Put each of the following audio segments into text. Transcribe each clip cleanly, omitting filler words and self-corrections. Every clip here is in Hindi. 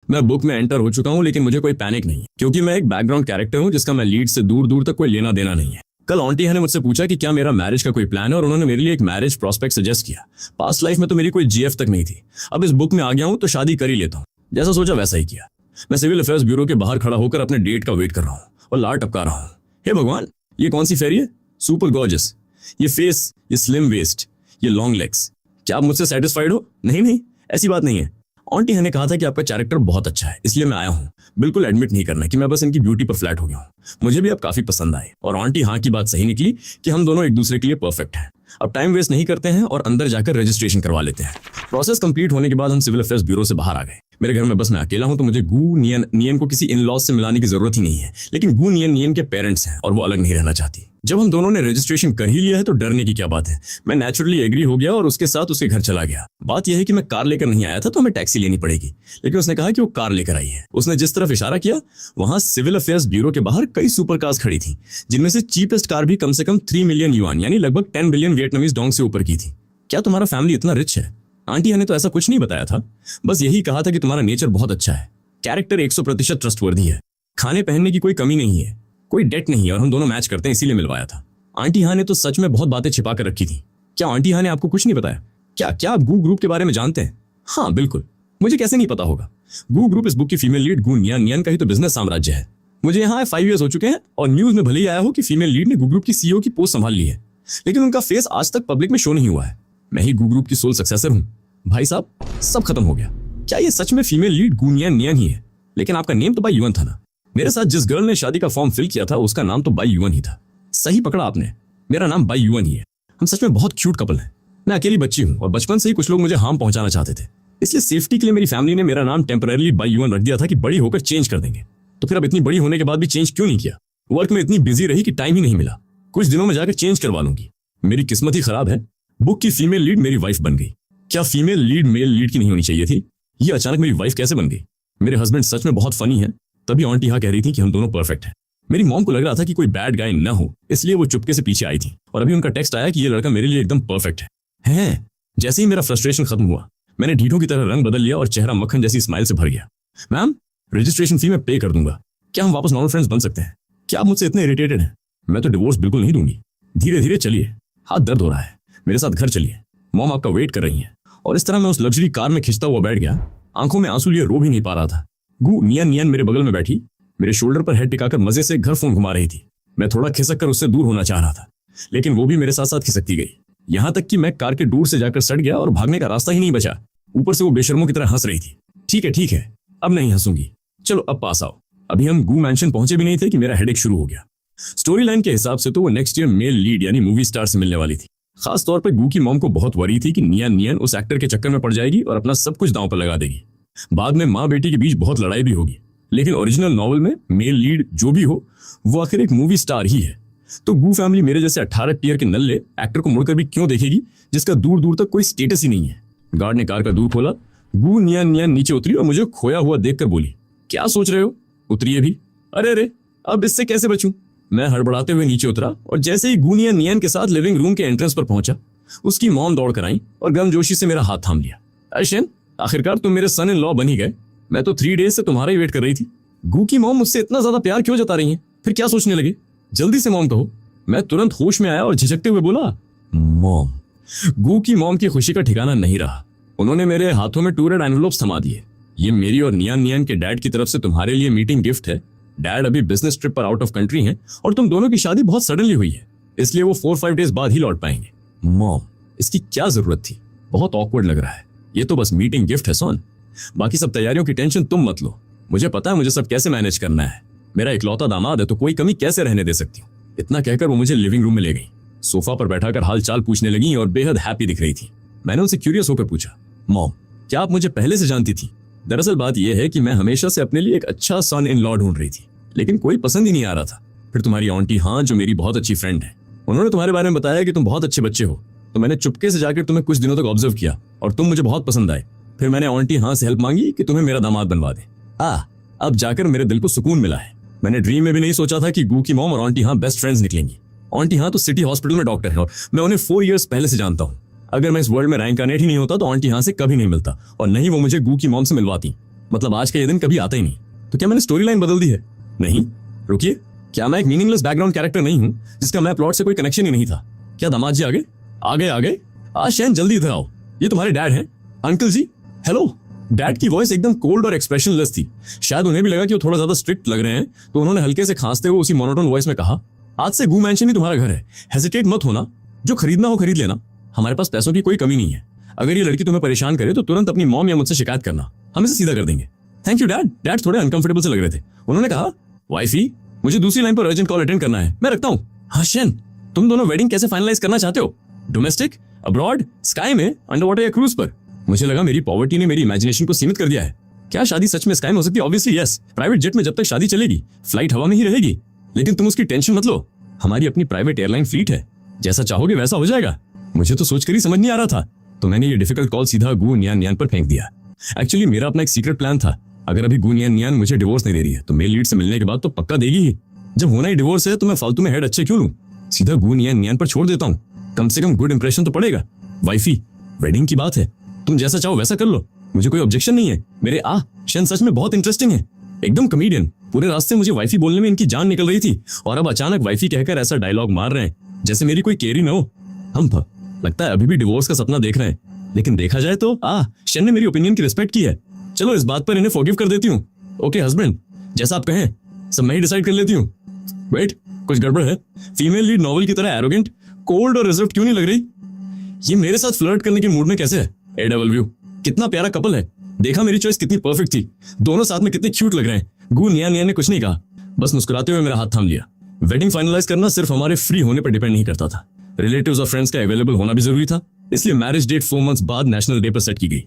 मैं बुक में एंटर हो चुका हूँ, लेकिन मुझे कोई पैनिक नहीं है क्योंकि मैं एक बैकग्राउंड कैरेक्टर हूँ जिसका मैं लीड से दूर दूर तक कोई लेना देना नहीं है। कल आंटी ने मुझसे पूछा कि क्या मेरा मैरिज का कोई प्लान है और उन्होंने मेरे लिए एक मैरिज प्रोस्पेक्ट सजेस्ट किया। पास्ट लाइफ में तो मेरी कोई जीएफ तक नहीं थी, अब इस बुक में आ गया हूँ तो शादी कर ही लेता हूँ। जैसा सोचा वैसा ही किया। मैं सिविल अफेयर्स ब्यूरो के बाहर खड़ा होकर अपने डेट का वेट कर रहा हूँ और लार टपका रहा हूँ। हे भगवान, ये कौन सी फेरी है? सुपर गॉर्जियस, ये फेस, ये स्लिम वेस्ट, ये लॉन्ग लेग्स। क्या आप मुझसे सेटिस्फाइड हो? नहीं नहीं, ऐसी बात नहीं है। आंटी ने कहा था कि आपका कैरेक्टर बहुत अच्छा है, इसलिए मैं आया हूँ। बिल्कुल एडमिट नहीं करना कि मैं बस इनकी ब्यूटी पर फ्लैट हो गया हूँ। मुझे भी अब काफी पसंद आए और आंटी हाँ की बात सही निकली कि हम दोनों एक दूसरे के लिए परफेक्ट हैं। अब टाइम वेस्ट नहीं करते हैं और अंदर जाकर रजिस्ट्रेशन करवा लेते हैं। प्रोसेस कंप्लीट होने के बाद हम सिविल अफेयर्स ब्यूरो से बाहर आ गए। मेरे घर में बस मैं अकेला हूं, तो मुझे गू नियन को किसी इन लॉज से मिलाने की जरूरत ही नहीं है। लेकिन गू नियन के पेरेंट्स हैं और वो अलग नहीं रहना चाहती। जब हम दोनों ने रजिस्ट्रेशन कर ही लिया है तो डरने की क्या बात है। मैं नेचुरली एग्री हो गया और उसके साथ उसके घर चला गया। बात यह है कि मैं कार लेकर नहीं आया था तो हमें टैक्सी लेनी पड़ेगी, लेकिन उसने कहा कि वो कार लेकर आई है। उसने जिस तरफ इशारा किया वहां सिविल अफेयर्स ब्यूरो के बाहर कई सुपर कार्स खड़ी थी, जिनमें से चीपेस्ट कार भी कम से कम 3 मिलियन युआन यानी लगभग 10 बिलियन वियतनामीज डोंग से ऊपर की थी। क्या तुम्हारा फैमिली इतना रिच है? आंटी ने तो ऐसा कुछ नहीं बताया था, बस यही कहा था कि तुम्हारा नेचर बहुत अच्छा है, कैरेक्टर 100% ट्रस्टवर्दी है, खाने पहनने की कोई कमी नहीं है, कोई डेट नहीं है और हम दोनों मैच करते हैं, इसीलिए मिलवाया था। आंटी ने तो सच में बहुत बातें छिपा कर रखी थी। क्या आंटी ने आपको कुछ नहीं बताया? क्या आप गू ग्रुप के बारे में जानते हैं? हाँ बिल्कुल, मुझे कैसे नहीं पता होगा। गू ग्रुप इस बुक की फीमेल लीड गू नियन का ही तो बिजनेस साम्राज्य है। मुझे यहाँ 5 इयर्स हो चुके हैं और न्यूज में भले ही आया हो कि फीमेल लीड ने गू ग्रुप की सीईओ की पोस्ट संभाल ली है, लेकिन उनका फेस आज तक पब्लिक में शो नहीं हुआ है। मैं ही गू ग्रुप की सोल सक्सेसर हूँ। भाई साहब, सब खत्म हो गया। क्या ये सच में फीमेल लीड गू नियन ही है? लेकिन आपका नेम तो बाई युवन था ना। मेरे साथ जिस गर्ल ने शादी का फॉर्म फिल किया था उसका नाम तो बाई युवन ही था। सही पकड़ा आपने, मेरा नाम बाई युवन ही है। हम सच में बहुत क्यूट कपल हैं। मैं अकेली बच्ची हूँ और बचपन से ही कुछ लोग मुझे हार्म पहुंचाना चाहते थे, इसलिए सेफ्टी के लिए मेरी फैमिली ने मेरा नाम टेम्पररी बाई युवन रख दिया था कि बड़ी होकर चेंज कर देंगे। तो फिर अब इतनी बड़ी होने के बाद भी चेंज क्यों नहीं किया? वर्क में इतनी बिजी रही कि टाइम ही नहीं मिला। कुछ दिनों में जाकर चेंज करवा लूंगी। मेरी किस्मत ही खराब है, बुक की फीमेल लीड मेरी वाइफ बन गई। क्या फीमेल लीड मेल लीड की नहीं होनी चाहिए थी? ये अचानक मेरी वाइफ कैसे बन गई? मेरे हस्बैंड सच में बहुत फनी है। तभी आंटी हाँ कह रही थी कि हम दोनों परफेक्ट हैं। मेरी मॉम को लग रहा था कि कोई बैड गाय न हो, इसलिए वो चुपके से पीछे आई थी और अभी उनका टेक्स्ट आया कि ये लड़का मेरे लिए एकदम परफेक्ट है। जैसे ही मेरा फ्रस्ट्रेशन खत्म हुआ, मैंने ढीठों की तरह रंग बदल लिया और चेहरा मक्खन जैसी स्माइल से भर गया। मैम, रजिस्ट्रेशन फी मैं पे कर दूंगा। क्या हम वापस नॉर्मल फ्रेंड्स बन सकते हैं? क्या आप मुझसे इतने इरिटेटेड हैं? मैं तो डिवोर्स बिल्कुल नहीं दूंगी। धीरे धीरे चलिए, हाथ दर्द हो रहा है, मेरे साथ घर चलिए, मॉम आपका वेट कर रही है। और इस तरह मैं उस लग्जरी कार में खिंचता हुआ बैठ गया। आंखों में आंसू लिए रो भी नहीं पा रहा था। गू नियन मेरे बगल में बैठी, मेरे शोल्डर पर हेड टिकाकर मजे से घर फोन घुमा रही थी। मैं थोड़ा खिसक कर उससे दूर होना चाह रहा था, लेकिन वो भी मेरे साथ साथ खिसकती गई, यहाँ तक कि मैं कार के दूर से जाकर सट गया और भागने का रास्ता ही नहीं बचा। ऊपर से वो बेशर्मों की तरह हंस रही थी। ठीक है, अब नहीं हंसूंगी, चलो अब पास आओ। अभी हम गू मैंशन पहुंचे भी नहीं थे कि मेरा हेडेक शुरू हो गया। स्टोरी लाइन के हिसाब से तो वो नेक्स्ट ईयर मेल लीड यानी मूवी स्टार से मिलने वाली थी। खास तौर पर गू की मॉम को बहुत वरी थी कि नियन उस एक्टर के चक्कर में पड़ जाएगी और अपना सब कुछ दांव पर लगा देगी। बाद में माँ बेटी के बीच बहुत लड़ाई भी होगी, लेकिन ओरिजिनल नॉवल में मेल लीड जो भी हो वो आखिर एक मूवी स्टार ही है। तो गू फैमिली मेरे जैसे 18 टीयर के नल्ले एक्टर को मुड़कर भी क्यों देखेगी जिसका दूर दूर तक कोई स्टेटस ही नहीं है। गार्ड ने कार का दूर खोला। गू नियन नीचे उतरी और मुझे खोया हुआ देखकर बोली, क्या सोच रहे हो? उतरिए भी। अरे अब इससे कैसे बचूं? मैं हड़बड़ाते हुए नीचे उतरा और जैसे ही गू नियन के साथ लिविंग रूम के एंट्रेंस पर पहुंचा, उसकी मॉम दौड़ कर आई और गर्मजोशी से मेरा हाथ थाम लिया। अर्शन, आखिरकार तुम मेरे सन इन लॉ बन ही गए। मैं तो 3 डेज से तुम्हारा ही वेट कर रही थी। गू की मॉम मुझसे इतना ज्यादा प्यार क्यों जता रही हैं? फिर क्या सोचने लगे? जल्दी से मॉम कहो। मैं तुरंत होश में आया और झिझकते हुए बोला, मॉम। गू की मॉम की खुशी का ठिकाना नहीं रहा। उन्होंने मेरे हाथों में 2 रेड एनवेलप्स थमा दिए। ये मेरी और नियन के डैड की तरफ से तुम्हारे लिए मीटिंग गिफ्ट है। डैड अभी बिजनेस ट्रिप पर आउट ऑफ कंट्री हैं और तुम दोनों की शादी बहुत सडनली हुई है, इसलिए वो 4-5 डेज बाद ही लौट पाएंगे। मॉम, इसकी क्या जरूरत थी? बहुत ऑकवर्ड लग रहा है। ये तो बस मीटिंग गिफ्ट है सोन। बाकी सब तैयारियों की टेंशन तुम मत लो। मुझे पता है मुझे सब कैसे मैनेज करना है। मेरा इकलौता दामाद है तो कोई कमी कैसे रहने दे सकती हूँ। इतना कहकर वो मुझे लिविंग रूम में ले गई। सोफा पर बैठाकर हाल चाल पूछने लगी और बेहद हैप्पी दिख रही थी। मैंने उनसे क्यूरियस होकर पूछा, मॉम, क्या आप मुझे पहले से जानती थी? दरअसल बात यह है कि मैं हमेशा से अपने लिए एक अच्छा सन इन लॉ ढूंढ रही थी, लेकिन कोई पसंद ही नहीं आ रहा था। फिर तुम्हारी आंटी हाँ, जो मेरी बहुत अच्छी फ्रेंड है, उन्होंने तुम्हारे बारे में बताया कि तुम बहुत अच्छे बच्चे हो, तो मैंने चुपके से जाकर तुम्हें कुछ दिनों तक ऑब्जर्व किया और तुम मुझे बहुत पसंद आए। फिर मैंने आंटी हाँ से हेल्प मांगी कि तुम्हें मेरा दामाद बनवा दे। अब जाकर मेरे दिल को सुकून मिला है। मैंने ड्रीम में भी नहीं सोचा था कि गू की मॉम और आंटी हाँ बेस्ट फ्रेंड्स निकलेंगी। आंटी हाँ तो सिटी हॉस्पिटल में डॉक्टर है और मैं उन्हें 4 इयर्स पहले से जानता हूँ। अगर मैं इस वर्ल्ड में रैंकानेट ही नहीं होता तो आंटी हाँ से कभी नहीं मिलता और नहीं वो मुझे गू की मॉम से मिलवाती। मतलब आज का ये दिन कभी आता ही नहीं। तो क्या मैंने स्टोरी लाइन बदल दी है? नहीं, रुकिए, क्या मैं एक मीनिंगलेस बैकग्राउंड कैरेक्टर नहीं हूँ जिसका मैं प्लॉट से कोई कनेक्शन ही नहीं था? क्या दामाद जी आगे आगे आगे आज शैन जल्दी इधर आओ, ये तुम्हारे डैड हैं। अंकल जी हेलो। डैड की वॉइस एकदम कोल्ड और एक्सप्रेशनलेस थी। शायद उन्हें भी लगा कि वो थोड़ा ज्यादा स्ट्रिक्ट लग रहे हैं, तो उन्होंने हल्के से खांसते हुए उसी मोनोटोन वॉइस में कहा, आज से गू मैंशन ही तुम्हारा घर है, हेजिटेट मत होना, जो खरीदना हो खरीद लेना, हमारे पास पैसों की कोई कमी नहीं है। अगर ये लड़की तुम्हें परेशान करे तो तुरंत अपनी मॉम या मुझसे शिकायत करना, हम इसे सीधा कर देंगे। Thank you dad. डैड थोड़े अनकंफर्टेबल से लग रहे थे। उन्होंने कहा, वाइफी मुझे दूसरी लाइन पर अर्जेंट कॉल अटेंड करना है, मैं रखता हूँ। हाँ शैन, तुम दोनों वेडिंग कैसे फाइनलाइज करना चाहते हो? डोमेस्टिक, अब्रॉड, स्काई में, अंडर वाटर या क्रूज पर? मुझे लगा मेरी पॉवर्टी ने मेरी इमेजिनेशन को सीमित कर दिया है। क्या शादी सच में स्काई में हो सकती है? Obviously yes. प्राइवेट जेट में जब तक शादी चलेगी, फ्लाइट हवा में ही रहेगी। लेकिन तुम उसकी टेंशन मत लो, हमारी अपनी प्राइवेट एयरलाइन फ्लीट है, जैसा चाहोगे वैसा हो जाएगा। मुझे तो सोचकर ही समझ नहीं आ रहा था, तो मैंने ये डिफिकल्ट कॉल सीधा गू नियान नियान पर फेंक दिया। एक्चुअली मेरा अपना एक सीक्रेट प्लान था। अगर अभी गू नियान नियान मुझे डिवोर्स नहीं दे रही है तो मेल लीड से मिलने के बाद तो पक्का देगी ही। जब होना ही डिवोर्स है तो मैं फालतू में हेड अच्छे क्यों लूं? सीधा गू नियान नियान पर छोड़ देता हूँ, कम से कम गुड इंप्रेशन तो पड़ेगा। वाइफी, वेडिंग की बात है, तुम जैसा चाहो वैसा कर लो, मुझे कोई ऑब्जेक्शन नहीं है। मेरे शैन सच में बहुत इंटरेस्टिंग है, एकदम कॉमेडियन। पूरे रास्ते मुझे वाइफी बोलने में इनकी जान निकल रही थी, और अब अचानक वाइफी कहकर ऐसा डायलॉग मार रहे हैं जैसे मेरी कोई केयर ही न हो। हम लगता है अभी भी डिवोर्स का सपना देख रहे हैं, लेकिन देखा जाए तो शैन ने मेरी ओपिनियन की रिस्पेक्ट की है। चलो इस बात पर इन्हें फॉरगिव कर देती हूँ। ओके हस्बैंड, जैसा आप कहें सब मैं ही डिसाइड कर लेती हूँ। वेट, कुछ गड़बड़ है। फीमेल लीड नॉवल की तरह एरोगेंट, कोल्ड और रिजर्व क्यों नहीं लग रही? ये मेरे साथ फ्लर्ट करने के मूड में कैसे है? AW, कितना प्यारा कपल है। देखा मेरी चॉइस कितनी परफेक्ट थी, दोनों साथ में कितने क्यूट लग रहे हैं। गू निया निया ने कुछ नहीं कहा, बस मुस्कुराते हुए मेरा हाथ थाम लिया। वेडिंग फाइनलाइज करना सिर्फ हमारे फ्री होने पर डिपेंड नहीं करता था, रिलेटिव्स और फ्रेंड्स का अवेलेबल होना भी जरूरी था। इसलिए मैरिज डेट 4 मंथ्स बाद नेशनल डे पर सेट की गई।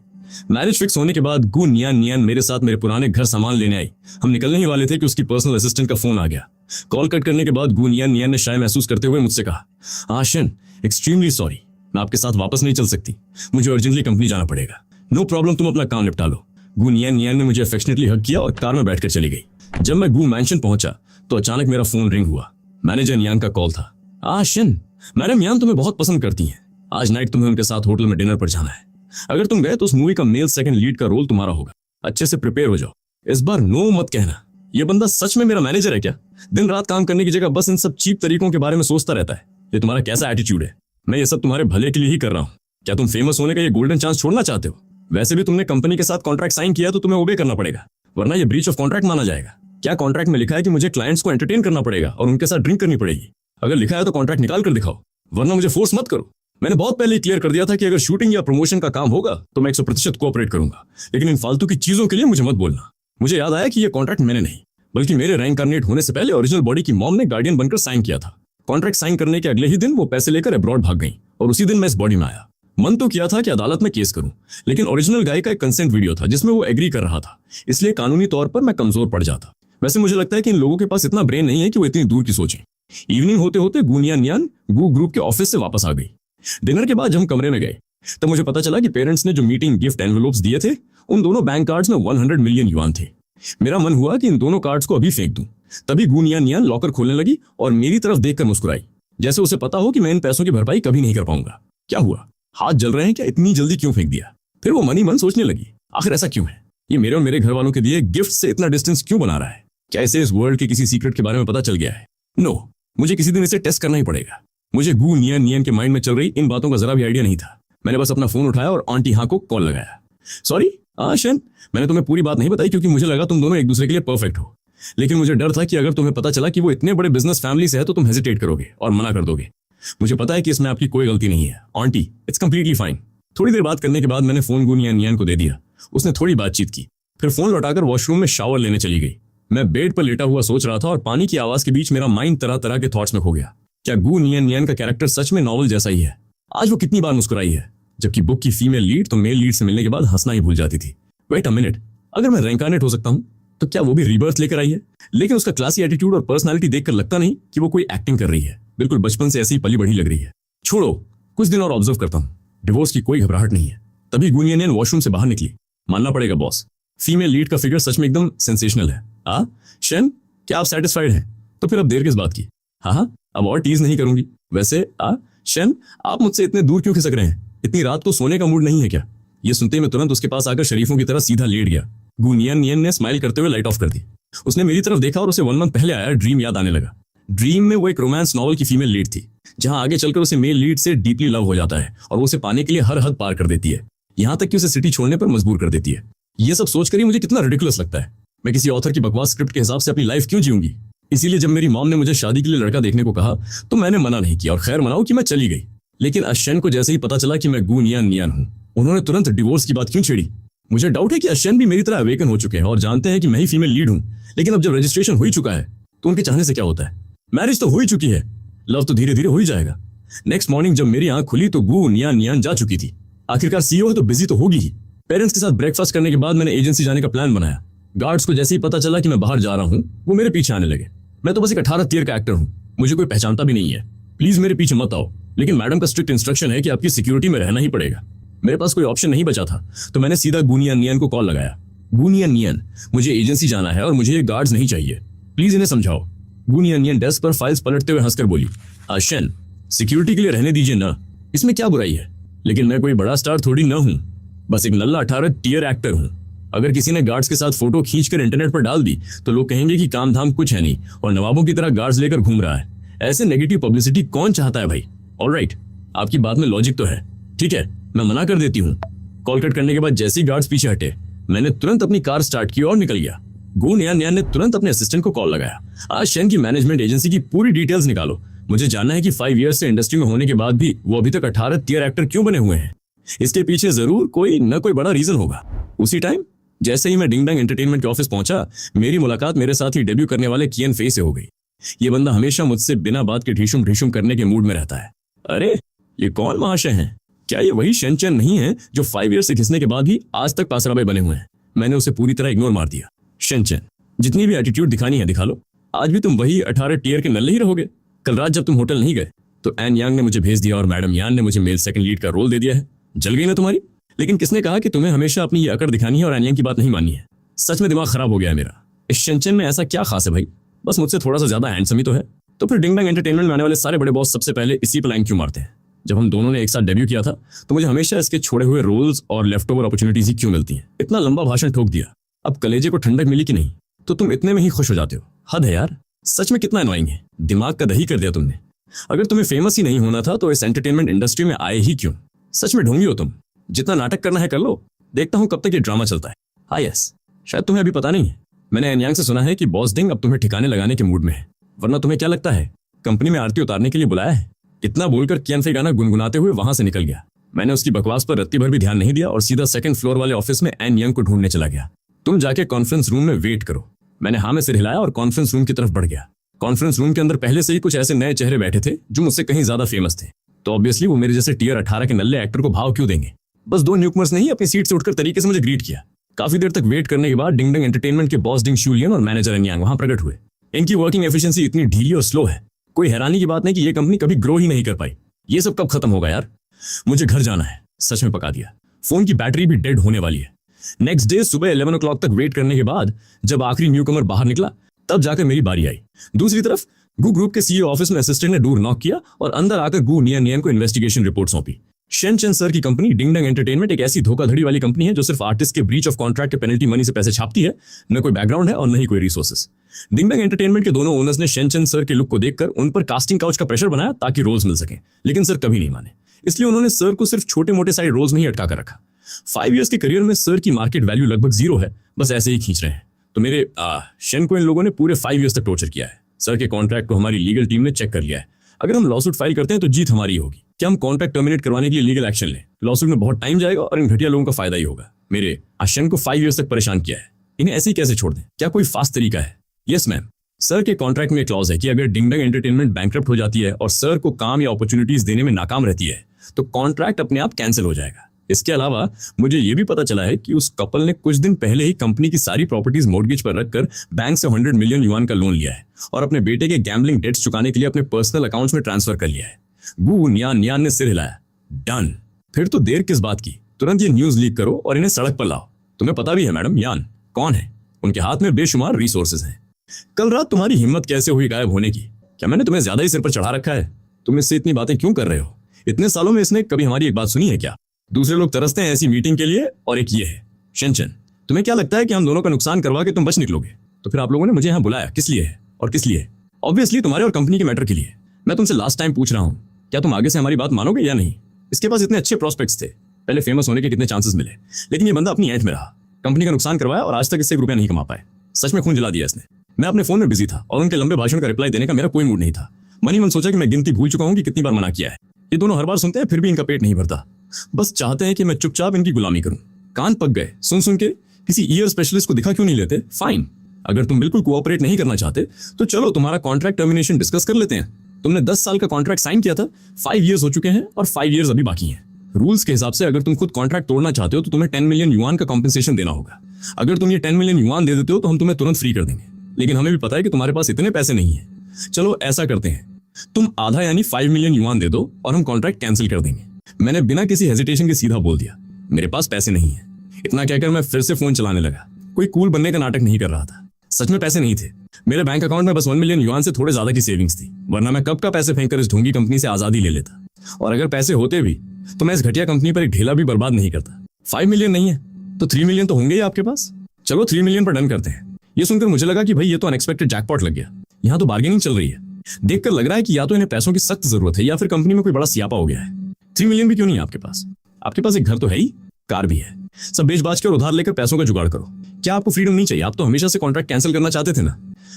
मैरिज फिक्स होने के बाद गू नियान नियान मेरे साथ मेरे पुराने घर सामान लेने आई। हम निकलने ही वाले थे कि उसकी पर्सनल असिस्टेंट का फोन आ गया। कॉल कट करने के बाद गू नियान नियान ने शायद महसूस करते हुए मुझसे कहा, आशन एक्सट्रीमली सॉरी, मैं आपके साथ वापस नहीं चल सकती, मुझे अर्जेंटली कंपनी जाना पड़ेगा। नो प्रॉब्लम, तुम अपना काम निपटा लो। गू नियान नियान ने मुझे अफेक्शनेटली हग किया और कार में बैठकर चली गई। जब मैं गू मैंशन पहुंचा तो अचानक मेरा फोन रिंग हुआ। मैनेजर नियान का कॉल था। आशन, मैडम यान तुम्हें बहुत पसंद करती हैं, आज नाइट तुम्हें उनके साथ होटल में डिनर पर जाना है। अगर तुम गए तो उस मूवी का मेल सेकंड लीड का रोल तुम्हारा होगा, अच्छे से प्रिपेयर हो जाओ। इस बार नो मत कहना, ये बंदा सच में मेरा मैनेजर है क्या? दिन रात काम करने की जगह बस इन सब चीप तरीकों के बारे में सोचता रहता है। ये तुम्हारा कैसा एटीट्यूड है? मैं ये सब तुम्हारे भले के लिए ही कर रहा हूँ। क्या तुम फेमस होने का ये गोल्डन चांस छोड़ना चाहते हो? वैसे भी तुमने कंपनी के साथ कॉन्ट्रैक्ट साइन किया तो तुम्हें ओबे करना पड़ेगा, वरना ये ब्रीच ऑफ कॉन्ट्रैक्ट माना जाएगा। क्या कॉन्ट्रैक्ट में लिखा है कि मुझे क्लाइंट्स को एंटरटेन करना पड़ेगा और उनके साथ ड्रिंक करनी पड़ेगी? अगर लिखा है तो कॉन्ट्रैक्ट निकाल कर दिखाओ, वरना मुझे फोर्स मत करो। मैंने बहुत पहले क्लियर कर दिया था कि अगर शूटिंग या प्रमोशन का काम होगा तो मैं 100% कोऑपरेट करूंगा, लेकिन इन फालतू की चीजों के लिए मुझे मत बोलना। मुझे याद आया कि ये कॉन्ट्रैक्ट मैंने नहीं, बल्कि मेरे रेइनकार्नेट होने से पहले ओरिजिनल बॉडी की मॉम ने गार्डियन बनकर साइन किया था। कॉन्ट्रैक्ट साइन करने के अगले ही दिन वो पैसे लेकर अब्रॉड भाग गई और उसी दिन मैं इस बॉडी में आया। मन तो किया था कि अदालत में केस करूं, लेकिन ओरिजिनल गाय का एक कंसेंट वीडियो था जिसमें वो एग्री कर रहा था, इसलिए कानूनी तौर पर मैं कमजोर पड़ जाता। वैसे मुझे लगता है कि इन लोगों के पास इतना ब्रेन नहीं है कि वो इतनी दूर की सोचें। इवनिंग होते होते गू नियान नियान गू ग्रुप के ऑफिस से वापस आ गई। डिनर के बाद जब हम कमरे में गए तब मुझे पता चला कि पेरेंट्स ने जो मीटिंग गिफ्ट एनवेलोप्स दिए थे उन दोनों बैंक कार्ड्स में 100 मिलियन युआन थे। मेरा मन हुआ कि इन दोनों कार्ड्स को अभी फेंक दूं। तभी गू नियान नियान लॉकर खोलने लगी और मेरी तरफ देखकर मुस्कुराई, जैसे उसे पता हो कि मैं इन पैसों की भरपाई कभी नहीं कर पाऊंगा। क्या हुआ, हाथ जल रहे हैं क्या? इतनी जल्दी क्यों फेंक दिया? फिर वो मनी मन सोचने लगी, आखिर ऐसा क्यों है? ये मेरे और मेरे घर वालों के दिए गिफ्ट से इतना डिस्टेंस क्यों बना रहा है? क्या इसे इस वर्ल्ड के किसी सीक्रेट के बारे में पता चल गया है? नो, मुझे किसी दिन इसे टेस्ट करना ही पड़ेगा। मुझे गू नियान नियान के माइंड में चल रही इन बातों का जरा भी आइडिया नहीं था। मैंने बस अपना फोन उठाया और आंटी हाँ को कॉल लगाया। सॉरी आशन, मैंने तुम्हें पूरी बात नहीं बताई क्योंकि मुझे लगा तुम दोनों एक दूसरे के लिए परफेक्ट हो, लेकिन मुझे डर था कि अगर तुम्हें पता चला कि वो इतने बड़े बिजनेस फैमिली से है तो तुम हेजिटेट करोगे और मना कर दोगे। मुझे पता है कि इसमें आपकी कोई गलती नहीं है आंटी, इट्स कंप्लीटली फाइन। थोड़ी देर बात करने के बाद मैंने फोन गू नियान नियान को दे दिया। उसने थोड़ी बातचीत की, फिर फोन लौटाकर वॉशरूम में शावर लेने चली गई। मैं बेड पर लेटा हुआ सोच रहा था और पानी की आवाज के बीच मेरा माइंड तरह तरह के थॉट्स में खो गया। क्या गू नियान नियान का कैरेक्टर सच में नॉवल जैसा ही है? आज वो कितनी बार मुस्कुराई है, जबकि बुक की फीमेल लीड तो मेल लीड से मिलने के बाद हंसना ही भूल जाती थी। वेट अ मिनट, अगर मैं रेइनकार्नेट हो सकता हूं तो क्या वो भी रीबर्थ लेकर आई है? लेकिन उसका क्लासी एटीट्यूड और पर्सनालिटी देखकर लगता नहीं कि वो कोई एक्टिंग कर रही है, बिल्कुल बचपन से ऐसी ही पली बढ़ी लग रही है। छोड़ो, कुछ दिन और ऑब्जर्व करता हूँ, डिवोर्स की कोई घबराहट नहीं है। तभी गू नियान नियान वॉशरूम से बाहर निकली। मानना पड़ेगा बॉस, फीमेल लीड का फिगर सच में एकदम सेंसेशनल है। शैन, क्या आप सेटिस्फाइड हैं? तो फिर अब देर किस बात की? हाँ, अब और टीज नहीं करूंगी। वैसे शैन, आप मुझसे इतने दूर क्यों खिसक रहे हैं? इतनी रात को सोने का मूड नहीं है क्या? ये सुनते ही मैं तुरंत उसके पास आकर शरीफों की तरह सीधा लेट गया। गु नियन नियन ने स्माइल करते हुए लाइट ऑफ कर दी। उसने मेरी तरफ देखा और उसे 1 मंथ पहले आया ड्रीम याद आने लगा। ड्रीम में वो एक रोमांस नॉवल की फीमेल लीड थी, जहां आगे चलकर उसे मेल लीड से डीपली लव हो जाता है और वो उसे पाने के लिए हर हद पार कर देती है, यहाँ तक कि उसे सिटी छोड़ने पर मजबूर कर देती है। ये सब सोचकर ही मुझे कितना रिडिकुलस लगता है। मैं किसी ऑथर की बकवास स्क्रिप्ट के हिसाब से अपनी लाइफ क्यों जीऊंगी। इसीलिए जब मेरी मॉम ने मुझे शादी के लिए लड़का देखने को कहा तो मैंने मना नहीं किया, और खैर मनाओ कि मैं चली गई। लेकिन अश्यन को जैसे ही पता चला कि मैं गु नियन नियन हूँ, उन्होंने तुरंत डिवोर्स की बात क्यों छेड़ी। मुझे डाउट है कि अश्यन भी मेरी तरह अवेकन हो चुके हैं और जानते हैं कि मैं ही फीमेल लीड हूँ। लेकिन अब जब रजिस्ट्रेशन हो ही चुका है तो उनके चाहने से क्या होता है। मैरिज तो हो ही चुकी है, लव तो धीरे धीरे हो ही जाएगा। नेक्स्ट मॉर्निंग जब मेरी आंख खुली तो गु नियन नियन जा चुकी थी। आखिरकार सीईओ है तो बिजी तो होगी ही। पेरेंट्स के साथ ब्रेकफास्ट करने के बाद मैंने एजेंसी जाने का प्लान बनाया। गार्ड्स को जैसे ही पता चला कि मैं बाहर जा रहा हूँ वो मेरे पीछे आने लगे। मैं तो बस एक 18 टियर का एक्टर हूँ, मुझे कोई पहचानता भी नहीं है, प्लीज मेरे पीछे मत आओ। लेकिन मैडम का स्ट्रिक्ट इंस्ट्रक्शन है कि आपकी सिक्योरिटी में रहना ही पड़ेगा। मेरे पास कोई ऑप्शन नहीं बचा था तो मैंने सीधा गु नियन नियन को कॉल लगाया। गु नियन नियन, मुझे एजेंसी जाना है और मुझे ये गार्ड्स नहीं चाहिए, प्लीज इन्हें समझाओ। गु नियन नियन डेस्क पर फाइल्स पलटते हुए हंसकर बोली, आशन सिक्योरिटी के लिए रहने दीजिए ना, इसमें क्या बुराई है। लेकिन मैं कोई बड़ा स्टार थोड़ी न हूँ, बस एक नल्ला 18 टियर एक्टर हूँ। अगर किसी ने गार्ड्स के साथ फोटो खींचकर इंटरनेट पर डाल दी तो लोग कहेंगे कि काम धाम कुछ है नहीं और नवाबों की तरह गार्ड्स लेकर घूम रहा है। ऐसे नेगेटिव पब्लिसिटी कौन चाहता है भाई। ऑलराइट, आपकी बात में लॉजिक तो है, ठीक है मैं मना कर देती हूँ। कॉल कट करने के बाद जैसे ही गार्ड्स पीछे हटे मैंने तुरंत अपनी कार स्टार्ट की और निकल गया। गु नियन नियन ने तुरंत अपने असिस्टेंट को कॉल लगाया, आज शन की मैनेजमेंट एजेंसी की पूरी डिटेल्स निकालो, मुझे जानना है कि 5 इयर्स से इंडस्ट्री में होने के बाद भी वो अभी तक 18 टियर एक्टर क्यों बने हुए हैं। इसके पीछे जरूर कोई न कोई बड़ा रीजन होगा। उसी टाइम जैसे ही मैं डिंग डंग एंटरटेनमेंट के ऑफिस पहुंचा मेरी मुलाकात मेरे साथ ही डेब्यू करने वाले कियन फे से हो गई। ये बंदा हमेशा मुझसे बिना बात के ढीशुम ढीशुम करने के मूड में रहता है। अरे ये कौन महाशय हैं? क्या ये वही शेनचन नहीं है जो 5 ईयर से घिसने के बाद भी आज तक पासराबाई बने हुए हैं? मैंने उसे पूरी तरह इग्नोर मार दिया। शेनचन, जितनी भी एटीट्यूड दिखानी है दिखा लो, आज भी तुम वही 18 टियर के नल्ले ही रहोगे। कल रात जब तुम होटल नहीं गए तो एन यांग ने मुझे भेज दिया और मैडम यान ने मुझे मेल सेकंड लीड का रोल दे दिया है। जल गई ना तुम्हारी। लेकिन किसने कहा कि तुम्हें हमेशा अपनी ये अकड़ दिखानी है और एन यांग की बात नहीं माननी है। सच में दिमाग खराब हो गया है मेरा। इस शेनचन में ऐसा क्या खास है भाई, बस मुझसे थोड़ा सा ज्यादा हैंडसम ही तो है। तो फिर डिंग डंग एंटरटेनमेंट में आने वाले सारे बड़े बॉस सबसे पहले इसी पर लाइन क्यों मारते हैं? जब हम दोनों ने एक साथ डेब्यू किया था तो मुझे हमेशा इसके छोड़े हुए रोल्स और लेफ्ट ओवर अपॉर्चुनिटीज ही क्यों मिलती हैं? इतना लंबा भाषण ठोक दिया, अब कलेजे को ठंडक मिली कि नहीं तो तुम इतने में ही खुश हो जाते हो। हद है यार, सच में कितना अनोइंग है। दिमाग का दही कर दिया तुमने। अगर तुम्हें फेमस ही नहीं होना था तो इस एंटरटेनमेंट इंडस्ट्री में आए ही क्यों? सच में ढोंगी हो तुम। जितना नाटक करना है कर लो, देखता हूं कब तक ये ड्रामा चलता है। हाँ यस, शायद तुम्हें अभी पता नहीं है, मैंने एन यांग से सुना है कि बॉस डिंग अब तुम्हें ठिकाने लगाने के मूड में है। वरना तुम्हें क्या लगता है कंपनी में आरती उतारने के लिए बुलाया है? इतना बोलकर कियन फे गाना गुनगुनाते हुए वहां से निकल गया। मैंने उसकी बकवास पर रत्ती भर भी ध्यान नहीं दिया और सीधा 2nd फ्लोर वाले ऑफिस में एन यांग को ढूंढने चला गया। तुम जाके कॉन्फ्रेंस रूम में वेट करो। मैंने हाँ में सिर हिलाया और कॉन्फ्रेंस रूम की तरफ बढ़ गया। कॉन्फ्रेंस रूम के अंदर पहले से ही कुछ ऐसे नए चेहरे बैठे थे जो मुझसे कहीं ज्यादा फेमस थे, तो ऑब्वियसली वो मेरे जैसे टियर 18 के नल्ले एक्टर को भाव क्यों देंगे। बस 2 न्यूकमर्स ने ही अपनी सीट से उठकर तरीके से मुझे ग्रीट किया। काफी देर तक वेट करने के बाद डिंग डंग एंटरटेनमेंट के बॉस डिंग शूलियन और मैनेजर एन यांग वहां प्रकट हुए। इनकी वर्किंग एफिशिएंसी इतनी ढीली और स्लो है, कोई हैरानी की बात नहीं कि ये कंपनी कभी ग्रो ही नहीं कर पाई। ये सब कब खत्म होगा यार? मुझे घर जाना है। सच में पका दिया, फोन की बैटरी भी डेड होने वाली है। नेक्स्ट डे सुबह 11 o'clock तक वेट करने के बाद जब आखिरी न्यूकमर बाहर निकला तब जाकर मेरी बारी आई। दूसरी तरफ गु ग्रुप के सीईओ ऑफिस में असिस्टेंट ने डोर नॉक किया और अंदर आकर गु नियन नियन को इन्वेस्टिगेशन रिपोर्ट सौंपी। शेनचन सर की कंपनी डिंग डंग एंटरटेनमेंट एक ऐसी धोखाधड़ी वाली कंपनी है जो सिर्फ आर्टिस्ट के ब्रीच ऑफ कॉन्ट्रैक्ट के पेनल्टी मनी से पैसे छापती है। न कोई बैकग्राउंड है और न ही कोई रिसोर्सेस। डिंग डंग एंटरटेनमेंट के दोनों ओनर्स ने शेनचन सर के लुक को देखकर उन पर कास्टिंग काउच का प्रेशर बनाया ताकि रोल्स मिल सके, लेकिन सर कभी नहीं माने। इसलिए उन्होंने सर को सिर्फ छोटे मोटे साइड रोल्स में ही अटका कर रखा। 5 इयर्स के करियर में सर की मार्केट वैल्यू लगभग 0 है, बस ऐसे ही खींच रहे हैं। तो मेरे शेन को इन लोगों ने पूरे 5 इयर्स तक टॉर्चर किया है। सर के कॉन्ट्रैक्ट को हमारी लीगल टीम ने चेक कर लिया है। अगर हम लॉसूट फाइल करते हैं तो जीत हमारी होगी। क्या हम कॉन्ट्रैक्ट टर्मिनेट करवाने के लिए लीगल एक्शन लें? लॉसूट में बहुत टाइम जाएगा और इन घटिया लोगों का फायदा ही होगा। मेरे आशन को 5 इयर्स तक परेशान किया है, इन्हें ऐसे ही कैसे छोड़ दें? क्या कोई फास्ट तरीका है? यस मैम, सर के कॉन्ट्रैक्ट में क्लॉज है कि अगर डिंग डंग एंटरटेनमेंट बैंकरप्ट हो जाती है और सर को काम या अपॉर्चुनिटीज देने में नाकाम रहती है तो कॉन्ट्रैक्ट अपने आप कैंसिल हो जाएगा। इसके अलावा मुझे यह भी पता चला है कि उस कपल ने कुछ दिन पहले ही कंपनी की सारी प्रॉपर्टीज मॉर्गेज पर रखकर बैंक से 100 मिलियन युआन का लोन लिया है और अपने बेटे के गैम्बलिंग डेट्स चुकाने के लिए अपने पर्सनल अकाउंट्स में ट्रांसफर कर लिया है। गु नियन नियन ने सिर हिलाया। डन। फिर तो देर किस बात की, तुरंत ये न्यूज लीक करो और इन्हें सड़क पर लाओ। तुम्हें पता भी है मैडम यान कौन है? उनके हाथ में बेशुमार रिसोर्सेज हैं। कल रात तुम्हारी हिम्मत कैसे हुई गायब होने की? क्या मैंने तुम्हें ज्यादा ही सिर पर चढ़ा रखा है? तुम इससे इतनी बातें क्यों कर रहे हो? इतने सालों में इसने कभी हमारी एक बात सुनी है क्या? दूसरे लोग तरसते हैं ऐसी मीटिंग के लिए और एक ये है। शेनचन, तुम्हें क्या लगता है कि हम दोनों का नुकसान करवा के तुम बच निकलोगे? तो फिर आप लोगों ने मुझे यहाँ बुलाया किस लिए है और किस लिए? ऑब्वियसली तुम्हारे और कंपनी के मैटर के लिए। मैं तुमसे लास्ट टाइम पूछ रहा हूँ, क्या तुम आगे से हमारी बात मानोगे या नहीं? इसके पास इतने अच्छे प्रोस्पेक्ट्स थे, पहले फेमस होने के कितने चांसेस मिले, लेकिन ये बंदा अपनी एंड में रहा, कंपनी का नुकसान करवाया और आज तक इससे 1 रुपया नहीं कमा पाए। सच में खून जला दिया इसने। मैं अपने फोन में बिजी था और उनके लंबे भाषण का रिप्लाई देने का मेरा कोई मूड नहीं था। मन ही मन सोचा कि मैं गिनती भूल चुका हूँ कि कितनी बार मना किया है। ये दोनों हर बार सुनते हैं फिर भी इनका पेट नहीं भरता, बस चाहते हैं कि मैं चुपचाप इनकी गुलामी करूं। कान पक गए सुन सुन के। किसी ईयर स्पेशलिस्ट को दिखा क्यों नहीं लेते? फाइन, अगर तुम बिल्कुल कोऑपरेट नहीं करना चाहते तो चलो तुम्हारा कॉन्ट्रैक्ट टर्मिनेशन डिस्कस कर लेते हैं। तुमने 10 साल का कॉन्ट्रैक्ट साइन किया था, 5 इयर्स हो चुके हैं और 5 इयर्स अभी बाकी हैं। रूल्स के हिसाब से अगर तुम खुद कॉन्ट्रैक्ट तोड़ना चाहते हो तो तुम्हें 10 मिलियन युआन का कॉम्पेंसेशन देना होगा। अगर तुम ये 10 मिलियन युआन दे देते हो तो हम तुम्हें तुरंत फ्री कर देंगे, लेकिन हमें भी पता है कि तुम्हारे पास इतने पैसे नहीं है। चलो ऐसा करते हैं, तुम आधा यानी 5 मिलियन युआन दे दो और हम कॉन्ट्रैक्ट कैंसिल कर देंगे। मैंने बिना किसी हेजिटेशन के सीधा बोल दिया, मेरे पास पैसे नहीं है। इतना कहकर मैं फिर से फोन चलाने लगा। कोई कूल बनने का नाटक नहीं कर रहा था, सच में पैसे नहीं थे। मेरे बैंक अकाउंट में बस 1 मिलियन युआन से थोड़े ज्यादा की सेविंग्स थी, वरना मैं कब का पैसे फेंक कर इस ढोंगी कंपनी से आजादी ले लेता। और अगर पैसे होते भी तो मैं इस घटिया कंपनी पर एक ढेला भी बर्बाद नहीं करता। 5 मिलियन नहीं है तो 3 मिलियन तो होंगे ही आपके पास। चलो 3 मिलियन पर डन करते हैं। ये सुनकर मुझे लगा कि भाई ये तो अनएक्सपेक्टेड जैकपॉट लग गया। यहाँ तो बार्गेनिंग चल रही है। देखकर लग रहा है कि या तो इन्हें पैसों की सख्त जरूरत है या फिर कंपनी में कोई बड़ा सियापा हो गया है। 3 मिलियन भी क्यों नहीं है आपके पास? आपके पास एक घर तो है ही, कार भी है। सब बेच बाच के और उधार लेकर पैसों का जुगाड़ करो। क्या आपको फ्रीडम नहीं चाहिए? आप तो हमेशा से कॉन्ट्रैक्ट कैंसिल करना चाहते थे ना।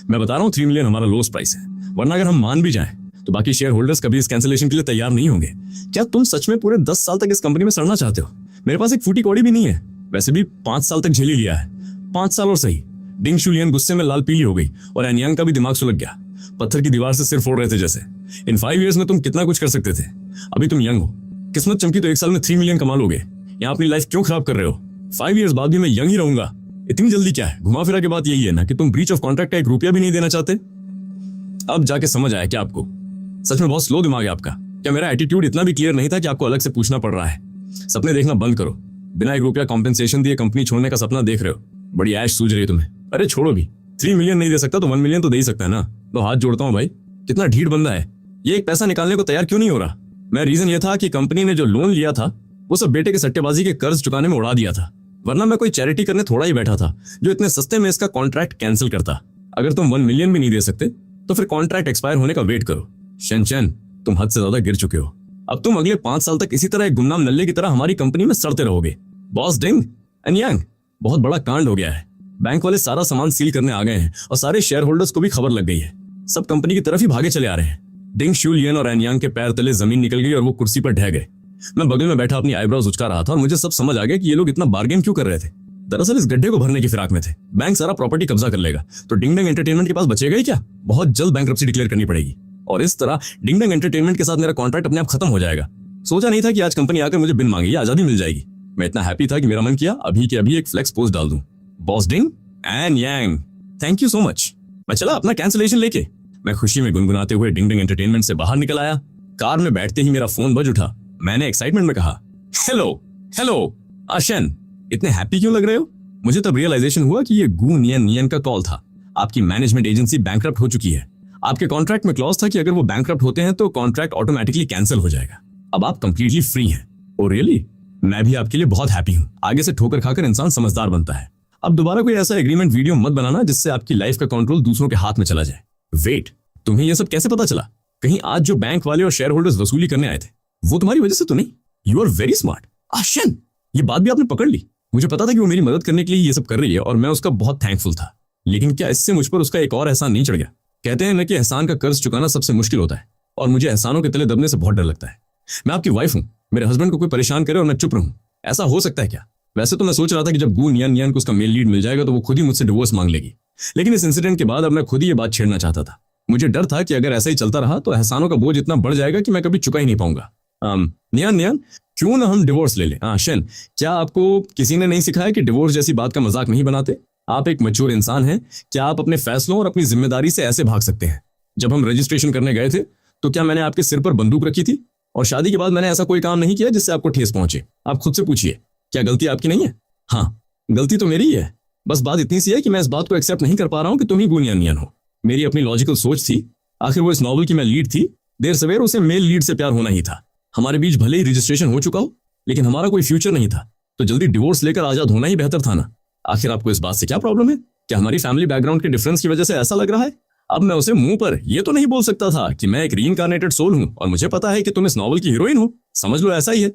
मैं बता रहा हूँ 3 मिलियन हमारा लोएस्ट प्राइस है, वरना अगर हम मान भी जाएं तो बाकी शेयर होल्डर्स कभी इस कैंसिलेशन के लिए तैयार नहीं होंगे। क्या तुम सच में पूरे 10 साल तक इस कंपनी में सड़ना चाहते हो? मेरे पास एक फूटी कौड़ी भी नहीं है, वैसे भी 5 साल तक झेल ही लिया है। 5 साल और सही। डिंग शुलियन गुस्से में लाल पीली हो गई और एनयांग का भी दिमाग सुलग गया। पत्थर की दीवार से सिर फोड़ रहे थे जैसे। इन 5 इयर्स में तुम कितना कुछ कर सकते थे। अभी तुम यंग हो, किस्मत चमकी तो 1 साल में 3 मिलियन कमा लोगे। यहाँ अपनी लाइफ क्यों खराब कर रहे हो? 5 इयर्स बाद भी मैं यंग ही रहूंगा। इतनी जल्दी क्या है? घुमा फिरा के बात यही है ना कि तुम ब्रीच ऑफ कॉन्ट्रैक्ट का 1 रुपया भी नहीं देना चाहते। अब जाके समझ आया क्या आपको? सच में बहुत स्लो दिमाग है आपका। क्या मेरा एटीट्यूड इतना भी क्लियर नहीं था कि आपको अलग से पूछना पड़ रहा है? सपने देखना बंद करो। बिना 1 रुपया कॉम्पेंसेशन दिए कंपनी छोड़ने का सपना देख रहे हो। बड़ी ऐश सूझ रही है तुम्हें। अरे छोड़ो भी, 3 मिलियन नहीं दे सकता तो 1 मिलियन तो दे ही सकता है ना। तो हाथ जोड़ता हूँ भाई, कितना ढीठ बंदा है ये। एक पैसा निकालने को तैयार क्यों नहीं हो रहा? मैं रीजन ये था कि कंपनी ने जो लोन लिया था वो सब बेटे के सट्टेबाजी के कर्ज चुकाने में उड़ा दिया था, वरना मैं कोई चैरिटी करने थोड़ा ही बैठा था जो इतने सस्ते में इसका कॉन्ट्रैक्ट कैंसिल करता। अगर तुम 1 मिलियन भी नहीं दे सकते तो फिर कॉन्ट्रैक्ट एक्सपायर होने का वेट करो। शेनचेन, तुम हद से ज्यादा गिर चुके हो। अब तुम अगले 5 साल तक इसी तरह एक गुमनाम नल्ले की तरह हमारी कंपनी में सड़ते रहोगे। बॉस डिंग एंड यांग, बहुत बड़ा कांड हो गया है। बैंक वाले सारा सामान सील करने आ गए हैं और सारे शेयर होल्डर्स को भी खबर लग गई है। सब कंपनी की तरफ ही भागे चले आ रहे हैं। डिंग शुलियन और एनयांग के पैर तले जमीन निकल गई और वो कुर्सी पर ढह गए। मैं बगल में बैठा अपनी आईब्रोज उचका रहा था और मुझे सब समझ आ गया कि ये लोग इतना बार्गेन क्यों कर रहे थे। दरअसल इस गड्ढे को भरने की फिराक में थे। बैंक सारा प्रॉपर्टी कब्जा कर लेगा तो डिंग डंग एंटरटेनमेंट के पास बचेगा ही क्या? बहुत जल्द बैंक्रप्सी डिक्लेयर करनी पड़ेगी और इस तरह डिंग डंग एंटरटेनमेंट के साथ मेरा कॉन्ट्रैक्ट अपने आप खत्म हो जाएगा। सोचा नहीं था कि आज कंपनी आकर मुझे बिन मांगे आजादी मिल जाएगी। मैं इतना हैप्पी था कि मेरा मन किया अभी के अभी एक फ्लेक्स पोस्ट डाल दूं। Boss ding and yang, thank you so much. मैं चला अपना कैंसिलेशन लेके। मैं खुशी में गुनगुनाते हुए डिंग डंग एंटरटेनमेंट से बाहर निकल आया। कार में बैठते ही मेरा फोन बज उठा। मैंने एक्साइटमेंट में कहा, हेलो हेलो आशन, इतने हैप्पी क्यों लग रहे हो? मुझे तब रियलाइजेशन हुआ कि ये गू नियन नियन का कॉल था। आपकी मैनेजमेंट एजेंसी बैंकरप्ट हो चुकी है। आपके कॉन्ट्रैक्ट में क्लॉज था कि अगर वो बैंकरप्ट होते हैं तो कॉन्ट्रैक्ट ऑटोमेटिकली कैंसिल हो जाएगा। अब आप कंप्लीटली फ्री हैं। Oh really? मैं भी आपके लिए बहुत हैप्पी हूँ। आगे से ठोकर खाकर इंसान समझदार बनता है। अब दोबारा कोई ऐसा एग्रीमेंट वीडियो मत बनाना जिससे आपकी लाइफ का कंट्रोल दूसरों के हाथ में चला जाए। वेट, तुम्हें यह सब कैसे पता चला? कहीं आज जो बैंक वाले और शेयर होल्डर्स वसूली करने आए थे वो तुम्हारी वजह से तो नहीं? यू आर वेरी स्मार्ट आशन। ये बात भी आपने पकड़ ली। मुझे पता था कि वो मेरी मदद करने के लिए ये सब कर रही है और मैं उसका बहुत थैंकफुल था, लेकिन क्या इससे मुझ पर उसका एक और एहसान नहीं चढ़ गया? कहते हैं ना कि एहसान का कर्ज चुकाना सबसे मुश्किल होता है और मुझे एहसानों के तले दबने से बहुत डर लगता है। मैं आपकी वाइफ हूँ, मेरे हस्बैंड को कोई परेशान करे और मैं चुप रहूं, ऐसा हो सकता है क्या? वैसे तो मैं सोच रहा था कि जब गू नियन नियन को उसका मेल लीड मिल जाएगा तो वो खुद ही मुझसे डिवोर्स मांग लेगी, लेकिन इस इंसिडेंट के बाद अब मैं खुद ही ये बात छेड़ना चाहता था। मुझे डर था कि अगर ऐसा ही चलता रहा तो एहसानों का बोझ इतना बढ़ जाएगा कि मैं कभी चुका ही नहीं पाऊंगा। नियन नियन, क्यों ना हम डिवोर्स ले लें? शेन, क्या आपको किसी ने नहीं सिखाया कि डिवोर्स जैसी बात का मजाक नहीं बनाते? आप एक मैच्योर इंसान हैं, क्या आप अपने फैसलों और अपनी जिम्मेदारी से ऐसे भाग सकते हैं? जब हम रजिस्ट्रेशन करने गए थे तो क्या मैंने आपके सिर पर बंदूक रखी थी? और शादी के बाद मैंने ऐसा कोई काम नहीं किया जिससे आपको ठेस पहुंचे? आप खुद से पूछिए, क्या गलती आपकी नहीं है? हाँ, गलती तो मेरी ही है। बस बात इतनी सी है कि मैं इस बात को एक्सेप्ट नहीं कर पा रहा हूं कि तुम ही गुनियन नियन हो। मेरी अपनी लॉजिकल सोच थी, आखिर वो इस नॉवल की मैं लीड थी। देर सवेर उसे मेल लीड से प्यार होना ही था। हमारे बीच भले ही रजिस्ट्रेशन हो चुका हो, लेकिन हमारा कोई फ्यूचर नहीं था, तो जल्दी डिवोर्स लेकर आजाद होना ही बेहतर था ना। आखिर आपको इस बात से क्या प्रॉब्लम है? क्या हमारी फैमिली बैकग्राउंड के डिफरेंस की वजह से ऐसा लग रहा है? अब मैं उसे मुंह पर ये तो नहीं बोल सकता था कि मैं एक रीइंकार्नेटेड सोल हूं और मुझे पता है कि तुम इस नॉवल की हीरोइन हो। समझ लो ऐसा ही है।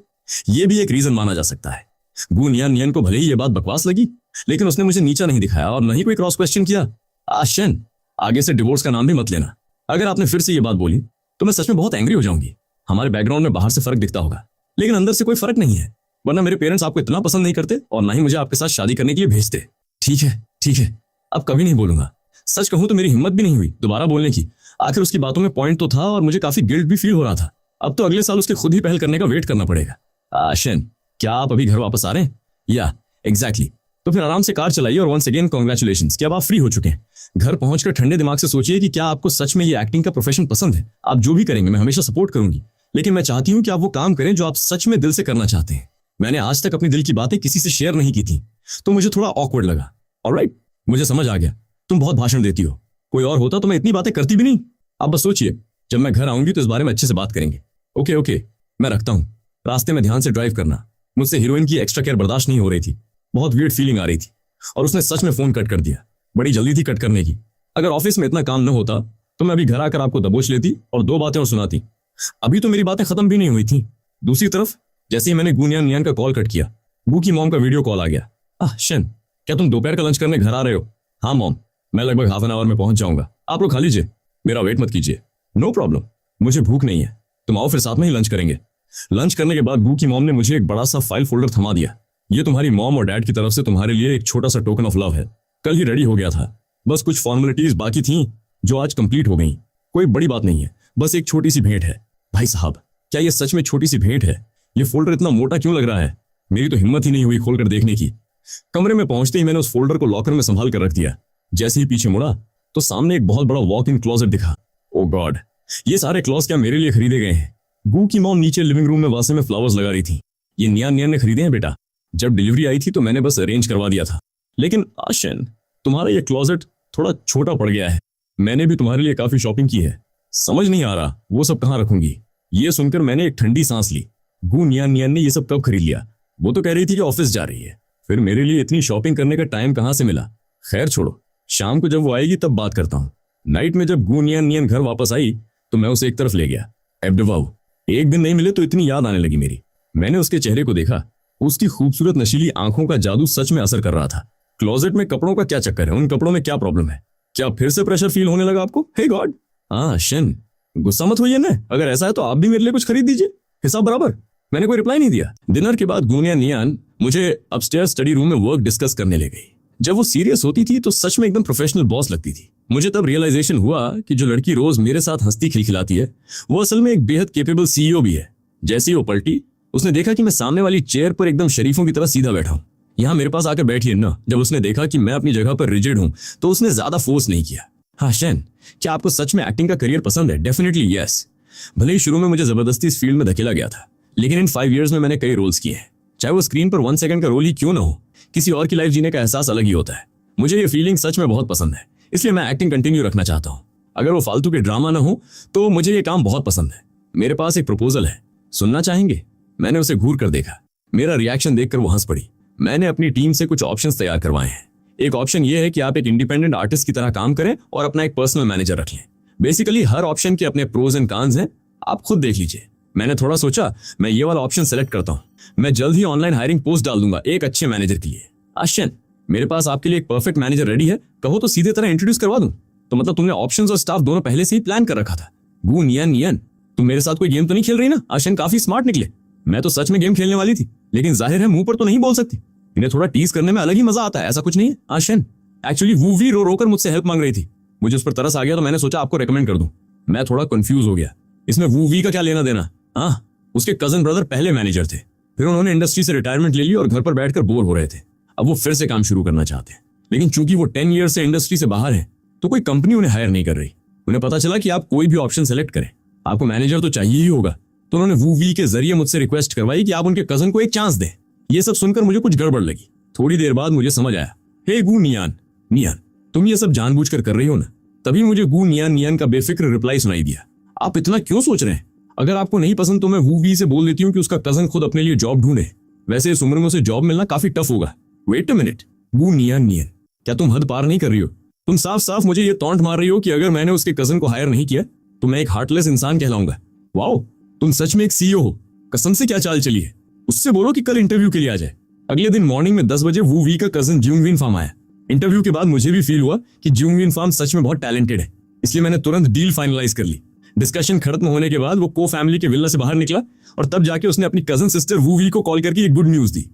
ये भी एक रीजन माना जा सकता है। गु नियान नियन को भले ही ये बात बकवास लगी, लेकिन उसने मुझे नीचा नहीं दिखाया और न ही कोई क्रॉस क्वेश्चन किया। आशन, आगे से डिवोर्स का नाम भी मत लेना। अगर आपने फिर से ये बात बोली तो मैं सच में बहुत एंग्री हो जाऊंगी। हमारे बैकग्राउंड में बाहर से फर्क दिखता होगा, लेकिन अंदर से कोई फर्क नहीं है। वरना मेरे पेरेंट्स आपको इतना पसंद नहीं करते और ना ही मुझे आपके साथ शादी करने के लिए भेजते। ठीक है ठीक है, अब कभी नहीं बोलूंगा। सच कहूं तो मेरी हिम्मत भी नहीं हुई दोबारा बोलने की। आखिर उसकी बातों में पॉइंट तो था और मुझे काफी गिल्ट भी फील हो रहा था। अब तो अगले साल उसके खुद ही पहल करने का वेट करना पड़ेगा। आशन, क्या आप अभी घर वापस आ रहे हैं? या एग्जैक्टली। तो फिर आराम से कार चलाइए और वंस अगेन कांग्रेचुलेशंस कि अब आप फ्री हो चुके हैं। घर पहुंचकर ठंडे दिमाग से सोचिए कि क्या आपको सच में ये एक्टिंग का प्रोफेशन पसंद है। आप जो भी करेंगे मैं हमेशा सपोर्ट करूंगी, लेकिन मैं चाहती हूं कि आप वो काम करें जो आप सच में दिल से करना चाहते हैं। मैंने आज तक अपनी दिल की बातें किसी से शेयर नहीं की थी, तो मुझे थोड़ा ऑकवर्ड लगा। ऑलराइट, मुझे समझ आ गया तुम बहुत भाषण देती हो। कोई और होता तो मैं इतनी बातें करती भी नहीं। आप बस सोचिए, जब मैं घर आऊंगी तो इस बारे में अच्छे से बात करेंगे। ओके ओके, मैं रखता हूँ। रास्ते में ध्यान से ड्राइव करना। मुझसे हीरोइन की एक्स्ट्रा केयर बर्दाश्त नहीं हो रही थी। बहुत वियर्ड फीलिंग आ रही थी और उसने सच में फोन कट कर दिया। बड़ी जल्दी थी कट करने की। अगर ऑफिस में इतना काम न होता तो मैं अभी घर आकर आपको दबोच लेती और 2 बातें और सुनाती। अभी तो मेरी बातें खत्म भी नहीं हुई थी। दूसरी तरफ जैसे ही मैंने गु नियान नियान का कॉल कट किया, गु की मॉम का वीडियो कॉल आ गया। शन, क्या तुम दोपहर का लंच करने घर आ रहे हो? हाँ मॉम, मैं लगभग हाफ एन आवर में पहुंच जाऊंगा। आप लोग खा लीजिए, मेरा वेट मत कीजिए। नो प्रॉब्लम, मुझे भूख नहीं है। तुम आओ फिर साथ में ही लंच करेंगे। लंच करने के बाद गु की मॉम ने मुझे एक बड़ा सा फाइल फोल्डर थमा दिया। ये तुम्हारी मॉम और डैड की तरफ से तुम्हारे लिए एक छोटा सा टोकन ऑफ लव है। कल ही रेडी हो गया था, बस कुछ फॉर्मेलिटीज बाकी थी जो आज कंप्लीट हो गई। कोई बड़ी बात नहीं है, बस एक छोटी सी भेंट है। भाई साहब, क्या ये सच में छोटी सी भेंट है? ये फोल्डर इतना मोटा क्यों लग रहा है? मेरी तो हिम्मत ही नहीं हुई खोलकर देखने की। कमरे में पहुंचते ही मैंने उस फोल्डर को लॉकर में संभाल कर रख दिया। जैसे ही पीछे मुड़ा तो सामने एक बहुत बड़ा वॉक इन क्लोजेट दिखा। ओ गॉड, ये सारे क्लॉज क्या मेरे लिए खरीदे गए हैं? गु की मॉम नीचे लिविंग रूम में वासे में फ्लावर्स लगा रही थी। ये नियान नियान ने खरीदे हैं बेटा। जब डिलीवरी आई थी तो मैंने बस अरेंज करवा दिया था। लेकिन आशन, तुम्हारा ये क्लोजेट थोड़ा छोटा पड़ गया है। मैंने भी तुम्हारे लिए काफी शॉपिंग की है। समझ नहीं आ रहा वो सब कहाँ रखूंगी। ये सुनकर मैंने एक ठंडी सांस ली। गु नियान नियान ने ये सब कब खरीद लिया? वो तो कह रही थी कि ऑफिस जा रही है, फिर मेरे लिए इतनी शॉपिंग करने का टाइम कहाँ से मिला? खैर छोड़ो, शाम को जब वो आएगी तब बात करता हूँ। नाइट में जब गु नियान नियान घर वापस आई तो मैं उसे एक तरफ ले गया। एब्डवाऊ, एक दिन नहीं मिले तो इतनी याद आने लगी मेरी। मैंने उसके चेहरे को देखा। उसकी खूबसूरत नशीली आंखों का जादू सच में असर कर रहा था। क्लोजेट में कपड़ों का क्या चक्कर है? उन कपड़ों में क्या प्रॉब्लम है? क्या फिर से प्रेशर फील होने लगा आपको? हे गॉड। हाँ शन, गुस्सा मत होइए ना। अगर ऐसा है तो आप भी मेरे लिए कुछ खरीद दीजिए, हिसाब बराबर। मैंने कोई रिप्लाई नहीं दिया। डिनर के बाद गु नियान मुझे अपस्टेयर्स स्टडी रूम में वर्क डिस्कस करने ले गई। जब वो सीरियस होती थी तो सच में एकदम प्रोफेशनल बॉस लगती थी। मुझे तब रियलाइजेशन हुआ कि जो लड़की रोज मेरे साथ हंसती खिलखिलाती है वो असल में एक बेहद केपेबल सीईओ भी है। जैसे ही वो पलटी, उसने देखा कि मैं सामने वाली चेयर पर एकदम शरीफों की तरह सीधा बैठा हूँ। यहाँ मेरे पास आकर बैठी है ना। जब उसने देखा कि मैं अपनी जगह पर रिजिड हूँ तो उसने ज्यादा फोर्स नहीं किया। हाँ शन, क्या आपको सच में एक्टिंग का करियर पसंद है? Definitely yes. भले ही शुरू में मुझे जबरदस्ती इस फील्ड में धकेला गया था, लेकिन इन 5 years में मैंने कई रोल्स किए हैं। चाहे वो स्क्रीन पर 1 सेकंड का रोल ही क्यों ना हो, किसी और की लाइफ जीने का एहसास अलग ही होता है। मुझे ये फीलिंग सच में बहुत पसंद है, इसलिए मैं एक्टिंग कंटिन्यू रखना चाहता हूँ। अगर वो फालतू के ड्रामा ना हो तो मुझे ये काम बहुत पसंद है। मेरे पास एक प्रपोजल है, सुनना चाहेंगे? मैंने उसे घूर कर देखा। मेरा रिएक्शन देखकर वो हंस पड़ी। मैंने अपनी टीम से कुछ ऑप्शंस तैयार करवाए हैं। एक ऑप्शन ये है कि आप एक इंडिपेंडेंट आर्टिस्ट की तरह काम करें और अपना एक पर्सनल मैनेजर रख लें। बेसिकली हर ऑप्शन के अपने प्रोज एंड कॉन्स हैं, आप खुद देख लीजिए। मैंने थोड़ा सोचा मैं ये वाला ऑप्शन सेलेक्ट करता हूँ। मैं जल्द ही ऑनलाइन हायरिंग पोस्ट डाल दूंगा एक अच्छे मैनेजर के लिए। आशन, मेरे पास आपके लिए एक परफेक्ट मैनेजर रेडी है। कहो तो सीधे तरह इंट्रोड्यूस करवा दूं। तो मतलब तुमने ऑप्शंस और स्टाफ दोनों पहले से ही प्लान कर रखा था। गु नियान नियान, तुम मेरे साथ कोई गेम तो नहीं खेल रही ना? आशन काफी स्मार्ट निकले। मैं तो सच में गेम खेलने वाली थी, लेकिन जाहिर है मुंह पर तो नहीं बोल सकती। इन्हें थोड़ा टीज करने में अलग ही मजा आता है, ऐसा कुछ नहीं है। आशन एक्चुअली वो भी रो रोकर मुझसे हेल्प मांग रही थी। मुझे उस पर तरस आ गया तो मैंने सोचा आपको रेकमेंड कर दूं। मैं थोड़ा कंफ्यूज हो गया, इसमें वूवी का क्या लेना देना? हाँ, उसके कजन ब्रदर पहले मैनेजर थे, फिर उन्होंने इंडस्ट्री से रिटायरमेंट ले ली और घर पर बैठकर बोर हो रहे थे। अब वो फिर से काम शुरू करना चाहते हैं, लेकिन चूंकि वो 10 years से इंडस्ट्री से बाहर है तो कोई कंपनी उन्हें हायर नहीं कर रही। उन्हें पता चला कि आप कोई भी ऑप्शन सेलेक्ट करें, आपको मैनेजर तो चाहिए ही होगा। तो उन्होंने वूवी के जरिए मुझसे रिक्वेस्ट करवाई कि आप उनके कजन को एक चांस दें। ये सब सुनकर मुझे कुछ गड़बड़ लगी। थोड़ी देर बाद मुझे समझ आया, हे गु नियान नियान, तुम ये सब जानबूझकर कर रही हो ना? तभी मुझे गु नियान नियान का बेफिक्र रिप्लाई सुनाई दिया। आप इतना क्यों सोच रहे हैं? अगर आपको नहीं पसंद तो मैं वूवी से बोल देती हूँ कि उसका कजन खुद अपने लिए जॉब ढूंढे। वैसे इस उम्र में उसे जॉब मिलना काफी टफ होगा। वेट अ मिनट, वो नियन नियन, क्या तुम हद पार नहीं कर रही हो? तुम साफ साफ मुझे ये टॉन्ट मार रही हो कि अगर मैंने उसके कजन को हायर नहीं किया तो मैं एक हार्टलेस इंसान कहलाऊंगा। वाओ, तुम सच में एक सीईओ हो। कसम से क्या चाल चली है? उससे बोलो कि कल इंटरव्यू के लिए आ जाए। अगले दिन मॉर्निंग में 10 बजे वू वी का कजन ज्यूंगविन फार्म आया। इंटरव्यू के बाद मुझे भी फील हुआ कि ज्यूंगविन फार्म सच में बहुत टैलेंटेड है, इसलिए मैंने तुरंत डील फाइनलाइज कर ली। डिस्कशन खत्म होने के बाद वो को फैमिली के विला से बाहर निकला और तब जाके उसने अपनी कजन सिस्टर वू वी को कॉल करके एक गुड न्यूज दी।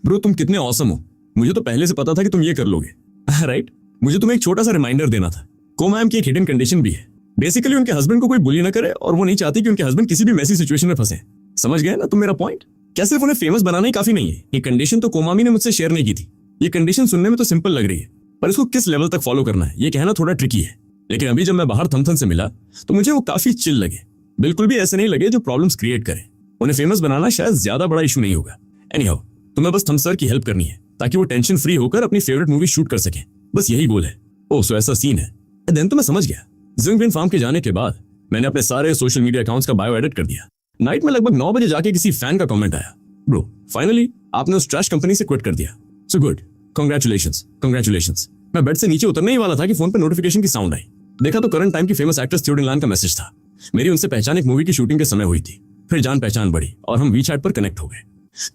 ब्रो, तुम कितने ऑसम हो। मुझे तो पहले से पता था कि तुम ये कर लोगे। राइट, मुझे तुम्हें एक छोटा सा रिमाइंडर देना था। को मैम की एक हिडन कंडीशन भी है। बेसिकली उनके हस्बैंड को कोई बुली ना करे और वो नहीं चाहती कि उनके हस्बैंड किसी भी मैसी सिचुएशन में फंसे। समझ गए ना तुम मेरा पॉइंट? क्या सिर्फ उन्हें फेमस बनाना ही काफी नहीं है? ये कंडीशन तो कोमामी ने मुझसे शेयर नहीं की थी। ये कंडीशन सुनने में तो सिंपल लग रही है, पर इसको किस लेवल तक फॉलो करना है ये कहना थोड़ा ट्रिकी है। लेकिन अभी जब मैं बाहर थमथन से मिला तो मुझे वो काफी चिल लगे। बिल्कुल भी ऐसे नहीं लगे जो प्रॉब्लम्स क्रिएट करें। उन्हें फेमस बनाना शायद ज्यादा बड़ा इशू नहीं होगा। एनीहाउ, तुम्हें बस थम सर की हेल्प करनी है ताकि वो टेंशन फ्री होकर अपनी फेवरेट मूवी शूट कर सके। बस यही गोल है। ओह, सो ऐसा सीन है। देन तो मैं समझ गया। ज्यूंगविन फार्म के जाने के बाद मैंने अपने सारे सोशल मीडिया अकाउंट्स का बायो एडिट कर दिया। नाइट में लगभग 9 बजे जाके किसी फैन का कमेंट आया, ब्रो फाइनली आपने उस ट्रैश कंपनी से क्विट कर दिया। So good, congratulations congratulations. मैं बेड से नीचे उतरने ही वाला था कि फोन पे नोटिफिकेशन की साउंड आई। देखा तो करंट टाइम की फेमस एक्ट्रेस थ्योडिन लान का मैसेज था। मेरी उनसे पहचान एक मूवी की शूटिंग के समय हुई थी। फिर जान पहचान बढ़ी और हम वीचैट पर कनेक्ट हो गए।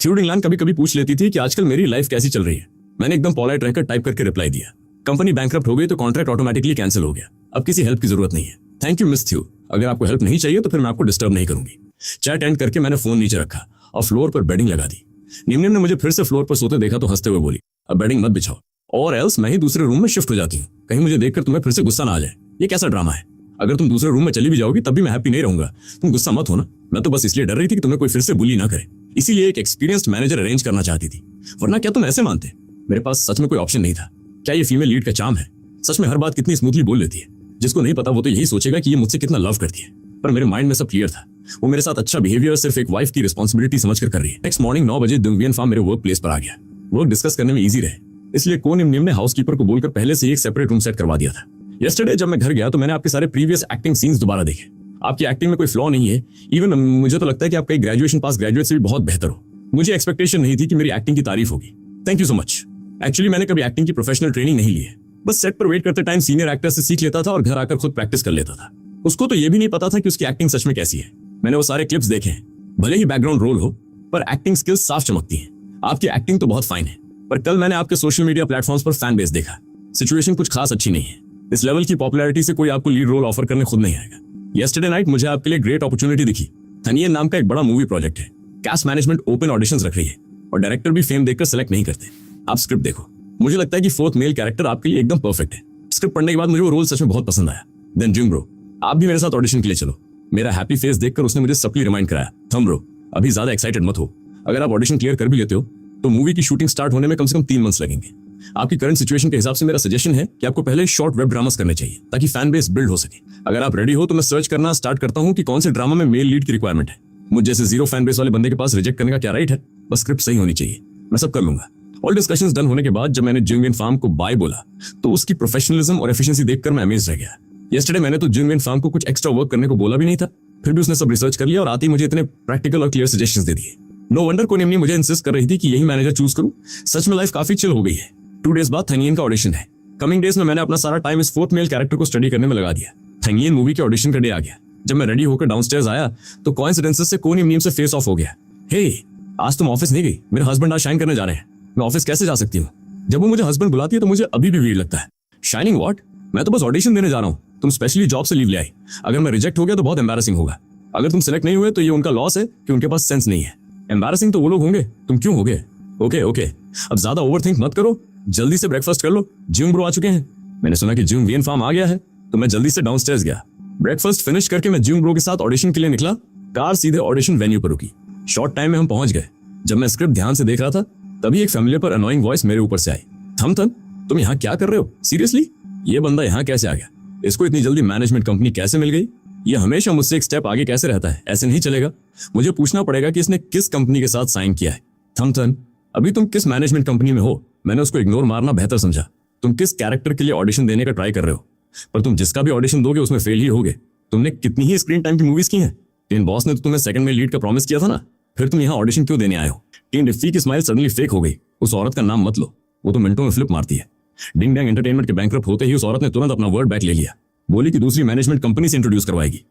थ्योडिन लान कभी कभी पूछ लेती थी कि आजकल मेरी लाइफ कैसी चल रही है। मैंने एकदम पॉलाइट रहकर टाइप करके रिप्लाई दिया, कंपनी बैंकरप्ट हो गई तो कॉन्ट्रैक्ट ऑटोमेटिकली कैंसिल हो गया। अब किसी हेल्प की जरूरत नहीं है। थैंक यू मिस थ्यू। अगर आपको हेल्प नहीं चाहिए तो फिर मैं आपको डिस्टर्ब नहीं करूंगी। चैट एंड करके मैंने फोन नीचे रखा और फ्लोर पर बेडिंग लगा दी। निम्न ने मुझे फिर से फ्लोर पर सोते देखा तो हंसते हुए बोली, अब बेडिंग मत बिछाओ और एल्स मैं ही दूसरे रूम में शिफ्ट हो जाती हूँ। कहीं मुझे देखकर तुम्हें फिर से गुस्सा ना आ जाए। ये कैसा ड्रामा है? अगर तुम दूसरे रूम में चली भी जाओगी तब भी मैं हैप्पी नहीं रहूंगा। तुम गुस्सा मत होना। मैं तो बस इसलिए डर रही थी कि तुम्हें कोई फिर से बुली ना करे, इसीलिए एक एक्सपीरियंस्ड मैनेजर अरेंज करना चाहती थी। वरना क्या तुम ऐसे मानते? मेरे पास सच में कोई ऑप्शन नहीं था। क्या ये फीमेल लीड का चार्म है? सच में हर बात कितनी स्मूथली बोल लेती है। जिसको नहीं पता वो तो यही सोचेगा कि ये मुझसे कितना लव करती है, पर मेरे माइंड में सब क्लियर था। वो मेरे साथ अच्छा बिहेवियर सिर्फ एक वाइफ की रिस्पॉन्सिबिलिटी समझकर कर रही है। नेक्स्ट मॉर्निंग 9 बजे ज्यूंगविन फार्म मेरे वर्क प्लेस पर आ गया। वर्क डिस्कस करने में इजी रहे इसलिए को निम ने हाउसकीपर को बोलकर पहले से एक सेपरेट रूम सेट करवा दिया था। यस्टरडे जब मैं घर गया तो मैंने आपके सारे प्रीवियस एक्टिंग सीन्स दोबारा देखे। आपकी एक्टिंग में कोई फ्लॉ नहीं है। इवन मुझे तो लगता है कि आप कई ग्रेजुएशन पास ग्रेजुएट से भी बहुत बेहतर हो। मुझे एक्सपेक्टेशन नहीं थी कि मेरी एक्टिंग की तारीफ होगी। Thank you so much. Actually मैंने कभी एक्टिंग की प्रोफेशनल ट्रेनिंग नहीं ली है। बस सेट पर वेट करते टाइम सीनियर एक्टर से सीख लेता था और घर आकर खुद प्रैक्टिस कर लेता था। उसको तो ये भी नहीं पता था कि उसकी एक्टिंग सच में कैसी है। मैंने वो सारे क्लिप्स देखे हैं। भले ही बैकग्राउंड रोल हो पर एक्टिंग स्किल्स साफ चमकती हैं। आपकी एक्टिंग तो बहुत फाइन है, पर कल मैंने आपके सोशल मीडिया प्लेटफॉर्म्स पर फैन बेस देखा। सिचुएशन कुछ खास अच्छी नहीं है। इस लेवल की पॉपुलैरिटी से कोई आपको लीड रोल ऑफर करने खुद नहीं आएगा। यस्टरडे नाइट मुझे आपके लिए ग्रेट अपॉर्चुनिटी दिखी। थनियन नाम का एक बड़ा मूवी प्रोजेक्ट है। कास्ट मैनेजमेंट ओपन ऑडिशंस रख रही है और डायरेक्टर भी फेम देखकर सेलेक्ट नहीं करते। आप स्क्रिप्ट देखो। मुझे लगता है कि फोर्थ मेल कैरेक्टर आपके लिए एकदम परफेक्ट है। स्क्रिप्ट पढ़ने के बाद मुझे वो रोल सच में बहुत पसंद आया। देन जिंग ब्रो, आप भी मेरे साथ ऑडिशन के लिए चलो। मेरा हैप्पी फेस देखकर उसने मुझे सबकी रिमाइंड कराया, थम ब्रो अभी ज्यादा एक्साइटेड मत हो। अगर आप ऑडिशन क्लियर कर भी लेते हो तो मूवी की शूटिंग स्टार्ट होने में कम से कम 3 मंथ्स लगेंगे। आपकी करंट सिचुएशन के हिसाब से मेरा सजेशन है कि आपको पहले शॉर्ट वेब ड्रामास करने चाहिए ताकि फैन बेस बिल्ड हो सके। अगर आप रेडी हो तो मैं सर्च करना स्टार्ट करता हूँ कि कौन से ड्रामा में मेल लीड की रिक्वायरमेंट है। मुझे जैसे जीरो फैन बेस वाले बंदे के पास रिजेक्ट करने का क्या राइट है? बस स्क्रिप्ट सही होनी चाहिए, मैं सब कर लूंगा। ऑल डिस्कशंस डन होने के बाद जब मैंने ज्यूंगविन फार्म को बाय बोला तो उसकी प्रोफेशनलिज्म और एफिशिएंसी देखकर मैं अमेज रह गया। यस्टरडे मैंने तो ज्यूंगविन फार्म को कुछ एक्स्ट्रा वर्क करने को बोला भी नहीं था, फिर भी उसने सब रिसर्च कर लिया और आते ही मुझे इतने प्रैक्टिकल और क्लियर सजेशंस दे दिए। नो वंडर को निम्नी मुझे इंसिस्ट कर रही थी कि यही मैनेजर चूज करूं। सच में लाइफ काफी चिल हो गई है। 2 डेज बाद थंगियन का ऑडिशन है। कमिंग डेज में मैंने अपना सारा टाइम इस फोर्थ मेल कैरेक्टर को स्टडी करने में लगा दिया। थंगियन मूवी के ऑडिशन का डे आ गया। जब मैं रेडी होकर डाउनस्टेयर्स आया तो कोइंसिडेंसेस से कोनी नीम से फेस ऑफ हो गया। हे, आज तुम ऑफिस नहीं गई? मेरे हस्बैंड आज शाइन करने जा रहे हैं। मैं ऑफिस कैसे जा सकती हूँ? जब वो मुझे हस्बैंड बुलाती है तो मुझे अभी भी वीर लगता है। Shining what? मैं तो बस ऑडिशन देने जा रहा हूँ। तुम स्पेशली जॉब से लीव ले आई। अगर मैं रिजेक्ट हो गया तो बहुत एम्बैरेसिंग होगा। अगर तुम सेलेक्ट नहीं हुए तो ये उनका लॉस है कि उनके पास सेंस नहीं है। एम्बैरेसिंग तो वो लोग होंगे, तुम क्यों होगे? ओके ओके, अब ज्यादा ओवरथिंक मत करो, जल्दी से ब्रेकफास्ट कर लो। ज्यूंग ब्रो आ चुके हैं। मैंने सुना कि ज्यूंगविन फार्म आ गया है तो मैं जल्दी से डाउनस्टेयर्स गया। ब्रेकफास्ट फिनिश करके मैं ज्यूंग ब्रो के साथ ऑडिशन के लिए निकला। कार सीधे ऑडिशन वेन्यू पर रुकी। शॉर्ट टाइम में हम पहुंच गए। जब मैं स्क्रिप्ट ध्यान से देख रहा था तभी एक फैमिली पर अनोइंग वॉइस मेरे ऊपर से आई, थम तुम यहाँ क्या कर रहे हो? सीरियसली? ये बंदा यहाँ कैसे आ गया? इसको इतनी जल्दी मैनेजमेंट कंपनी कैसे मिल गई? ये हमेशा मुझसे एक स्टेप आगे कैसे रहता है? ऐसे नहीं चलेगा। मुझे पूछना पड़ेगा कि इसने किस कंपनी के साथ साइन किया है। थम अभी तुम किस मैनेजमेंट कंपनी में हो? मैंने उसको इग्नोर मारना बेहतर समझा। तुम किस कैरेक्टर के लिए ऑडिशन देने का ट्राई कर रहे हो? पर तुम जिसका भी ऑडिशन दोगे उसमें फेल ही होगे। तुमने कितनी ही स्क्रीन टाइम की मूवीज की हैं। टीन बॉस ने तो तुम्हें सेकंड में लीड का प्रॉमिस किया था ना, फिर तुम यहाँ ऑडिशन क्यों देने आए हो? टीन रिफी की स्माइल सडनली फेक हो गई। उस औरत का नाम मत लो। वो तो मिनटों में फ्लिप मारती है। डिंग डैंग एंटरटेनमेंट के बैंकरप्ट होते ही उस औरत ने तुरंत अपना वर्ड बैक ले लिया। बोली कि दूसरी मैनेजमेंट कंपनी से इंट्रोड्यूस करवाएगी।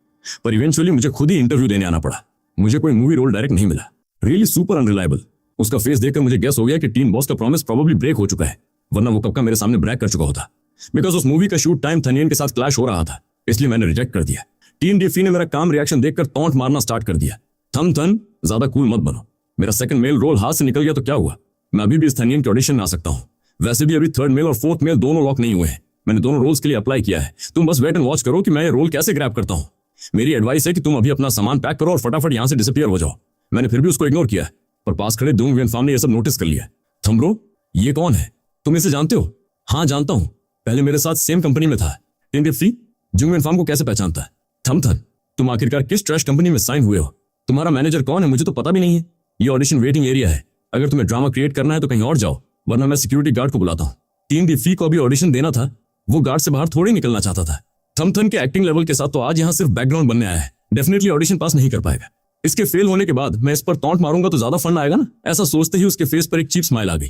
पर इवेंचुअली मुझे खुद ही इंटरव्यू देने आना पड़ा। मुझे कोई मूवी रोल डायरेक्ट नहीं मिला। Really super unreliable. उसका फेस देखकर मुझे गेस हो गया कि टीम बॉस का प्रॉमिस प्रोबेबली ब्रेक हो चुका है, वरना वो कब का मेरे सामने ब्रेक कर चुका होता। बिकॉज उस मूवी का शूट टाइम थनियन के साथ क्लैश हो रहा था, इसलिए मैंने रिजेक्ट कर दिया। टीम डीफी ने मेरा काम रिएक्शन देखकर टॉन्ट मारना स्टार्ट कर दिया। थम थन, ज्यादा कूल मत बनो। मेरा सेकंड मेल रोल हाथ से निकल गया तो क्या हुआ, मैं अभी भी इस थनियन के ऑडिशन में आ सकता हूँ। वैसे भी अभी थर्ड मेल और फोर्थ मेल दोनों लॉक नहीं हुए हैं। मैंने दोनों रोल्स के लिए अप्लाई किया है। तुम बस वेट एंड वॉच करो कि मैं ये रोल कैसे ग्रैब करता हूँ। मेरी एडवाइस है कि तुम अभी अपना सामान पैक करो और फटाफट यहाँ से डिसअपियर हो जाओ। मैंने फिर भी उसको इग्नोर किया, पर पास खड़े डूंग वियन फार्म ने यह सब नोटिस कर लिया। थम्ब्रो, ये कौन है? तुम इसे जानते हो? हाँ जानता हूँ, पहले मेरे साथ सेम कंपनी में था। टिंडिफ्री, जूंग वियन फार्म को कैसे पहचानता है? थमथन, तुम आखिरकार किस ट्रैश कंपनी में साइन हुए हो? तुम्हारा मैनेजर कौन है मुझे तो पता भी नहीं है। ये ऑडिशन वेटिंग एरिया है, अगर तुम्हें ड्रामा क्रिएट करना है तो कहीं और जाओ, वरना मैं सिक्योरिटी गार्ड को बुलाता हूँ। टीम डीफी को अभी ऑडिशन देना था, वो गार्ड से बाहर थोड़ी निकलना चाहता था। थमथन के एक्टिंग लेवल के साथ तो आज यहाँ सिर्फ बैकग्राउंड बनने आया है, डेफिनेटली ऑडिशन पास नहीं कर पाएगा। इसके फेल होने के बाद मैं इस पर टॉन्ट मारूंगा तो ज्यादा फन आएगा ना, ऐसा सोचते ही उसके फेस पर एक चीप स्माइल आ गई।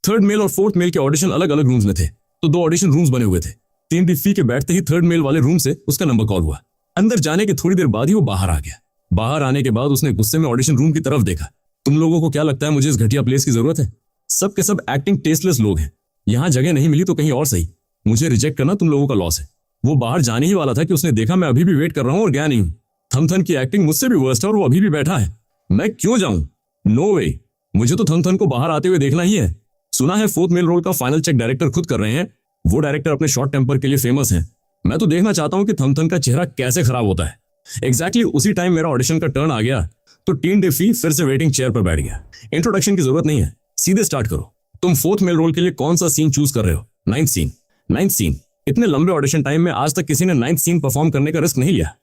थर्ड मेल और फोर्थ मेल के ऑडिशन अलग अलग रूम्स में थे, तो 2 ऑडिशन रूम्स बने हुए थे। टीम डीफी के बैठते ही थर्ड मेल वाले रूम से उसका नंबर कॉल हुआ। अंदर जाने के थोड़ी देर बाद ही वो बाहर आ गया। बाहर आने के बाद उसने गुस्से में ऑडिशन रूम की तरफ देखा। तुम लोगों को क्या लगता है मुझे इस घटिया प्लेस की जरूरत है? सब के सब एक्टिंग टेस्टलेस लोग हैं। यहाँ जगह नहीं मिली तो कहीं और सही, मुझे रिजेक्ट करना तुम लोगों का लॉस है। वो बाहर जाने ही वाला था कि उसने देखा मैं अभी भी वेट कर रहा हूँ और गया नहीं हूँ। थमथन की एक्टिंग मुझसे भी वर्स्ट है और वो अभी भी बैठा है। मैं क्यों जाऊं? नो वे, मुझे तो थमथन को बाहर आते हुए देखना ही है। सुना है फोर्थ मेल रोल का फाइनल चेक डायरेक्टर खुद कर रहे हैं। वो डायरेक्टर अपने शॉर्ट टेम्पर के लिए फेमस है। मैं तो देखना चाहता हूँ कि थमथन का चेहरा कैसे खराब होता है। एग्जैक्टली उसी टाइम मेरा ऑडिशन का टर्न आ गया तो टीम डेफी फिर से वेटिंग चेयर पर बैठ गया। इंट्रोडक्शन की जरूरत नहीं है, सीधे स्टार्ट करो। तुम फोर्थ मेल रोल के लिए कौन सा सीन चूज कर रहे हो? Ninth scene. Ninth scene? इतने लंबे ऑडिशन टाइम में आज तक किसी ने नाइन्थ सीन परफॉर्म करने का रिस्क नहीं लिया।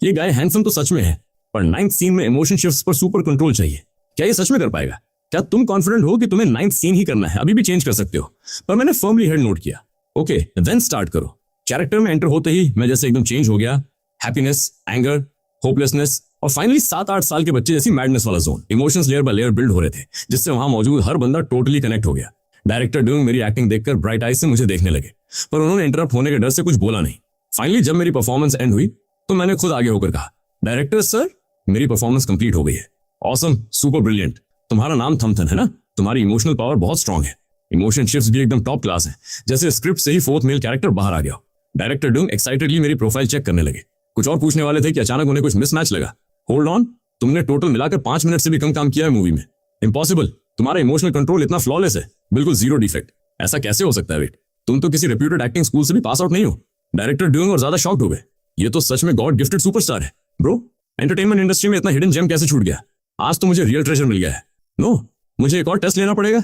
ये गाय हैंडसम तो सच में है, पर नाइन्थ सीन में इमोशन शिफ्ट्स पर सुपर कंट्रोल चाहिए। क्या ये सच में कर पाएगा? क्या तुम कॉन्फिडेंट हो कि तुम्हें नाइन्थ सीन ही करना है? अभी भी चेंज कर सकते हो, पर मैंने फर्मली हेड नोट किया। ओके देन स्टार्ट करो। कैरेक्टर में एंटर होते ही मैं जैसे एकदम चेंज हो गया। हैप्पीनेस, एंगर, होपलेसनेस और फाइनली 7-8 साल के बच्चे जैसी मैडनेस वाला zone. Emotions layer by layer build हो रहे थे, जिससे वहां मौजूद हर बंदा टोटली कनेक्ट हो गया। डायरेक्टर डूइंग मेरी एक्टिंग देखकर ब्राइट आइज से मुझे देखने लगे, पर उन्होंने इंटरप्ट होने के डर से कुछ बोला नहीं। फाइनली जब मेरी परफॉर्मेंस एंड हुई तो मैंने खुद आगे होकर कहा, डायरेक्टर सर, मेरी परफॉर्मेंस कंप्लीट हो गई है। Awesome, super brilliant. तुम्हारा नाम थमथन है ना? तुम्हारी इमोशनल पावर बहुत स्ट्रांग है। इमोशन शिफ्ट्स भी एकदम टॉप क्लास है, जैसे स्क्रिप्ट से ही फोर्थ मेल कैरेक्टर बाहर आ गया। डायरेक्टर डूइंग एक्साइटेडली मेरी प्रोफाइल चेक करने लगे। कुछ और पूछने वाले थे कि अचानक उन्हें कुछ मिसमैच लगा। होल्ड ऑन, तुमने टोटल मिलाकर 5 मिनट से भी कम काम किया है मूवी में। इम्पॉसिबल, तुम्हारा इमोशनल कंट्रोल इतना फ्लॉलेस है, बिल्कुल जीरो डिफेक्ट। ऐसा कैसे हो सकता है? वेट, तुम तो किसी रेप्यूटेड एक्टिंग स्कूल से भी पास आउट नहीं हो। डायरेक्टर डूइंग और ज्यादा शॉक्ड हो गए। ये तो सच में गॉड गिफ्टेड सुपरस्टार है। ब्रो, एंटरटेनमेंट इंडस्ट्री में इतना हिडन जेम कैसे छूट गया? आज तो मुझे रियल ट्रेजर मिल गया है। नो, मुझे एक और टेस्ट लेना पड़ेगा।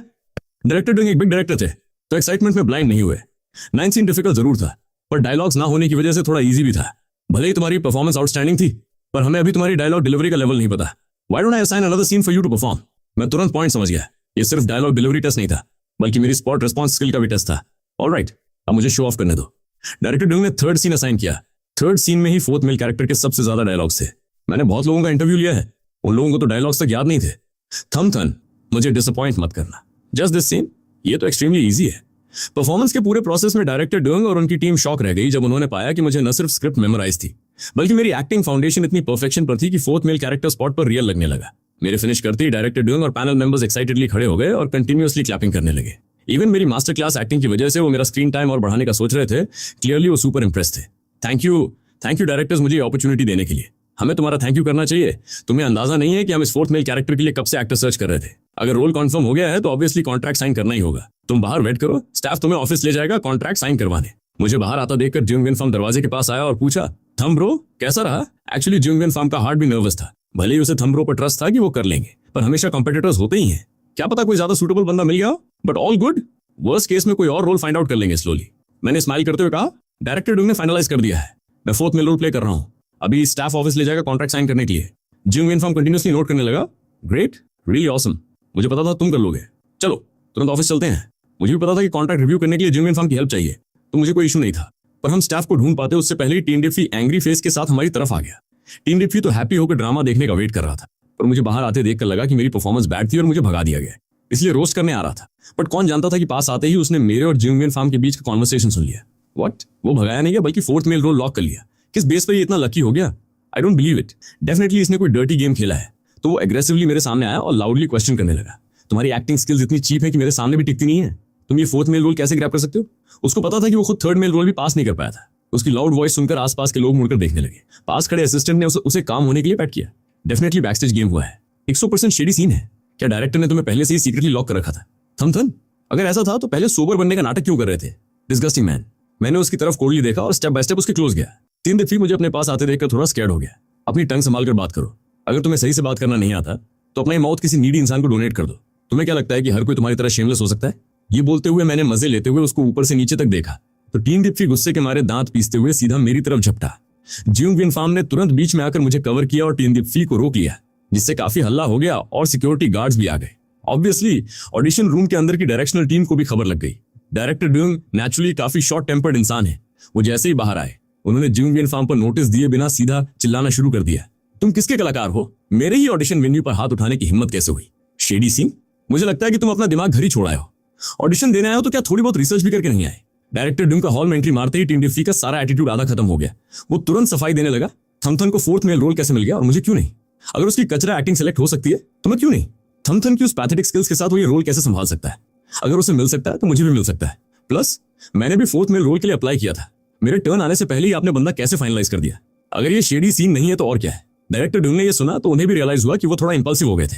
डायरेक्टर डूइंग एक बिग डायरेक्टर थे, तो एक्साइटमेंट में ब्लाइंड नहीं हुए। 9th सीन डिफिकल्ट जरूर था, पर डायलॉग्स ना होने की वजह से थोड़ा इजी भी था। भले ही तुम्हारी परफॉर्मेंस आउटस्टैंडिंग थी, पर हमें अभी तुम्हारी डायलॉग डिलीवरी का लेवल नहीं पता। Why don't I assign another scene for you to perform? मैं तुरंत पॉइंट समझ गया, ये सिर्फ डायलॉग डिलीवरी टेस्ट नहीं था, बल्कि मेरी स्पॉट रिस्पॉन्स स्किल का भी टेस्ट था। ऑलराइट, अब मुझे शो ऑफ करने दो। डायरेक्टर डूइंग ने 3rd सीन असाइन किया। 3rd सीन में ही फोर्थ मेल कैरेक्टर के सबसे ज्यादा डायलॉग्स थे। मैंने बहुत लोगों का इंटरव्यू लिया है, उन लोगों को तो डायलॉग्स तक याद नहीं थे। थमथन, मुझे डिसअपॉइंट मत करना। जस्ट दिस सीन, ये तो एक्सट्रीमली इजी है। परफॉर्मेंस के पूरे प्रोसेस में डायरेक्टर डूइंग और उनकी टीम शॉक रह गई जब उन्होंने पाया कि मुझे न सिर्फ स्क्रिप्ट मेमोराइज थी, बल्कि मेरी एक्टिंग फाउंडेशन इतनी परफेक्शन पर थी कि फोर्थ मेल कैरेक्टर स्पॉट पर रियल लगने लगा। मेरे फिनिश करते ही डायरेक्टर डूइंग और पैनल मेंबर्स एक्साइटेडली खड़े हो गए और कंटिन्यूअसली क्लैपिंग करने लगे। इवन मेरी मास्टर क्लास एक्टिंग की वजह से वो मेरा स्क्रीन टाइम और बढ़ाने का सोच रहे थे। क्लियरली वो सुपर इंप्रेस थे। थैंक यू डायरेक्टर्स, मुझे अपॉर्चुनिटी देने के लिए। हमें तुम्हारा थैंक यू करना चाहिए। तुम्हें अंदाजा नहीं है कि हम इस फोर्थ मेल कैरेक्टर के लिए कब से एक्टर सर्च कर रहे थे। अगर रोल कंफर्म हो गया है तो ऑब्वियसली कॉन्ट्रैक्ट साइन करना ही होगा। तुम बाहर वेट करो, स्टाफ तुम्हें ऑफिस ले जाएगा कॉन्ट्रैक्ट साइन करवाने। मुझे बाहर आता देखकर जूंग वियन फार्म दरवाजे के पास आया और पूछा, थम ब्रो कैसा रहा? एक्चुअली जूंग वियन फार्म का हार्ट भी नर्वस था। भले ही उसे थम ब्रो पर ट्रस्ट था कि वो कर लेंगे, पर हमेशा कॉम्पिटिटर्स होते ही हैं। क्या पता कोई ज्यादा सूटेबल बंदा मिल गया हो, but all good. Worst case में कोई और रोल फाइंड आउट कर लेंगे स्लोली। मैंने स्माइल करते हुए कहा, डायरेक्टर डूइंग ने फाइनलाइज कर दिया है, मैं फोर्थ मेल रोल प्ले कर रहा हूँ। अभी स्टाफ ऑफिस ले जाएगा कॉन्ट्रैक्ट साइन करने के लिए। जूंग वियन फार्म कंटिन्यूअसली नोट करने लगा। Great, really awesome. मुझे पता था तुम कर लोगे। चलो तुरंत ऑफिस चलते हैं। मुझे भी पता था कि कॉन्ट्रैक्ट रिव्यू करने के लिए जूंग वियन फार्म की हेल्प चाहिए, तो मुझे कोई इशू नहीं था। पर हम स्टाफ को ढूंढ पाते उससे पहले ही टीम डेफी एंग्री फेस के साथ हमारी तरफ आ गया। टीम डेफी तो हैप्पी होकर ड्रामा देखने का वेट कर रहा था, पर मुझे बाहर आते देखकर लगा कि मेरी परफॉर्मेंस बैड थी और मुझे भगा दिया गया। इसलिए रोस्ट करने आ रहा था। बट कौन जानता था कि पास आते ही उसने मेरे और जिंग विन फार्म के बीच का कॉन्वर्सेशन सुन लिया। व्हाट, वो भगाया नहीं गया बल्कि फोर्थ मेल रोल लॉक कर लिया। किस बेस पर ये इतना लकी हो गया? I don't believe it. Definitely इसने कोई डर्टी गेम खेला है। तो वो एग्रेसिवली मेरे सामने आया और लाउडली क्वेश्चन करने लगा। तुम्हारी एक्टिंग स्किल्स इतनी चीप है कि मेरे सामने भी टिकती नहीं है। तुम ये फोर्थ मेल रोल कैसे ग्रैब कर सकते हो? उसको पता था कि वो खुद थर्ड मेल रोल भी पास नहीं कर पाया था। उसकी लाउड वॉइस सुनकर आसपास के लोग मुड़कर देखने लगे। पास खड़े असिस्टेंट ने उसे काम होने के लिए पैट किया। डेफिनेटली बैकस्टेज गेम हुआ है। 100% शेडी सीन है। क्या डायरेक्टर ने तुम्हें पहले से ही सीक्रेटली लॉक कर रखा था? थन, अगर ऐसा था तो पहले सोबर बनने का नाटक क्यों कर रहे थे? Disgusting man. मैंने उसकी तरफ कोल्डली देखा और स्टेप बाय स्टेप उसके क्लोज गया। 3 दफे मुझे अपने पास आते देखकर थोड़ा स्कैर्ड हो गया। अपनी टंग संभाल कर बात करो। अगर तुम्हें सही से बात करना नहीं आता तो अपना माउथ किसी नीडी इंसान को डोनेट कर दो। तुम्हें क्या लगता है कि हर कोई तुम्हारी तरह शेमलेस हो सकता है? ये बोलते हुए मैंने मजे लेते हुए उसको ऊपर से नीचे तक देखा तो टीम डिप्फी गुस्से के मारे दांत पीसते हुए सीधा मेरी तरफ झपटा। जिंग विन फार्म ने तुरंत बीच में आकर मुझे कवर किया और टीम डिप्फी को रोक लिया, जिससे काफी हल्ला हो गया और सिक्योरिटी गार्ड्स भी आ गए। ऑब्वियसली ऑडिशन रूम के अंदर की डायरेक्शनल टीम को भी खबर लग गई। डायरेक्टर ड्यूंग नेचुरली काफी शॉर्ट टेम्पर्ड इंसान है। वो जैसे ही बाहर आए उन्होंने जिंग विन फार्म पर नोटिस दिए बिना सीधा चिल्लाना शुरू कर दिया। तुम किसके कलाकार हो? मेरे ही ऑडिशन वेन्यू पर हाथ उठाने की हिम्मत कैसे हुई? शेडी सिंह, मुझे लगता है कि तुम अपना दिमाग घर ही छोड़ आए हो। ऑडिशन देने आए हो तो क्या थोड़ी बहुत रिसर्च भी करके नहीं आए? डायरेक्टर ड्यूंग का हॉल में एंट्री मारते ही टीम डिफी का सारा एटीट्यूड आधा खत्म हो गया। वो तुरंत सफाई देने लगा। थमथन को फोर्थ मेल रोल कैसे मिल गया और मुझे क्यों नहीं? अगर उसकी कचरा एक्टिंग सेलेक्ट हो सकती है तो मैं क्यों नहीं? थमथन की उस पैथेटिक स्किल्स के साथ वो ये रोल कैसे संभाल सकता है? अगर उसे मिल सकता है तो मुझे भी मिल सकता है। प्लस मैंने भी फोर्थ मेल रोल के लिए अप्लाई किया था। मेरे टर्न आने से पहले ही आपने बंदा कैसे फाइनलाइज कर दिया? अगर ये शेडी सीन नहीं है तो और क्या है? डायरेक्टर ड्यूंग ने ये सुना तो उन्हें भी रियलाइज हुआ कि वो थोड़ा इंपल्सिव हो गए थे।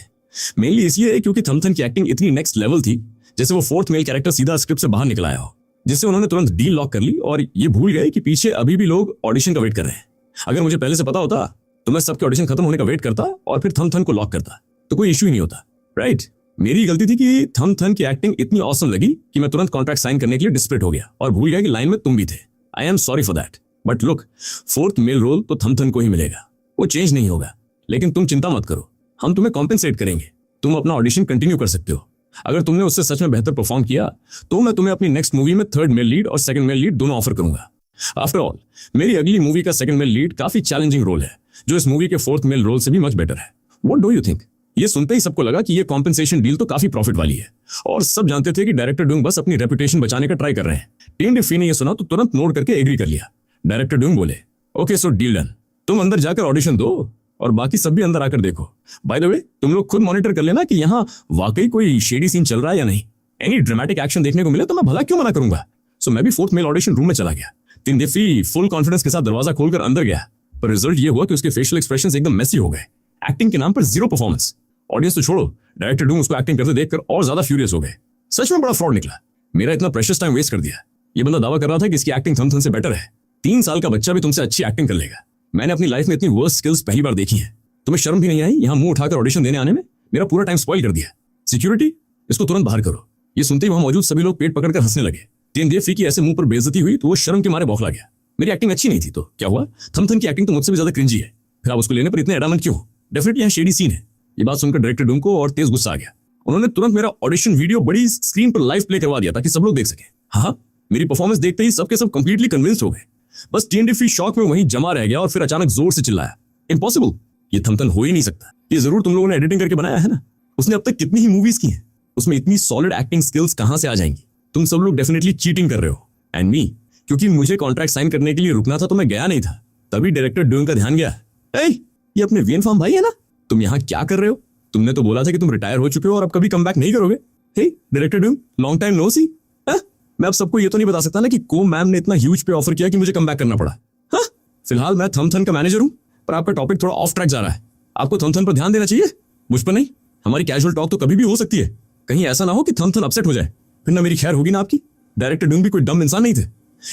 मेनली इसलिए क्योंकि थमथन की एक्टिंग इतनी नेक्स्ट लेवल थी, जैसे वो फोर्थ मेल कैरेक्टर सीधा स्क्रिप्ट से बाहर निकल आया हो, जिससे उन्होंने तुरंत डील लॉक कर ली और ये भूल गए कि पीछे अभी भी लोग ऑडिशन का वेट कर रहे हैं। अगर मुझे पहले से पता होता तो मैं सबके ऑडिशन खत्म होने का वेट करता और फिर थमथन को लॉक करता, तो कोई इश्यू ही नहीं होता, राइट? मेरी गलती थी कि थमथन की एक्टिंग इतनी ऑसम लगी कि मैं तुरंत कॉन्ट्रैक्ट साइन करने के लिए डिस्परेट हो गया और भूल गया कि लाइन में तुम भी थे। I am sorry for that. But look, fourth male role तो थमथन को ही मिलेगा, वो चेंज नहीं होगा। लेकिन तुम चिंता मत करो, हम तुम्हें कॉम्पेंसेट करेंगे। तुम अपना ऑडिशन कंटिन्यू कर सकते हो। अगर तुमने उससे सच में बेहतर परफॉर्म किया तो मैं तुम्हें अपनी नेक्स्ट मूवी में थर्ड मेल लीड और सेकंड मेल लीड दोनों ऑफर करूंगा। आफ्टर ऑल मेरी अगली मूवी का सेकंड मेल लीड काफी चैलेंजिंग रोल है, जो इस मूवी के फोर्थ मेल रोल से भी मच बेटर है। What do you think? ये सुनते ही सबको लगा कि ये कॉम्पेंसेशन डील तो काफी प्रॉफिट वाली है और सब जानते थे कि डायरेक्टर ड्यूंग बस अपनी रेपुटेशन बचाने का ट्राई कर रहे हैं। टीम डिफी ने ये सुना तो तुरंत नोट करके एग्री कर लिया। डायरेक्टर ड्यूंग बोले, ओके सो डील डन। तुम अंदर जाकर ऑडिशन दो और बाकी सब भी अंदर आकर देखो। बाय द वे, तुम लोग खुद मॉनिटर कर लेना कि यहाँ वाकई कोई शेडी सीन चल रहा है या नहीं। एनी ड्रामेटिक एक्शन देखने को मिले तो मैं भला क्यों मना करूंगा। सो मैं भी फोर्थ मेल ऑडिशन रूम में चला गया। टीम डिफी फुल कॉन्फिडेंस के साथ दरवाजा खोलकर अंदर गया, पर रिजल्ट ये हुआ कि उसके फेशियल एक्सप्रेशंस एकदम मेसी हो गए। एक्टिंग के नाम पर जीरो परफॉर्मेंस। ऑडियंस तो छोड़ो, डायरेक्टर ड्यूंग उसको एक्टिंग करते देखकर और ज्यादा फ्यूरियस हो गए। सच में बड़ा फ्रॉड निकला। मेरा इतना प्रेशियस टाइम वेस्ट कर दिया। ये बंदा दावा कर रहा था कि इसकी एक्टिंग थमथन से बेटर है। 3 साल का बच्चा भी तुमसे अच्छी एक्टिंग कर लेगा। मैंने अपनी लाइफ में इतनी वर्स्ट स्किल्स पहली बार देखी है। तुम्हें शर्म भी नहीं आई यहाँ मुंह उठाकर ऑडिशन देने आने में? मेरा पूरा टाइम स्पॉइल कर दिया। सिक्योरिटी, इसको तुरंत बाहर करो। ये सुनते ही वहां मौजूद सभी लोग पेट पकड़कर हंसने लगे। टीम डिफी की ऐसे मुंह पर बेइज्जती हुई तो वो शर्म के मारे बौखला गया। मेरी एक्टिंग अच्छी नहीं थी तो क्या हुआ? थमथन की एक्टिंग तो मुझसे भी ज्यादा क्रिंजी है, फिर आप उसको लेने पर इतने एडामंट क्यों? डेफिनेटली यहाँ शेडी सीन है। ये बात सुनकर डायरेक्टर ड्यूंग को और तेज गुस्सा आ गया। उन्होंने तुरंत मेरा ऑडिशन वीडियो बड़ी स्क्रीन पर लाइव प्ले करवा दिया ताकि सब लोग देख सके। हाँ, मेरी परफॉर्मेंस देखते ही सबके सब कंप्लीटली कन्विंस्ड हो गए। बस टीम डिफी शॉक में वहीं जमा रह गया और फिर अचानक जोर से चिल्लाया, इम्पॉसिबल, ये थमथन हो ही नहीं सकता। ये जरूर तुम लोगों ने एडिटिंग करके बनाया है ना? उसने अब तक कितनी ही मूवीज की हैं, उसमें इतनी सॉलिड एक्टिंग स्किल्स कहां से आ जाएंगी? तुम सब लोग डेफिनेटली चीटिंग कर रहे हो। एंड मी, क्योंकि मुझे कॉन्ट्रैक्ट साइन करने के लिए रुकना था तो मैं गया नहीं था। तभी डायरेक्टर ड्यूंग का ध्यान गया, ये अपने वियन फार्म भाई है ना? तुम यहाँ क्या कर रहे हो? तुमने तो बोला था कि तुम रिटायर हो चुके हो और अब कभी कम बैक नहीं करोगे। हे डायरेक्टर ड्यूंग, लॉन्ग टाइम नो सी। मैं अब सबको ये तो नहीं बता सकता ना कि कोम मैम ने इतना ह्यूज पे ऑफर किया कि मुझे कम बैक करना पड़ा। हाँ, फिलहाल मैं थमथन का मैनेजर हूँ, पर आपका टॉपिक थोड़ा ऑफ ट्रैक जा रहा है। आपको थमथन पर ध्यान देना चाहिए, मुझ पर नहीं। हमारी कैजुअल टॉक तो कभी भी हो सकती है। कहीं ऐसा ना हो कि थमथन अपसेट हो जाए, फिर ना मेरी खैर होगी ना आपकी। डायरेक्टर ड्यूंग भी कोई डम इंसान नहीं थे।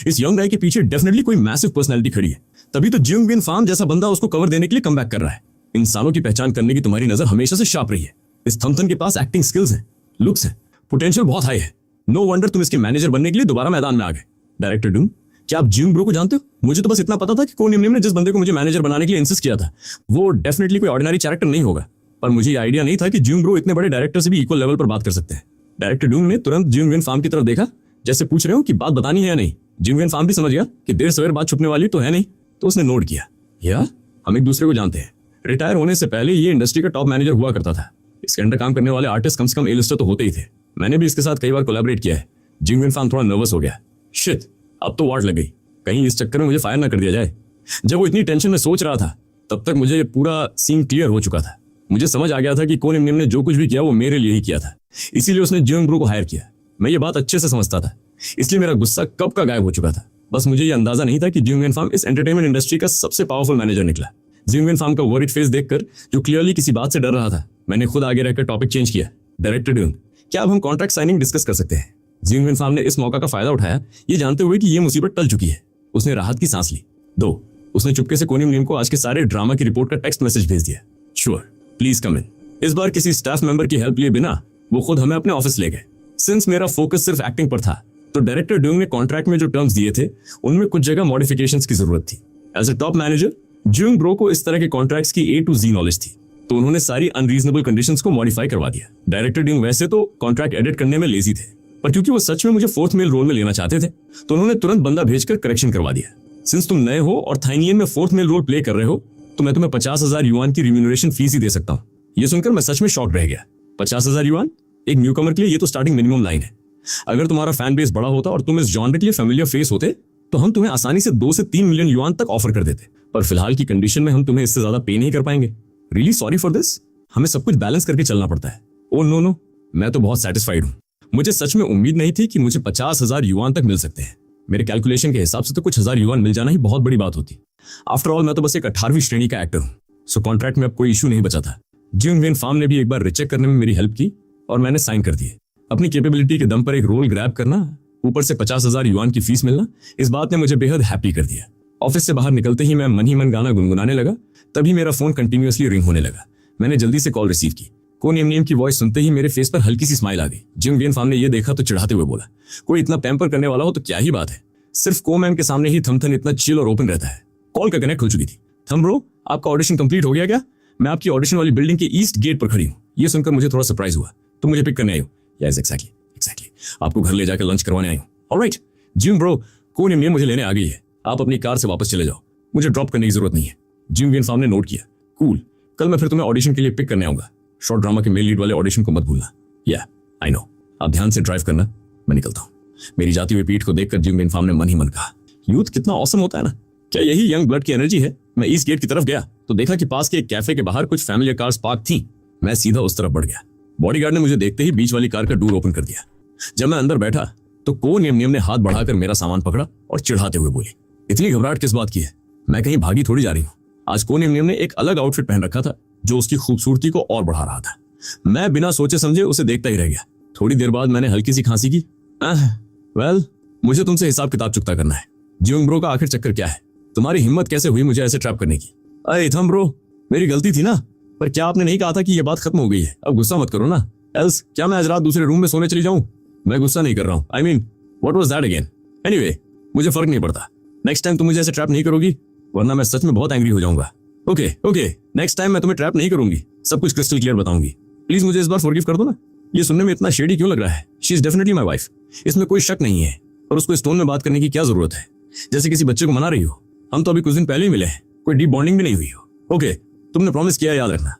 इस यंग गाय के पीछे डेफिनेटली कोई मैसिव पर्सनैलिटी खड़ी है, तभी तो जिंग विन फार्म जैसा बंदा उसको कवर देने के लिए कम बैक कर रहा है। इंसानों की पहचान करने की तुम्हारी नजर हमेशा से शार्प रही है। इस थमथन के पास एक्टिंग स्किल्स हैं, लुक्स हैं, पोटेंशियल बहुत हाई है। नो वंडर तुम इसके मैनेजर बनने के लिए दोबारा मैदान में आ गए। डायरेक्टर ड्यूंग, क्या आप जिंग ब्रो को जानते हो? मुझे तो बस इतना पता था कि कोनियम ने जिस बंदे को मुझे मैनेजर बनाने के लिए इंसिस्ट किया था वो डेफिनेटली कोई ऑर्डिनरी कैरेक्टर नहीं होगा, पर मुझे ये आइडिया नहीं था कि जिंग ब्रो इतने बड़े डायरेक्टर से भी इक्वल लेवल पर बात कर सकते हैं। डायरेक्टर ड्यूंग ने तुरंत जिंग विन फार्म की तरफ देखा, जैसे पूछ रहे हो कि बात बतानी है या नहीं। जिंग विन फार्म भी समझ गया कि देर सवेर बात छुपने वाली तो है नहीं, तो उसने नोट किया, या हम एक दूसरे को जानते हैं। रिटायर होने से पहले ये इंडस्ट्री का टॉप मैनेजर हुआ करता था। इसके अंडर काम करने वाले आर्टिस्ट कम से कम ए-लिस्टर तो होते ही थे। मैंने भी इसके साथ कई बार कोलैबोरेट किया है। जिंगविन फांग थोड़ा नर्वस हो गया। शिट, अब तो वाट लग गई, कहीं इस चक्कर में मुझे फायर ना कर दिया जाए। जब वो इतनी टेंशन में सोच रहा था तब तक मुझे पूरा सीन क्लियर हो चुका था। मुझे समझ आ गया था कि कोन इमनियम ने जो कुछ भी किया वो मेरे लिए ही किया था, इसीलिए उसने जियोंग ब्रो को हायर किया। मैं ये बात अच्छे से समझता था, इसलिए मेरा गुस्सा कब का गायब हो चुका था। बस मुझे ये अंदाजा नहीं था कि जियोंग फार्म इस एंटरटेनमेंट इंडस्ट्री का सबसे पावरफुल मैनेजर निकला। जियोंग फार्म का वरीड फेस देखकर, जो क्लियरली किसी बात से डर रहा था, मैंने खुद आगे रहकर टॉपिक चेंज किया। डायरेक्टर ड्यून, क्या अब हम कॉन्ट्रैक्ट साइनिंग डिस्कस कर सकते हैं? जियोंग फार्म ने इस मौका का फायदा उठाया, ये जानते हुए कि ये मुसीबत टल चुकी है। उसने राहत की सांस ली। 2, उसने चुपके से कोनी इमनियम को आज के सारे ड्रामा की रिपोर्ट का टेक्स्ट मैसेज भेज दिया। श्योर, प्लीज कम इन। इस बार किसी स्टाफ मेंबर की हेल्प लिए बिना वो खुद हमें अपने ऑफिस ले गए। सिंस मेरा फोकस सिर्फ एक्टिंग पर था, तो डायरेक्टर ड्यूंग ने कॉन्ट्रैक्ट में जो टर्म्स दिए थे उनमें कुछ जगह मॉडिफिकेशंस की जरूरत थी। एज अ टॉप मैनेजर, जियोंग ब्रो को इस तरह के कॉन्ट्रैक्ट्स की A to Z नॉलेज थी, तो उन्होंने सारी अनरीजनेबल कंडीशंस को मॉडिफाई करवा दिया। डायरेक्टर ड्यूंग वैसे तो कॉन्ट्रैक्ट एडिट करने में लेजी थे, पर क्योंकि वो सच में मुझे फोर्थ मेल रोल में लेना चाहते थे, तो उन्होंने तुरंत बंदा भेजकर करेक्शन करवा दिया। सिंस तुम नए हो और थाइनियन में फोर्थ मेल रोल प्ले कर रहे हो, तो मैं तुम्हें 50,000 युआन की रिम्यूनरेशन फीस ही दे सकता हूँ। ये सुनकर मैं सच में शॉक रह गया। 50,000 युआन एक न्यूकमर के लिए ये तो स्टार्टिंग मिनिमम लाइन है। अगर तुम्हारा फैन बेस बड़ा होता और तुम इस जॉनर के लिए फेमिलियर फेस होते, तो हम तुम्हें आसानी से 2 से 3 मिलियन युआन तक ऑफर कर देते, पर फिलहाल की कंडीशन में हम तुम्हें इससे ज्यादा पे नहीं कर पाएंगे। Really sorry for this. हमें सब कुछ बैलेंस करके चलना पड़ता है। ओह नो, मैं तो बहुत सेटिस्फाइड हूँ। मुझे सच में उम्मीद नहीं थी कि मुझे 50,000 युआन तक मिल सकते हैं। मेरे कैलकुलेशन के हिसाब से तो कुछ हजार युआन मिल जाना ही बहुत बड़ी बात होती। आफ्टर ऑल मैं तो बस एक 18वीं श्रेणी का एक्टर हूँ, सो कॉन्ट्रैक्ट में अब कोई इशू नहीं बचा था। जियोंग फार्म ने भी एक बार रिचेक करने में मेरी हेल्प की और मैंने साइन कर दिए। अपनी कैपेबिलिटी के दम पर एक रोल ग्रैब करना, ऊपर से 50,000 युआन की फीस मिलना, इस बात ने मुझे बेहद हैप्पी कर दिया। ऑफिस से बाहर निकलते ही मैं मन ही मन गाना गुनगुनाने लगा, तभी मेरा फोन कंटिन्यूअसली रिंग होने लगा। मैंने जल्दी से कॉल रिसीव की। कोन इमनियम की वॉइस सुनते ही मेरे फेस पर हल्की सी स्माइल आ गई। जियोंग फार्म ने यह देखा तो चिढ़ाते हुए बोला, कोई इतना पैम्पर करने वाला हो तो क्या ही बात है, सिर्फ को मैम के सामने ही थमथन इतना चिल और ओपन रहता है। कॉल का कनेक्ट हो चुकी थी। थम ब्रो, आपका ऑडिशन कंप्लीट हो गया क्या? मैं आपकी ऑडिशन वाली बिल्डिंग के ईस्ट गेट पर खड़ी हूँ। ये सुनकर मुझे थोड़ा सरप्राइज हुआ। तुम मुझे पिक करने आई हो? यस, एग्जैक्टली, आपको घर ले जाकर लंच करवाने आई हूँ। ऑलराइट जियोंग ब्रो, कोन इमनियम मुझे लेने आ गई है। आप अपनी कार से वापस चले जाओ, मुझे ड्रॉप करने की जरूरत नहीं है। जियोंग फार्म ने नोट किया। कूल, कल मैं फिर तुम्हें ऑडिशन के लिए पिक करने आऊंगा। शॉर्ट ड्रामा के मेल लीड वाले ऑडिशन को मत भूलना। या आई नो, आप ध्यान से ड्राइव करना, मैं निकलता हूँ। मेरी जाती हुई पीठ को देखकर जियोंग फार्म ने मन ही मन कहा, यूथ कितना ऑसम होता है ना। क्या यही यंग ब्लड की एनर्जी है? मैं ईस्ट गेट की तरफ गया तो देखा कि पास के एक कैफे के बाहर कुछ फैमिली कार्स पार्क थी। मैं सीधा उस तरफ बढ़ गया। बॉडीगार्ड ने मुझे देखते ही बीच वाली कार का डोर ओपन कर दिया। जब मैं अंदर बैठा तो कोन इमनियम ने हाथ बढ़ाकर मेरा सामान पकड़ा और चिढ़ाते हुए बोली, इतनी घबराहट किस बात की है? मैं कहीं भागी थोड़ी जा रही हूँ। आज कोन इमनियम ने एक अलग आउटफिट पहन रखा था जो उसकी खूबसूरती को और बढ़ा रहा था। मैं बिना सोचे समझे उसे देखता ही रह गया। थोड़ी देर बाद मैंने हल्की सी खांसी की। वेल, मुझे तुमसे हिसाब किताब चुकता करना है। जियोंग ब्रो का आखिर चक्कर क्या है? तुम्हारी हिम्मत कैसे हुई मुझे ऐसे ट्रैप करने की? अरे थम ब्रो, मेरी गलती थी ना, पर क्या आपने नहीं कहा था कि ये बात खत्म हो गई है? अब गुस्सा मत करो ना, एल्स क्या मैं आज रात दूसरे रूम में सोने चली जाऊं? मैं गुस्सा नहीं कर रहा हूं। I mean, what was that again? Anyway, मुझे फर्क नहीं पड़ता। नेक्स्ट टाइम तुम मुझे ऐसे ट्रैप नहीं करोगी, वरना मैं सच में बहुत एंग्री हो जाऊंगा। ओके, नेक्स्ट टाइम मैं तुम्हें ट्रैप नहीं करूंगी, सब कुछ क्रिस्टल क्लियर बताऊंगी। प्लीज मुझे इस बार फॉरगिव कर दो ना। ये सुनने में इतना शेडी क्यों लग रहा है? She is definitely my wife, इसमें कोई शक नहीं है। और उसको इस टोन में बात करने की क्या जरूरत है, जैसे किसी बच्चे को मना रही हो? हम तो अभी कुछ दिन पहले ही मिले हैं, कोई डीप बॉन्डिंग भी नहीं हुई हो। ओके, तुमने प्रॉमिस किया, याद रखना।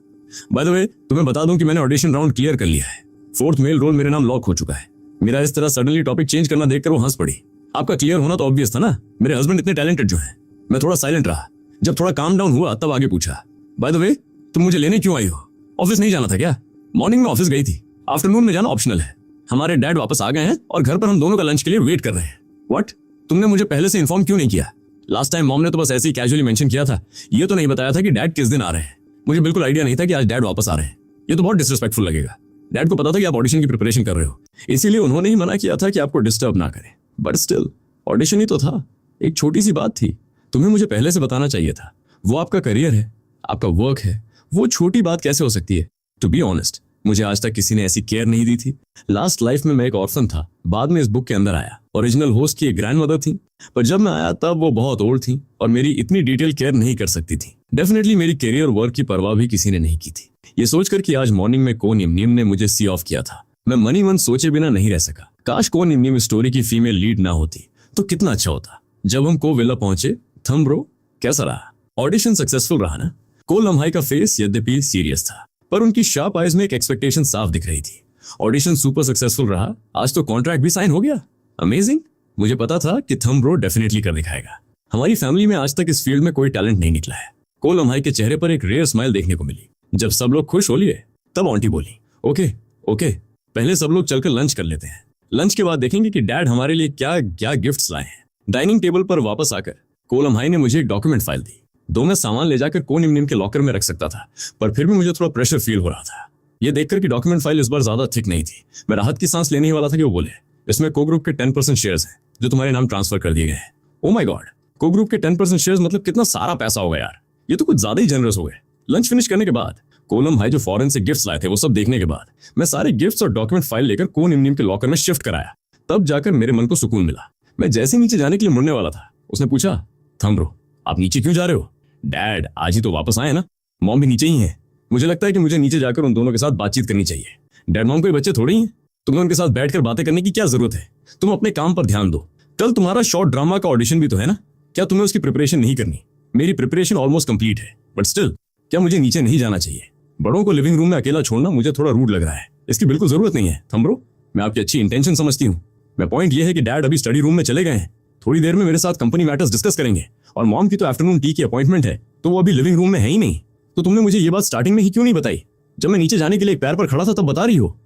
बाय द वे, तुम्हें बता दूं कि मैंने ऑडिशन राउंड क्लियर कर लिया है। फोर्थ मेल रोल मेरे नाम लॉक हो चुका है। मेरा इस तरह सडनली टॉपिक चेंज करना देखकर वो हंस पड़ी। आपका क्लियर होना तो ऑब्वियस था ना, मेरे हस्बैंड इतने टैलेंटेड जो है। मैं थोड़ा साइलेंट रहा, जब थोड़ा काम डाउन हुआ तब आगे पूछा, बाय द वे, तुम मुझे लेने क्यों आई हो? ऑफिस नहीं जाना था क्या? मॉर्निंग में ऑफिस गई थी, आफ्टरनून में जाना ऑप्शनल है। हमारे डैड वापस आ गए हैं और घर पर हम दोनों का लंच के लिए वेट कर रहे हैं। व्हाट? तुमने मुझे पहले से इन्फॉर्म क्यों नहीं किया? लास्ट टाइम मॉम ने तो बस ऐसे ही कैजुअली मेंशन किया था, ये तो नहीं बताया था कि डैड किस दिन आ रहे हैं। मुझे बिल्कुल आइडिया नहीं था कि आज डैड वापस आ रहे हैं। ये तो बहुत डिसरिस्पेक्टफुल लगेगा। डैड को पता था कि आप ऑडिशन की प्रिपरेशन कर रहे हो, इसीलिए उन्होंने ही मना किया था कि आपको डिस्टर्ब ना करें। बट स्टिल, ऑडिशन ही तो था, एक छोटी सी बात थी। तुम्हें मुझे पहले से बताना चाहिए था। वो आपका करियर है, आपका वर्क है, वो छोटी बात कैसे हो सकती है? टू बी ऑनेस्ट, मुझे आज तक किसी ने ऐसी केयर नहीं दी थी। लास्ट लाइफ में मैं एक ऑर्फन था, बाद में इस बुक के अंदर आया। ओरिजिनल होस्ट की एक ग्रैंड मदर थी, पर जब मैं आया तब वो बहुत ओल्ड थी और मेरी इतनी डिटेल केयर नहीं कर सकती थी। डेफिनेटली मेरी करियर वर्क की परवाह भी किसी ने नहीं की थी। ये सोचकर कि आज मॉर्निंग में कोन इमनियम ने मुझे सी ऑफ किया था, मैं मनी मन सोचे बिना नहीं रह सका। काश कोन इमनियम स्टोरी की फीमेल लीड ना होती तो कितना अच्छा होता। जब हम को विला पहुंचे, थम ब्रो कैसा रहा? ऑडिशन सक्सेसफुल रहा ना? को लम्हाई का फेस यद्यपि सीरियस था, पर उनकी शार्प आइज में एक एक्सपेक्टेशन साफ दिख रही थी। ऑडिशन सुपर सक्सेसफुल रहा, आज तो कॉन्ट्रैक्ट भी साइन हो गया। अमेजिंग। मुझे पता था कि थंब ब्रो डेफिनेटली कर दिखाएगा। हमारी फैमिली में आज तक इस फील्ड में कोई टैलेंट नहीं निकला है। कोलम भाई के चेहरे पर एक रेयर स्माइल देखने को मिली। जब सब लोग खुश हो लिए तब आंटी बोली, ओके ओके, पहले सब लोग चलकर लंच कर लेते हैं। लंच के बाद देखेंगे कि डैड हमारे लिए क्या क्या गिफ्ट्स लाए हैं। डाइनिंग टेबल पर वापस आकर कोलम भाई ने मुझे एक डॉक्यूमेंट फाइल दी। दो मैं सामान ले जाकर कोनिम निम के लॉकर में रख सकता था, पर फिर भी मुझे थोड़ा प्रेशर फील हो रहा था। ये देखकर कि डॉक्यूमेंट फाइल इस बार ज्यादा थिक नहीं थी, मैं राहत की सांस लेने ही वाला था कि वो बोले, इसमें को ग्रुप के 10% शेयर्स हैं जो तुम्हारे नाम ट्रांसफर कर दिए गए हैं। ओ माय गॉड, को ग्रुप के 10% शेयर्स मतलब कितना सारा पैसा होगा यार, ये तो कुछ ज्यादा ही जनरस हो गए। लंच फिनिश करने के बाद कोलम भाई जो फॉरेन से गिफ्ट्स लाए थे वो सब देखने के बाद मैं सारे गिफ्ट्स और डॉक्यूमेंट फाइल लेकर को निम निम के लॉकर में शिफ्ट कराया। तब जाकर मेरे मन को सुकून मिला। मैं जैसे नीचे जाने के लिए मुड़ने वाला था, उसने पूछा, थंब ब्रो आप नीचे क्यों जा रहे हो? डैड आज ही तो वापस आए ना, मॉम भी नीचे ही है। मुझे लगता है कि मुझे नीचे जाकर उन दोनों के साथ बातचीत करनी चाहिए। डैड मॉम कोई बच्चे थोड़े ही हैं, तुम्हें उनके साथ बैठकर बातें करने की क्या जरूरत है? तुम अपने काम पर ध्यान दो। कल तुम्हारा शॉर्ट ड्रामा का ऑडिशन भी तो है ना, क्या तुम्हें उसकी प्रिपरेशन नहीं करनी? मेरी प्रिपरेशन ऑलमोस्ट कंप्लीट है, बट स्टिल क्या मुझे नीचे नहीं जाना चाहिए? बड़ों को लिविंग रूम में अकेला छोड़ना मुझे थोड़ा रूड लग रहा है। इसकी बिल्कुल जरूरत नहीं है थंब ब्रो, मैं आपकी अच्छी इंटेंशन समझती हूँ। मैं पॉइंट ये है कि डैड अभी स्टडी रूम में चले गए हैं, थोड़ी देर में मेरे साथ कंपनी मैटर्स डिस्कस करेंगे, और मॉम की तो आफ्टरनून टी की अपॉइंटमेंट है, तो वो अभी लिविंग रूम में है ही नहीं। तो तुमने मुझे ये बात स्टार्टिंग में ही क्यों नहीं बताई? जब मैं नीचे जाने के लिए एक पैर पर खड़ा था तब बता रही हो।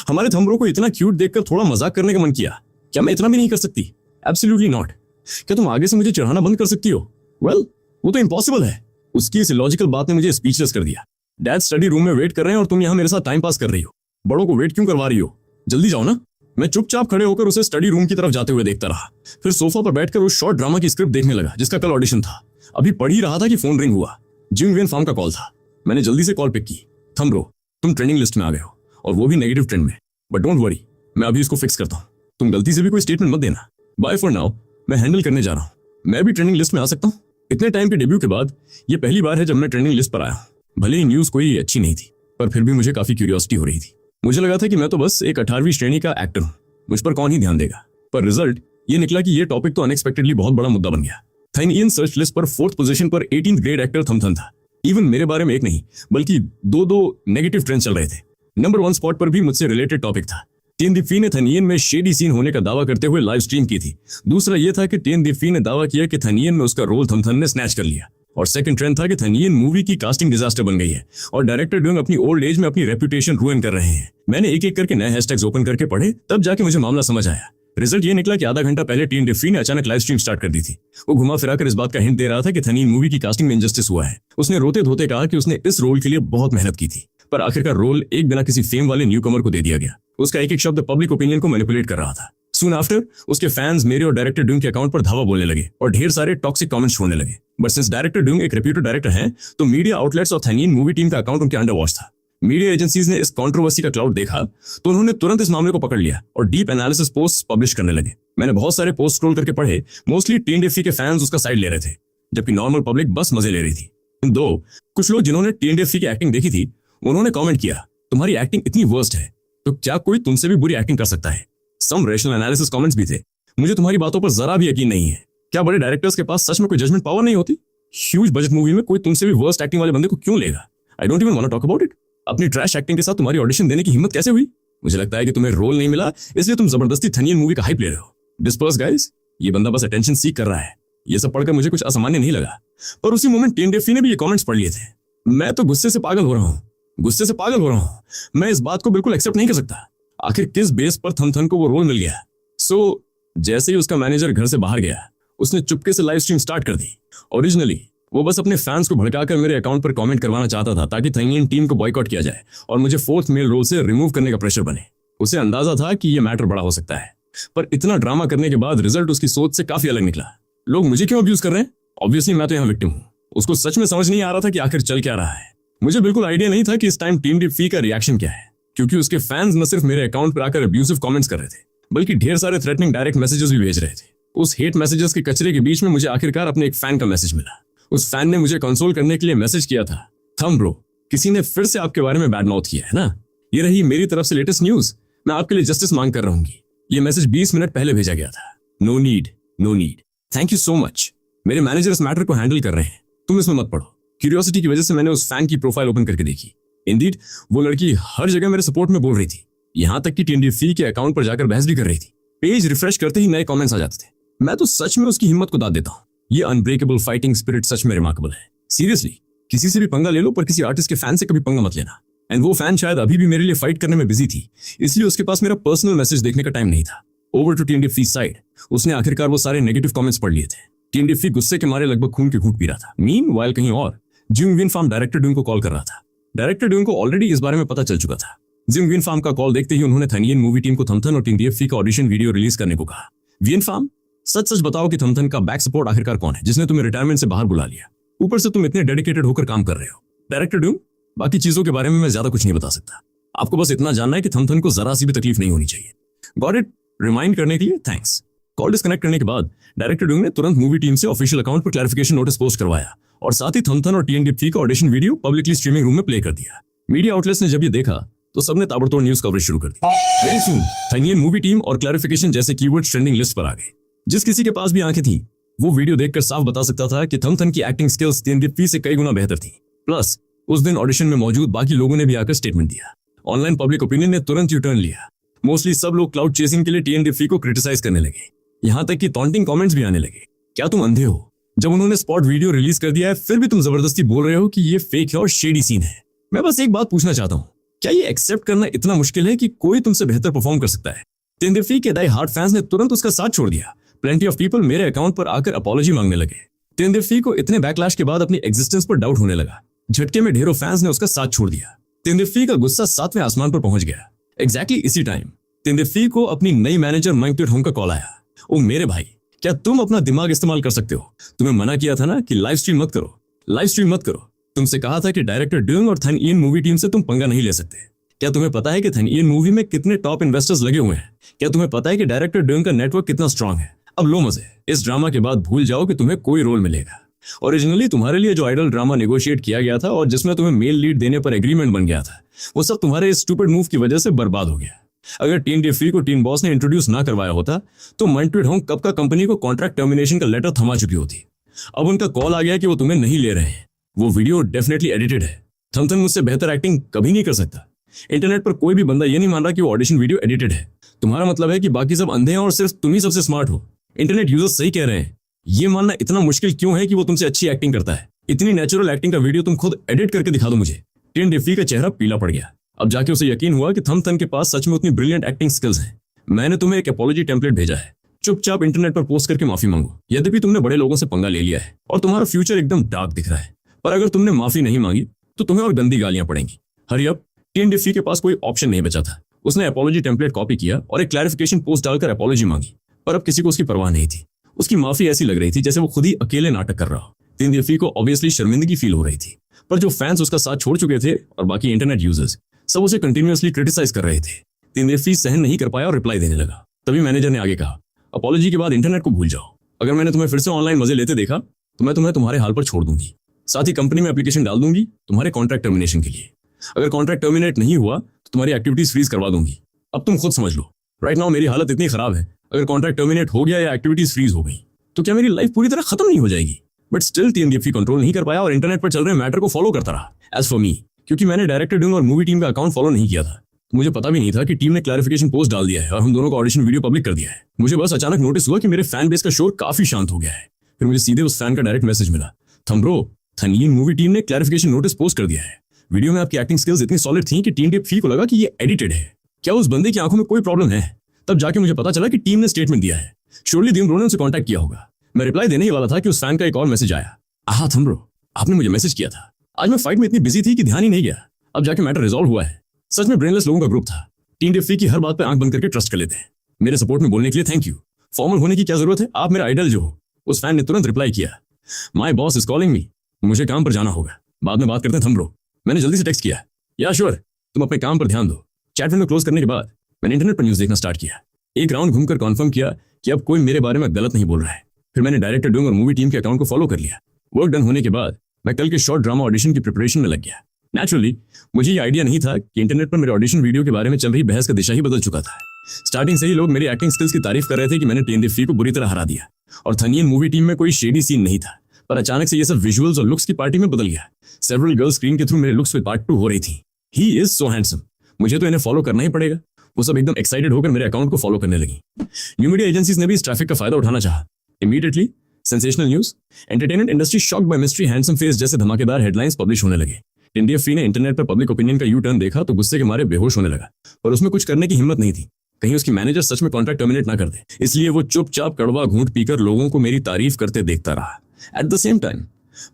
हमारे थंब ब्रो को इतना क्यूट देखकर थोड़ा मजाक करने का मन किया। क्या मैं इतना भी नहीं कर सकती? Absolutely not. क्या तुम आगे से मुझे चढ़ाना बंद कर सकती हो? वेल, वो तो इम्पॉसिबल है। उसकी इस इलॉजिकल बात ने मुझे स्पीचलेस कर दिया। डैड स्टडी रूम में वेट कर रहे हैं और तुम यहाँ मेरे साथ टाइम पास कर रही हो। बड़ों को वेट क्यों करवा रही हो? जल्दी जाओ ना। मैं चुपचाप खड़े होकर उसे स्टडी रूम की तरफ जाते हुए देखता रहा, फिर सोफा पर बैठकर उस शॉर्ट ड्रामा की स्क्रिप्ट देखने लगा जिसका कल ऑडिशन था। अभी पढ़ ही रहा था कि फोन रिंग हुआ। जिंग वेन फार्म का कॉल था। मैंने जल्दी से कॉल पिक की। थंब ब्रो तुम ट्रेंडिंग लिस्ट में आ गए हो, और वो भी नेगेटिव ट्रेंड में, बट डोंट वरी, मैं अभी इसको फिक्स करता हूँ। तुम गलती से भी कोई स्टेटमेंट मत देना। बाय फॉर नाउ, मैं हैंडल करने जा रहा हूँ। मैं भी ट्रेंडिंग लिस्ट में आ सकता हूँ? इतने टाइम के डेब्यू के बाद ये पहली बार है जब मैं ट्रेंडिंग लिस्ट पर आया हूँ। भले ही न्यूज कोई अच्छी नहीं थी, पर फिर भी मुझे काफी क्यूरियोसिटी हो रही थी। मुझे लगा था कि मैं तो बस एक 18वीं श्रेणी का एक्टर हूँ, मुझ पर कौन ही ध्यान देगा। पर रिजल्ट ये निकला कि ये टॉपिक तो अनएक्सपेक्टेडली बहुत बड़ा मुद्दा बन गया। थाइनियन सर्च लिस्ट पर 4th पोजीशन पर 18th ग्रेड एक्टर थमथन था। इवन मेरे बारे में एक नहीं बल्कि दो नेगेटिव ट्रेंड्स चल रहे थे। नंबर 1 स्पॉट पर भी मुझसे रिलेटेड टॉपिक था। टेन दिफी ने थाइनियन में शेडी सीन होने का दावा करते हुए लाइव स्ट्रीम की थी। दूसरा यह था कि टेन दिफी ने दावा किया कि थाइनियन में उसका रोल थमथन ने स्नैच कर लिया। और सेकंड ट्रेंड था कि थाइनियन मूवी की कास्टिंग डिजास्टर बन गई है और डायरेक्टर डुंग अपनी ओल्ड एज में अपनी रेपुटेशन रुइन कर रहे हैं। मैंने एक एक करके नए हैशटैग्स ओपन करके पढ़े, तब जाके मुझे मामला समझ आया। रिजल्ट ये निकला कि आधा घंटा पहले टीन डिफी ने अचानक लाइव स्ट्रीम स्टार्ट कर दी थी। वो घुमा फिराकर इस बात का हिंट दे रहा था कि थाइनियन मूवी की कास्टिंग में इंजस्टिस हुआ है। उसने रोते धोते कहा कि उसने इस रोल के लिए बहुत मेहनत की थी, पर आखिरकार रोल एक बिना किसी फेम वाले न्यूकमर को दे दिया गया। उसका एक एक शब्द पब्लिक ओपिनियन को मैनिपुलेट कर रहा था। सून आफ्टर उसके फैंस मेरे और डायरेक्टर डुंग के अकाउंट पर धावा बोलने लगे और ढेर सारे टॉक्सिक कमेंट्स छोड़ने लगे। बट सिंस डायरेक्टर डुंग एक रेप्यूटेड डायरेक्टर हैं, तो मीडिया आउटलेट्स और थाइनियन मूवी टीम का अकाउंट उनके अंडर वॉच था। मीडिया एजेंसीज ने इस कंट्रोवर्सी का क्लाउड देखा तो उन्होंने तुरंत इस मामले को पकड़ लिया और डीप एनालिसिस पोस्ट पब्लिश करने लगे। मैंने बहुत सारे पोस्ट स्क्रॉल करके पढ़े। मोस्टली टीन डिफी के फैंस उसका साइड ले रहे थे, जबकि नॉर्मल पब्लिक बस मजे ले रही थी। दो कुछ लोग जिन्होंने टीन डिफी की एक्टिंग देखी थी, उन्होंने कमेंट किया, तुम्हारी एक्टिंग इतनी वर्स्ट है तो क्या कोई तुमसे भी बुरी एक्टिंग कर सकता है? सम रेशनल एनालिसिस कमेंट्स भी थे। मुझे तुम्हारी बातों पर जरा भी यकीन नहीं है। क्या बड़े डायरेक्टर्स के पास सच में कोई जजमेंट पावर नहीं होती? ह्यूज बजट मूवी में कोई तुमसे भी वर्स्ट एक्टिंग वाले बंदे को क्यों लेगा? I don't even want to talk about it. अपनी ट्रैश एक्टिंग के साथ तुम्हारी ऑडिशन देने की हिम्मत कैसे हुई? मुझे लगता है कि तुम्हें रोल नहीं मिला, इसलिए तुम जबरदस्ती थाइनियन मूवी का हाइप ले रहे हो। डिस्पर्स गाइस, ये बंदा बस अटेंशन सीख कर रहा है। ये सब पढ़कर मुझे कुछ असामान्य नहीं लगा, पर उसी मोमेंट टीन डिफी ने भी ये कमेंट्स पढ़ लिए थे। मैं तो गुस्से से पागल हो रहा हूँ। मैं इस बात को बिल्कुल एक्सेप्ट नहीं कर सकता। आखिर किस बेस पर थमथन को वो रोल मिल गया? सो जैसे ही उसका मैनेजर घर से बाहर गया, उसने चुपके से लाइव स्ट्रीम स्टार्ट कर दी। ओरिजिनली वो बस अपने फैंस को भड़काकर मेरे अकाउंट पर कमेंट करवाना चाहता था ताकि थाइनियन टीम को बॉयकॉट किया जाए और मुझे 4th मेल रोल से रिमूव करने का प्रेशर बने। उसे अंदाजा था कि ये मैटर बड़ा हो सकता है, पर इतना ड्रामा करने के बाद रिजल्ट उसकी सोच से काफी अलग निकला। लोग मुझे क्यों अब्यूज कर रहे हैं? ऑब्वियसली मैं तो यहाँ विक्टिम हूँ। उसको सच में समझ नहीं आ रहा था कि आखिर चल क्या रहा है। मुझे बिल्कुल आइडिया नहीं था कि इस टाइम टीम डिफी का रिएक्शन क्या है, क्योंकि उसके फैंस न सिर्फ मेरे अकाउंट पर आकर अब्यूसिव कमेंट्स कर रहे थे, बल्कि ढेर सारे थ्रेटनिंग डायरेक्ट मैसेजेस भी भेज रहे थे। उस हेट मैसेजेस के कचरे के बीच में मुझे आखिरकार अपने एक फैन का मैसेज मिला। उस फैन ने मुझे कंसोल करने के लिए मैसेज किया था, थंब ब्रो किसी ने फिर से आपके बारे में बैड माउथ किया है ना। ये रही मेरी तरफ से लेटेस्ट न्यूज। मैं आपके लिए जस्टिस मांग कर रहूंगी। ये मैसेज 20 मिनट पहले भेजा गया था। No need. Thank you so much. मेरे मैनेजर इस मैटर को हैंडल कर रहे हैं, तुम इसमें मत पढ़ो। क्यूरियोसिटी की वजह से मैंने उस फैन की प्रोफाइल ओपन करके देखी। इंडीड वो लड़की हर जगह मेरे सपोर्ट में बोल रही थी, यहाँ तक कि TNDFC के अकाउंट पर जाकर बहस भी कर रही थी। पेज रिफ्रेश करते ही नए कमेंट्स आ जाते थे। मैं तो सच में उसकी हिम्मत को दाद देता हूँ। ये अनब्रेकेबल फाइटिंग स्पिरिट सच में रिमार्केबल है। सीरियसली, किसी से भी पंगा ले लो, पर किसी आर्टिस्ट के फैन से कभी पंगा मत लेना। एंड वो फैन शायद अभी भी मेरे लिए फाइट करने में बिजी थी, इसलिए उसके पास मेरा पर्सनल मैसेज देखने का टाइम नहीं था। ओवर टू TNDFC साइड, उसने आखिरकार वो सारे नेगेटिव कमेंट्स पढ़ लिए थे। TNDFC गुस्से के मारे लगभग खून के घूंट पी रहा था। मीनवाइल कहीं और जिंग विन फार्म डायरेक्टर डूंग को कॉल कर रहा था। डायरेक्टर डूंग को ऑलरेडी इस बारे में पता चल चुका था। जिंग विन फार्म का कॉल देखते ही उन्होंने थनियन मूवी टीम को थमथन और TNDFC का ऑडिशन वीडियो रिलीज करने को कहा। विन फार्म, सच बताओ कि थमथन का बैक सपोर्ट आखिरकार कौन है, जिसने तुम्हें रिटायरमेंट से बाहर बुला लिया? ऊपर से तुम इतने डेडिकेटेड होकर काम कर रहे हो। डायरेक्टर डूंग, बाकी चीजों के बारे में मैं ज्यादा कुछ नहीं बता सकता। आपको बस इतना जानना है कि थमथन को जरा सी भी तकलीफ नहीं होनी चाहिए। Got it? रिमाइंड करने के लिए थैंक्स। कॉल डिस्कनेक्ट करने के बाद डायरेक्टर डूंग ने तुरंत मूवी टीम से ऑफिशियल अकाउंट पर क्लैरिफिकेशन नोटिस पोस्ट करवाया और साथ ही थमथन और TNDFC का audition video publicly streaming room में प्ले कर दिया। मीडिया आउटलेट्स ने जब ये देखा तो सबने ताबड़तोड़ न्यूज कवरेज शुरू कर दी। वेरी सून थनियन मूवी टीम और क्लैरिफिकेशन जैसे कीवर्ड ट्रेंडिंग लिस्ट पर आ गए। जिस किसी के पास भी आंखें थी वो वीडियो देखकर साफ बता सकता था कि थमथन की एक्टिंग स्किल्स TNDFC से कई गुना बेहतर थी। प्लस उस दिन ऑडिशन में मौजूद बाकी लोगों ने भी आकर स्टेटमेंट दिया। ऑनलाइन पब्लिक ओपिनियन ने तुरंत यू टर्न लिया। मोस्टली सब लोग क्लाउड चेसिंग के लिए TNDFC को क्रिटिसाइज करने लगे। यहाँ तक कि टॉन्टिंग कमेंट्स भी आने लगे। क्या तुम अंधे हो? जब उन्होंने स्पॉट वीडियो रिलीज कर दिया है फिर भी तुम जबरदस्ती बोल रहे हो कि ये फेक है और शेडी सीन है। मैं बस एक बात पूछना चाहता हूँ, क्या ये एक्सेप्ट करना इतना मुश्किल है कि कोई तुमसे बेहतर परफॉर्म कर सकता है? TNDFC के डाई हार्ड फैंस ने तुरंत उसका साथ छोड़ दिया। प्लेंटी ऑफ पीपल मेरे अकाउंट पर आकर अपॉलॉजी मांगने लगे। TNDFC को इतने बैकलैश के बाद अपनी एग्जिस्टेंस पर डाउट होने लगा। झटके में ढेरों फैंस ने उसका साथ छोड़ दिया। TNDFC का गुस्सा 7वें आसमान पर पहुंच गया। एग्जैक्टली इसी टाइम TNDFC को अपनी नई मैनेजर माइक ट्विट का कॉल आया। ओ मेरे भाई, क्या तुम अपना दिमाग इस्तेमाल कर सकते हो? तुम्हें मना किया था ना कि लाइव स्ट्रीम मत करो। तुमसे कहा था कि डायरेक्टर डूंग और थनियन मूवी टीम से तुम पंगा नहीं ले सकते। क्या तुम्हें पता है कि थनियन मूवी में कितने टॉप इन्वेस्टर्स लगे हुए हैं? क्या तुम्हें पता है कि डायरेक्टर डूंग का नेटवर्क कितना स्ट्रांग है? अब लो मजे। इस ड्रामा के बाद भूल जाओ कि तुम्हें कोई रोल मिलेगा। ओरिजिनली तुम्हारे लिए जो आइडल ड्रामा नेगोशिएट किया गया था और जिसमें तुम्हें मेल लीड देने पर एग्रीमेंट बन गया था, वो सब तुम्हारे इस स्टूपिड मूव की वजह से बर्बाद हो गया। अगर TNDFC को टीम बॉस ने इंट्रोड्यूस ना करवाया होता तो माइंड होंग कब का कंपनी को कॉन्ट्रैक्ट टर्मिनेशन का लेटर थमा चुकी होती। अब उनका कॉल आ गया कि वो तुम्हें नहीं ले रहे हैं। वो वीडियो डेफिनेटली एडिटेड है। थमथन मुझसे बेहतर एक्टिंग कभी नहीं कर सकता। इंटरनेट पर कोई भी बंदा ये नहीं मान रहा कि वो ऑडिशन वीडियो एडिटेड है। तुम्हारा मतलब है कि बाकी सब अंधे हैं और सिर्फ तुम ही सबसे स्मार्ट हो। इंटरनेट यूजर्स सही कह रहे हैं। ये मानना इतना मुश्किल क्यों है कि वो तुमसे अच्छी एक्टिंग करता है? इतनी नेचुरल एक्टिंग का वीडियो तुम खुद एडिट करके दिखा दो मुझे। TNDFC का चेहरा पीला पड़ गया। अब जाके उसे यकीन हुआ कि थमथन के पास सच में उतनी ब्रिलियंट एक्टिंग स्किल्स हैं। मैंने तुम्हें एक अपॉलॉजी टेम्पलेट भेजा है, चुपचाप इंटरनेट पर पोस्ट करके माफी मांगो। यद्यपि तुमने बड़े लोगों से पंगा ले लिया है और तुम्हारा फ्यूचर एकदम डार्क दिख रहा है, पर अगर तुमने माफी नहीं मांगी तो तुम्हें और गंदी गालियां पड़ेंगी। Hurry up. TNDFC के पास कोई ऑप्शन नहीं बचा था। उसने अपॉलॉजी टेम्पलेट कॉपी किया और एक क्लैरिफिकेशन पोस्ट डालकर अपॉलॉजी मांगी, पर अब किसी को उसकी परवाह नहीं थी। उसकी माफी ऐसी लग रही थी जैसे वो खुद ही अकेले नाटक कर रहा हो। TNDFC को ऑब्वियसली शर्मिंदगी फील हो रही थी, पर जो फैंस उसका साथ छोड़ चुके थे और बाकी इंटरनेट यूजर्स सब उसे कंटिन्यूअसली क्रिटिसाइज कर रहे थे। TNDFC सहन नहीं कर पाया और रिप्लाई देने लगा। तभी मैनेजर ने आगे कहा, अपॉलॉजी के बाद इंटरनेट को भूल जाओ। अगर मैंने तुम्हें फिर से ऑनलाइन मजे लेते देखा तो मैं तुम्हें तुम्हारे हाल पर छोड़ दूंगी। साथ ही कंपनी में एप्लीकेशन डाल दूंगी तुम्हारे कॉन्ट्रैक्ट टर्मिनेशन के लिए। अगर कॉन्ट्रैक्ट टर्मिनेट नहीं हुआ तो तुम्हारी एक्टिविटीज फ्रीज करवा दूंगी। अब तुम खुद समझ लो। राइट नाउ मेरी हालत इतनी खराब है, अगर कॉन्ट्रैक्ट टर्मिनेट हो गया या एक्टिविटीज फ्रीज हो गई तो क्या मेरी लाइफ पूरी तरह खत्म नहीं हो जाएगी? बट स्टिल TNDFC कंट्रोल नहीं कर पाया और इंटरनेट पर चल रहे मैटर को फॉलो करता रहा। एज फॉर मी, क्योंकि मैंने डायरेक्टर डूंग और मूवी टीम का अकाउंट फॉलो नहीं किया था, तो मुझे पता भी नहीं था कि टीम ने क्लैरिफिकेशन पोस्ट डाल दिया है और हम दोनों का ऑडिशन वीडियो पब्लिक कर दिया है। मुझे बस अचानक नोटिस हुआ कि मेरे फैन बेस का शोर काफी शांत हो गया है। फिर मुझे सीधे उस फैन का डायरेक्ट मैसेज मिला, थम्ब्रो, थनियन मूवी टीम ने क्लैरिफिकेशन नोटिस पोस्ट कर दिया है। वीडियो में आपकी एक्टिंग स्किल्स इतनी सॉलिड थी कि TNDFC को लगा कि ये एडिटेड है। क्या उस बंदे की आंखों में कोई प्रॉब्लम है? तब जाके मुझे पता चला कि टीम ने स्टेटमेंट दिया है। श्योरली थम्ब्रो ने उनसे कॉन्टैक्ट किया होगा। मैं रिप्लाई देने ही वाला था कि उस फैन का एक और मैसेज आया, आहा थम्ब्रो, आपने मुझे मैसेज किया था। आज मैं फाइट में इतनी बिजी थी कि ध्यान ही नहीं गया। अब जाके मैटर रिजॉल्व हुआ है। सच में ब्रेनलेस लोगों का ग्रुप था। TNDFC की हर बात पे आंख बंद करके ट्रस्ट कर लेते हैं। मेरे सपोर्ट में बोलने के लिए थैंक यू। फॉर्मल होने की क्या जरूरत है, आप मेरा आइडल जो हो। उस फैन ने तुरंत रिप्लाई किया, my boss is calling me, मुझे काम पर जाना होगा, बाद में बात करते हैं थम्ब्रो। मैंने जल्दी से टेक्स्ट किया, या श्योर, तुम अपने काम पर ध्यान दो। चैट विंडो क्लोज करने के बाद मैंने इंटरनेट पर न्यूज देखना स्टार्ट किया। एक राउंड घूमकर कॉन्फर्म किया कि अब कोई मेरे बारे में गलत नहीं बोल रहा है। फिर मैंने डायरेक्टर डूंग और मूवी टीम के अकाउंट को फॉलो कर लिया। वर्क डन होने के बाद मैं कल के शॉर्ट ड्रामा ऑडिशन की प्रिपरेशन में लग गया। नेचुरली मुझे ये आइडिया नहीं था कि इंटरनेट पर मेरे ऑडिशन वीडियो के बारे में चल रही बहस का दिशा ही बदल चुका था। स्टार्टिंग से ही लोग मेरी एक्टिंग स्किल्स की तारीफ कर रहे थे कि मैंने TNDFC को बुरी तरह हरा दिया और थनियन मूवी टीम में कोई शेडी सीन नहीं था। पर अचानक से ये सब विजुअल्स और लुक्स की पार्टी में बदल गया। सेवरल गर्ल्स स्क्रीन के थ्रू मेरे लुक्स पे पार्ट 2 हो रही थी। ही इज सो हैंडसम, मुझे तो इन्हें फॉलो करना ही पड़ेगा। वो सब एकदम एक्साइटेड होकर मेरे अकाउंट को फॉलो करने लगी। न्यू मीडिया एजेंसीज ने भी इस ट्रैफिक का फायदा उठाना चाहा। Immediately sensational news, entertainment industry shocked by mystery handsome face जैसे धमाकेदार हेडलाइंस पब्लिश होने लगे। इंडिया फ्री ने इंटरनेट पर पब्लिक ओपिनियन का यू टर्न देखा तो गुस्से के मारे बेहोश होने लगा, पर उसमें कुछ करने की हिम्मत नहीं थी। कहीं उसकी मैनेजर सच में कॉन्ट्रैक्ट टर्मिनेट ना कर दे, इसलिए वो चुपचाप कड़वा घूंट पीकर लोगों को मेरी तारीफ करते देखता रहा। एट द सेम टाइम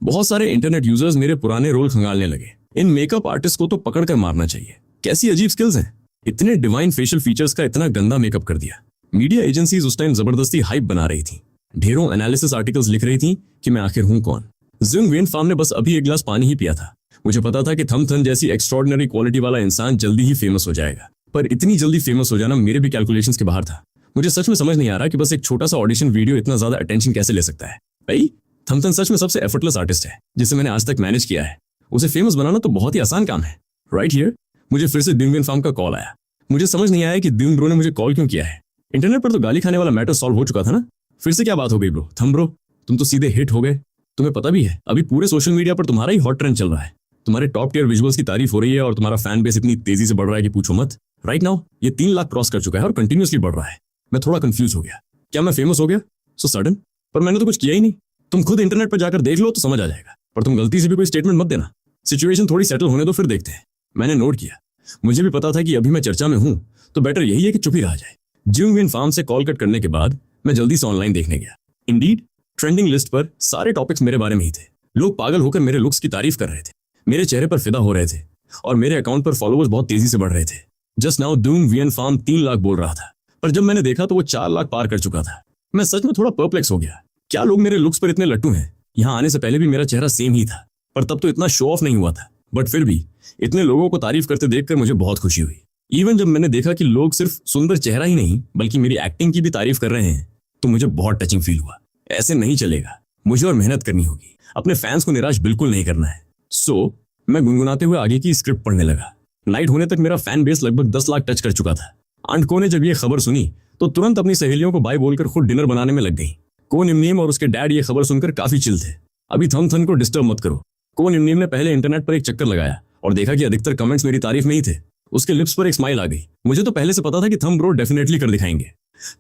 बहुत सारे इंटरनेट यूजर्स मेरे पुराने रोल खंगालने लगे। इन मेकअप आर्टिस्ट को तो पकड़ कर मारना चाहिए, कैसी अजीब स्किल्स हैं, इतने डिवाइन फेशियल फीचर्स का इतना गंदा मेकअप कर दिया। मीडिया एजेंसीज उस टाइम जबरदस्ती हाइप बना रही थी, ढेरों एनालिसिस आर्टिकल्स लिख रही थी कि मैं आखिर हूं कौन। जुंग वियन फार्म ने बस अभी एक गिलास पानी ही पिया था। मुझे पता था कि थमथन जैसी एक्स्ट्रॉर्डिनरी क्वालिटी वाला इंसान जल्दी ही फेमस हो जाएगा, पर इतनी जल्दी फेमस हो जाना मेरे भी कैलकुलेशंस के बाहर था। मुझे सच में समझ नहीं आ रहा कि बस एक छोटा सा ऑडिशन वीडियो इतना ज्यादा अटेंशन कैसे ले सकता है। भाई थमथन सच में सबसे एफर्टलेस आर्टिस्ट है जिसे मैंने आज तक मैनेज किया है। उसे फेमस बनाना तो बहुत ही आसान काम है। राइट हियर मुझे फिर से दिंग वियन फार्म का कॉल आया। मुझे समझ नहीं आया कि दिंग ब्रो ने मुझे कॉल क्यों किया है। इंटरनेट पर तो गाली खाने वाला मैटर सॉल्व हो चुका था ना, फिर से क्या बात हो गई ब्रो? थम ब्रो तुम तो सीधे हिट हो गए। तुम्हें पता भी है अभी पूरे सोशल मीडिया पर तुम्हारा ही हॉट ट्रेंड चल रहा है, तुम्हारे टॉप टियर विजुअल्स की तारीफ हो रही है और तुम्हारा फैन बेस इतनी तेजी से बढ़ रहा है कि पूछो मत। राइट नाउ ये 3 लाख क्रॉस कर चुका है और कंटिन्यूअसली बढ़ रहा है। मैं थोड़ा कंफ्यूज हो गया, क्या मैं फेमस हो गया सो सडन? पर मैंने तो कुछ किया ही नहीं। तुम खुद इंटरनेट पर जाकर देख लो तो समझ आ जाएगा, पर तुम गलती से भी कोई स्टेटमेंट मत देना। सिचुएशन थोड़ी सेटल होने दो फिर देखते हैं। मैंने नोट किया, मुझे भी पता था कि अभी मैं चर्चा में हूं तो बेटर यही है कि चुप ही रहा जाए। जिंग वियन फार्म से कॉल कट करने के बाद मैं जल्दी से ऑनलाइन देखने गया। इंडीड ट्रेंडिंग लिस्ट पर सारे टॉपिक्स मेरे बारे में ही थे। लोग पागल होकर मेरे लुक्स की तारीफ कर रहे थे, मेरे चेहरे पर फिदा हो रहे थे और मेरे अकाउंट पर फॉलोअर्स बहुत तेजी से बढ़ रहे थे। जस्ट नाउ जिंग वियन फार्म 3 लाख बोल रहा था, पर जब मैंने देखा तो वो 4 लाख पार कर चुका था। मैं सच में थोड़ा परप्लेक्स हो गया। क्या लोग मेरे लुक्स पर इतने लट्टू हैं? यहाँ आने से पहले भी मेरा चेहरा सेम ही था, पर तब तो इतना शो ऑफ नहीं हुआ था। बट फिर भी इतने लोगों को तारीफ करते देखकर मुझे बहुत खुशी हुई। इवन जब मैंने देखा कि लोग सिर्फ सुंदर चेहरा ही नहीं बल्कि मेरी एक्टिंग की भी तारीफ कर रहे हैं तो मुझे बहुत टचिंग फील हुआ। ऐसे नहीं चलेगा, मुझे और मेहनत करनी होगी, अपने फैंस को निराश बिल्कुल नहीं करना है। सो मैं गुनगुनाते हुए आगे की स्क्रिप्ट पढ़ने लगा। नाइट होने तक मेरा फैन बेस लगभग 10 लाख टच कर चुका था। आंट को ने जब ये खबर सुनी तो तुरंत अपनी सहेलियों को बाय बोलकर खुद डिनर बनाने में लग गई। को निमनीम और उसके डैड ये खबर सुनकर काफी चिल थे। अभी थम को डिस्टर्ब मत करो। को निमनीम ने पहले इंटरनेट पर एक चक्कर लगाया और देखा कि अधिकतर कमेंट्स मेरी तारीफ में ही थे। उसके लिप्स पर एक स्माइल आ गई। मुझे तो पहले से पता था कि थम ब्रो डेफिनेटली कर दिखाएंगे।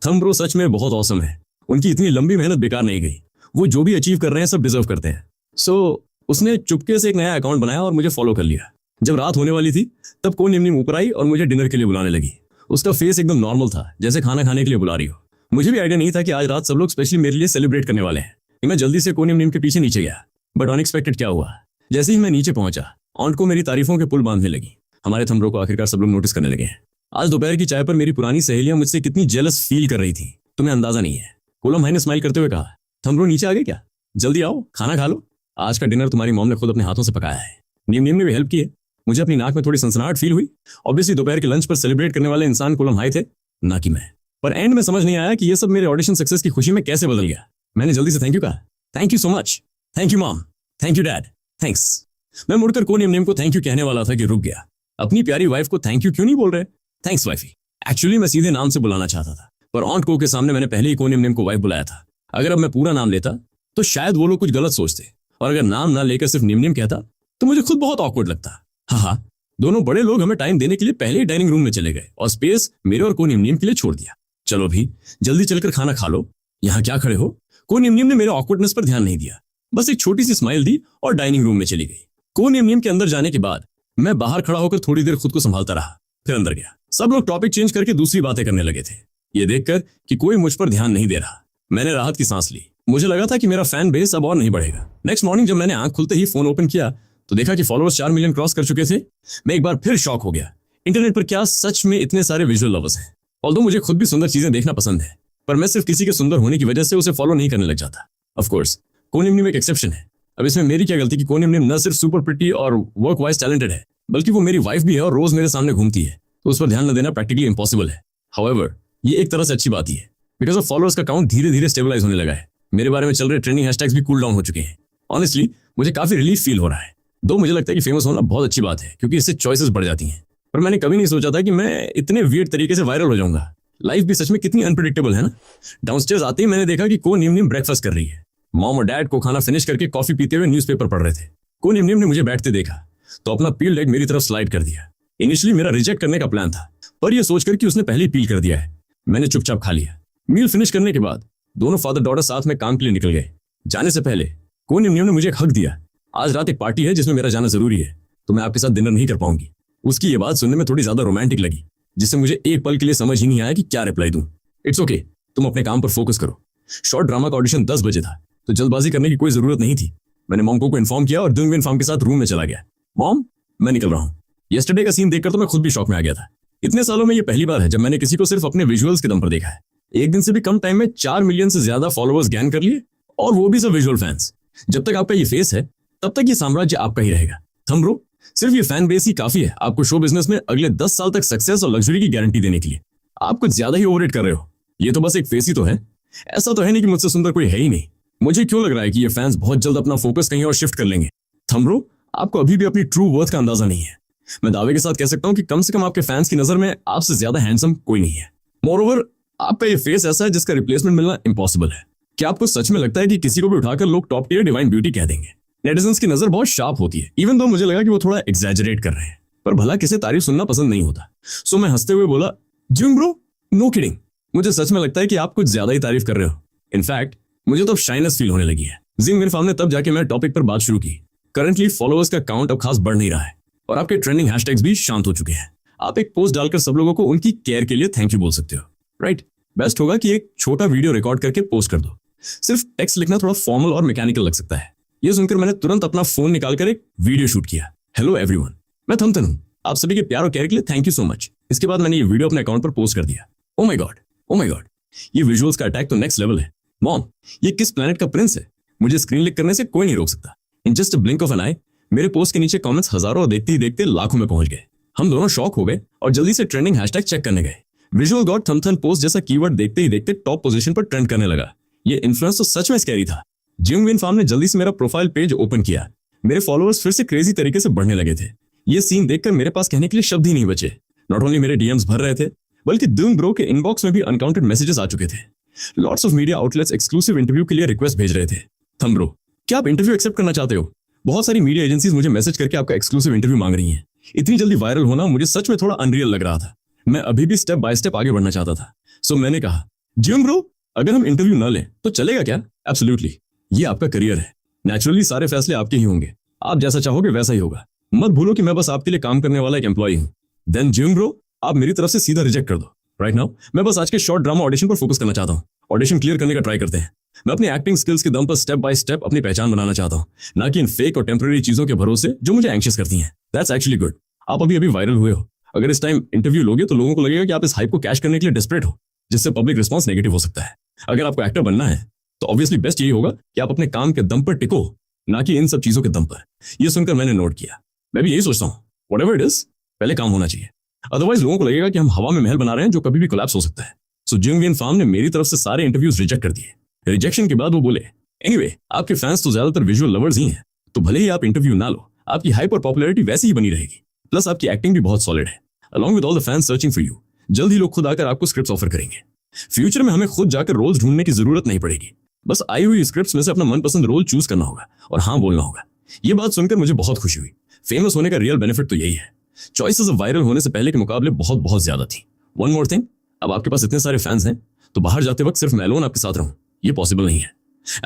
थम ब्रो सच में बहुत ऑसम है। उनकी इतनी लंबी मेहनत बेकार नहीं गई। वो जो भी अचीव कर रहे हैं सब डिजर्व करते हैं। सो उसने चुपके से एक नया अकाउंट बनाया और मुझे फॉलो कर लिया। जब रात होने वाली थी तब को निमनीम ऊपर आई और मुझे डिनर के लिए बुलाने लगी। उसका फेस एकदम नॉर्मल था, जैसे खाना खाने के लिए बुला रही हो। मुझे भी आइडिया नहीं था कि आज रात सब लोग स्पेशली मेरे लिए सेलिब्रेट करने वाले हैं। मैं जल्दी से को निमनीम के पीछे नीचे गया, बट अनएक्सपेक्टेड क्या हुआ, जैसे ही मैं नीचे पहुंचा ऑन्ट को मेरी तारीफों के पुल बांधने लगी। हमारे थमरों को आखिरकार सब लोग नोटिस करने लगे हैं। आज दोपहर की चाय पर मेरी पुरानी सहेलियां मुझसे कितनी जेलस फील कर रही थी तुम्हें अंदाजा नहीं है। कोलम भाई ने स्माइल करते हुए कहा, थमरो नीचे आ गए क्या? जल्दी आओ खाना खा लो, आज का डिनर तुम्हारी मॉम ने खुद अपने हाथों से पकाया है। नीम ने भी हेल्प की है। मुझे अपनी नाक में थोड़ी सनसनाहट फील हुई। ऑब्वियसली दोपहर के लंच पर सेलिब्रेट करने वाले इंसान कोलम भाई थे, ना कि मैं। पर एंड में समझ नहीं आया कि ये सब मेरे ऑडिशन सक्सेस की खुशी में कैसे बदल गया। मैंने जल्दी से थैंक यू कहा। Thank you so much, thank you mom, thank you dad, thanks. मैं मुड़कर को निम को थैंक यू कहने वाला था कि रुक गया। अपनी प्यारी वाइफ को थैंक यू क्यों नहीं बोल रहे? Thanks wifey. एक्चुअली मैं सीधे नाम से बुलाना चाहता था, पर ऑन्ट को के सामने मैंने पहले ही को निम को वाइफ बुलाया था। अगर अब मैं पूरा नाम लेता तो शायद वो लोग कुछ गलत सोचते, और अगर नाम ना लेकर सिर्फ निम कहता तो मुझे खुद बहुत ऑकवर्ड लगता। हाँ, दोनों बड़े लोग हमें टाइम देने के लिए पहले ही डाइनिंग रूम में चले गए और स्पेस मेरे और को निम के लिए छोड़ दिया। चलो भी जल्दी चलकर खाना खा लो, यहाँ क्या खड़े हो? को निम ने मेरे ऑकवर्डनेस पर ध्यान नहीं दिया, बस एक छोटी सी स्माइल दी और डाइनिंग रूम में चली गई। को निम के अंदर जाने के बाद मैं बाहर खड़ा होकर थोड़ी देर खुद को संभालता रहा, फिर अंदर गया। सब लोग टॉपिक चेंज करके दूसरी बातें करने लगे थे। ये देखकर कि कोई मुझ पर ध्यान नहीं दे रहा, मैंने राहत की सांस ली। मुझे लगा था कि मेरा फैन बेस अब और नहीं बढ़ेगा। नेक्स्ट मॉर्निंग जब मैंने आंख खुलते ही फोन ओपन किया तो देखा कि फॉलोअर्स 4 मिलियन क्रॉस कर चुके थे। मैं एक बार फिर शॉक हो गया। इंटरनेट पर क्या सच में इतने सारे विजुअल लवर्स हैं? ऑल्दो मुझे खुद भी सुंदर चीजें देखना पसंद है, पर मैं सिर्फ किसी के सुंदर होने की वजह से उसे फॉलो नहीं करने लग जाता। ऑफ कोर्स को निम एक एक्सेप्शन है। अब इसमें मेरी क्या गलती कि को निम न सिर्फ सुपर प्रिटी और वर्क वाइज टैलेंटेड है, बल्कि वो मेरी वाइफ भी है और रोज मेरे सामने घूमती है, तो उस पर ध्यान न देना प्रैक्टिकली इम्पॉसिबल है। हाउएवर ये एक तरह से अच्छी बात ही है, बिकॉज ऑफ फॉलोअर्स का काउंट धीरे धीरे स्टेबलाइज होने लगा है। मेरे बारे में चल रहे ट्रेंडिंग हैशटैग्स भी कूल डाउन हो चुके हैं। ऑनेस्टली मुझे काफी रिलीफ फील हो रहा है। दो मुझे लगता है कि फेमस होना बहुत अच्छी बात है क्योंकि इससे चॉइसेस बढ़ जाती हैं, पर मैंने कभी नहीं सोचा था कि मैं इतने वियर्ड तरीके से वायरल हो जाऊंगा। लाइफ भी सच में कितनी अनप्रेडिक्टेबल है ना। डाउनस्टेयर्स आते ही मैंने देखा कि को निम ब्रेकफास्ट कर रही है। मॉम और डैड को खाना फिनिश करके कॉफी पीते हुए न्यूज़पेपर पढ़ रहे थे। को निम ने मुझे बैठते देखा तो अपना पील डेक मेरी तरफ स्लाइड कर दिया। इनिशियली मेरा रिजेक्ट करने का प्लान था, पर यह सोचकर कि उसने पहले ही पील कर दिया है, मैंने चुपचाप खा लिया। मील फिनिश करने के बाद दोनों फादर डॉटर साथ में काम के लिए निकल गए। जाने से पहले कोई ने मुझे एक हक दिया। आज रात एक पार्टी है जिसमें मेरा जाना जरूरी है, तो मैं आपके साथ डिनर नहीं कर पाऊंगी। उसकी ये बात सुनने में थोड़ी ज्यादा रोमांटिक लगी, जिससे मुझे एक पल के लिए समझ ही नहीं आया कि क्या रिप्लाई दूं। इट्स ओके, तुम अपने काम पर फोकस करो। शॉर्ट ड्रामा का ऑडिशन 10 बजे था, तो जल्दबाजी करने की कोई जरूरत नहीं थी। मैंने मॉम को इन्फॉर्म किया और दुंगविन फार्म के साथ रूम में चला गया। मॉम, मैं निकल रहा हूँ। येस्टरडे का सीन देखकर तो मैं खुद भी शॉक में आ गया था। इतने सालों में ये पहली बार है जब मैंने किसी को सिर्फ अपने विजुअल्स के दम पर देखा है। एक दिन से भी कम टाइम में 4 मिलियन से ज्यादा फॉलोअर्स गेन कर लिए, और वो भी सब विजुअल फैंस। जब तक आपका ये फेस है तब तक ये साम्राज्य आपका ही रहेगा। थंब ब्रो, सिर्फ ये फैन बेस ही काफी है आपको शो बिजनेस में अगले 10 साल तक सक्सेस और लग्जरी की गारंटी देने के लिए। आप कुछ ज्यादा ही ओवररेट कर रहे हो। ये तो बस एक फेस ही तो है। ऐसा तो है नहीं कि मुझसे सुंदर कोई है ही नहीं। मुझे क्यों लग रहा है कि ये फैंस बहुत जल्द अपना फोकस कहीं और शिफ्ट कर लेंगे। थंब ब्रो, आपको अभी भी अपनी ट्रू वर्थ का अंदाजा नहीं है। मैं दावे के साथ कह सकता हूं कि कम से कम आपके फैंस की नजर में आपसे ज्यादा हैंडसम कोई नहीं है। मोरओवर, आपका ये फेस ऐसा है जिसका रिप्लेसमेंट मिलना इम्पॉसिबल है। क्या आपको सच में लगता है कि किसी को भी उठाकर लोग टॉप टियर डिवाइन ब्यूटी कह देंगे? नेटिजन्स की नजर बहुत शार्प होती है, इवन दो मुझे लगा कि वो थोड़ा एग्जैजरेट कर रहे हैं, पर भला किसे तारीफ सुनना पसंद नहीं होता। सो मैं हंसते हुए बोला, जिंग ब्रो, नो किडिंग, मुझे सच में लगता है कि आप कुछ ज्यादा ही तारीफ कर रहे हो। इनफैक्ट मुझे तो अब शाइनेस फील होने लगी है। जिंग फार्म ने तब जाके मैं टॉपिक पर बात शुरू की। करंटली फॉलोअर्स का काउंट अब खास बढ़ नहीं रहा है, और आपके ट्रेंडिंग हैशटैग्स भी शांत हो चुके हैं। आप एक पोस्ट डालकर सब लोगों को उनकी केयर के लिए थैंक यू बोल सकते हो, राइट? बेस्ट होगा कि एक छोटा वीडियो रिकॉर्ड करके पोस्ट कर दो। सिर्फ टेक्स्ट लिखना थोड़ा फॉर्मल और मैकेनिकल लग सकता है। यह सुनकर मैंने तुरंत अपना फोन निकालकर एक वीडियो शूट किया। हेलो एवरीवन, मैं थमथन हूं। आप सभी के प्यार और केयर के लिए थैंक यू सो मच। इसके बाद मैंने ये वीडियो अपने अकाउंट पर पोस्ट कर दिया। Oh my God, oh my God, ये विजुअल्स का अटैक तो नेक्स्ट लेवल है। मॉम, ये किस प्लेनेट का प्रिंस है? मुझे स्क्रीन लिक करने से कोई नहीं रोक सकता। In just a blink of an eye मेरे पोस्ट के नीचे कमेंट्स हजारों और देखते ही देखते लाखों में पहुंच गए। हम दोनों शॉक हो गए और जल्दी से ट्रेंडिंग हैशटैग चेक करने गए। विजुअल गॉड थमथन पोस्ट जैसा कीवर्ड देखते ही देखते टॉप पोजीशन पर ट्रेंड करने लगा। ये इन्फ्लुएंस तो सच में स्कैरी था। जिंगविन फार्म ने जल्दी से मेरा प्रोफाइल पेज ओपन किया। मेरे फॉलोअर्स फिर से क्रेजी तरीके से बढ़ने लगे थे। ये सीन देखकर मेरे पास कहने के लिए शब्द ही नहीं बचे। नॉट ओनली मेरे डीएम्स भर रहे थे, बल्कि दुंग ब्रो के इनबॉक्स में भी अनकाउंटेड मैसेजेस आ चुके थे। Lots of media outlets exclusive interview के लिए रिक्वेस्ट भेज रहे थे। थंब ब्रो, क्या आप इंटरव्यू एक्सेप्ट करना चाहते हो? बहुत सारी मीडिया एजेंसीज मुझे मैसेज करके आपका एक्सक्लूसिव इंटरव्यू मांग रही हैं। इतनी जल्दी वायरल होना मुझे सच में थोड़ा अनरियल लग रहा था। मैं अभी भी स्टेप बाय स्टेप आगे बढ़ना चाहता था। सो मैंने कहा, जिंग ब्रो, अगर हम इंटरव्यू न लें तो चलेगा क्या? एब्सोल्युटली, ये आपका करियर है। नेचुरली सारे फैसले आपके ही होंगे। आप जैसा चाहोगे वैसा ही होगा। मत भूलो कि मैं बस आपके लिए काम करने वाला एक एम्प्लॉय हूँ। देन जिंग ब्रो, आप मेरी तरफ से सीधा रिजेक्ट कर दो। राइट नाउ मैं बस आज के शॉर्ट ड्रामा ऑडिशन पर फोकस करना चाहता हूँ। ऑडिशन क्लियर करने का ट्राई करते हैं। मैं अपनी एक्टिंग स्किल्स के दम पर स्टेप बाय स्टेप अपनी पहचान बनाना चाहता हूँ, ना कि इन फेक और टेम्पररी चीजों के भरोसे जो मुझे एंशियस करती हैं। That's actually good. आप अभी वायरल हुए हो। अगर इस टाइम इंटरव्यू लोगे तो लोगों को लगेगा कि आप इस हाइप को कैश करने के लिए डेस्परेट हो, जिससे पब्लिक रिस्पांस नेगेटिव हो सकता है। अगर आपको एक्टर बनना है तो ऑब्वियसली बेस्ट यही होगा कि आप अपने काम के दम पर टिको, ना कि इन सब चीजों के दम पर। यह सुनकर मैंने नोट किया। मैं भी यही सोचता हूँ, व्हाटएवर इट इज, पहले काम होना चाहिए। अदरवाइज लोगों को लगेगा कि हम हवा में महल बना रहे हैं जो कभी भी कोलैप्स हो सकता है। सो जिंगविन फार्म ने मेरी तरफ से सारे इंटरव्यूज रिजेक्ट कर दिए। रिजेक्शन के बाद वो बोले, एनीवे, आपके फैंस तो ज्यादातर विजुअल लवर्स ही हैं, तो भले ही आप इंटरव्यू ना लो, आपकी हाइप और पॉपुलैरिटी वैसी ही बनी रहेगी। प्लस आपकी एक्टिंग भी बहुत सॉलिड है। Along with all the fans searching for you, जल्द ही लोग खुद आकर आपको स्क्रिप्ट्स ऑफर करेंगे। फ्यूचर में हमें खुद जाकर रोल्स ढूंढने की जरूरत नहीं पड़ेगी। बस आई हुई स्क्रिप्ट्स में से अपना मनपसंद रोल चूज करना होगा और हाँ बोलना होगा। ये बात सुनकर मुझे बहुत खुशी हुई। फेमस होने का रियल बेनिफिट तो यही है। चॉइसेस वायरल होने से पहले के मुकाबले बहुत बहुत ज्यादा थी। वन मोर थिंग, अब आपके पास इतने सारे फैंस हैं तो बाहर जाते वक्त सिर्फ मैं अलोन आपके साथ रहूं, ये पॉसिबल नहीं है।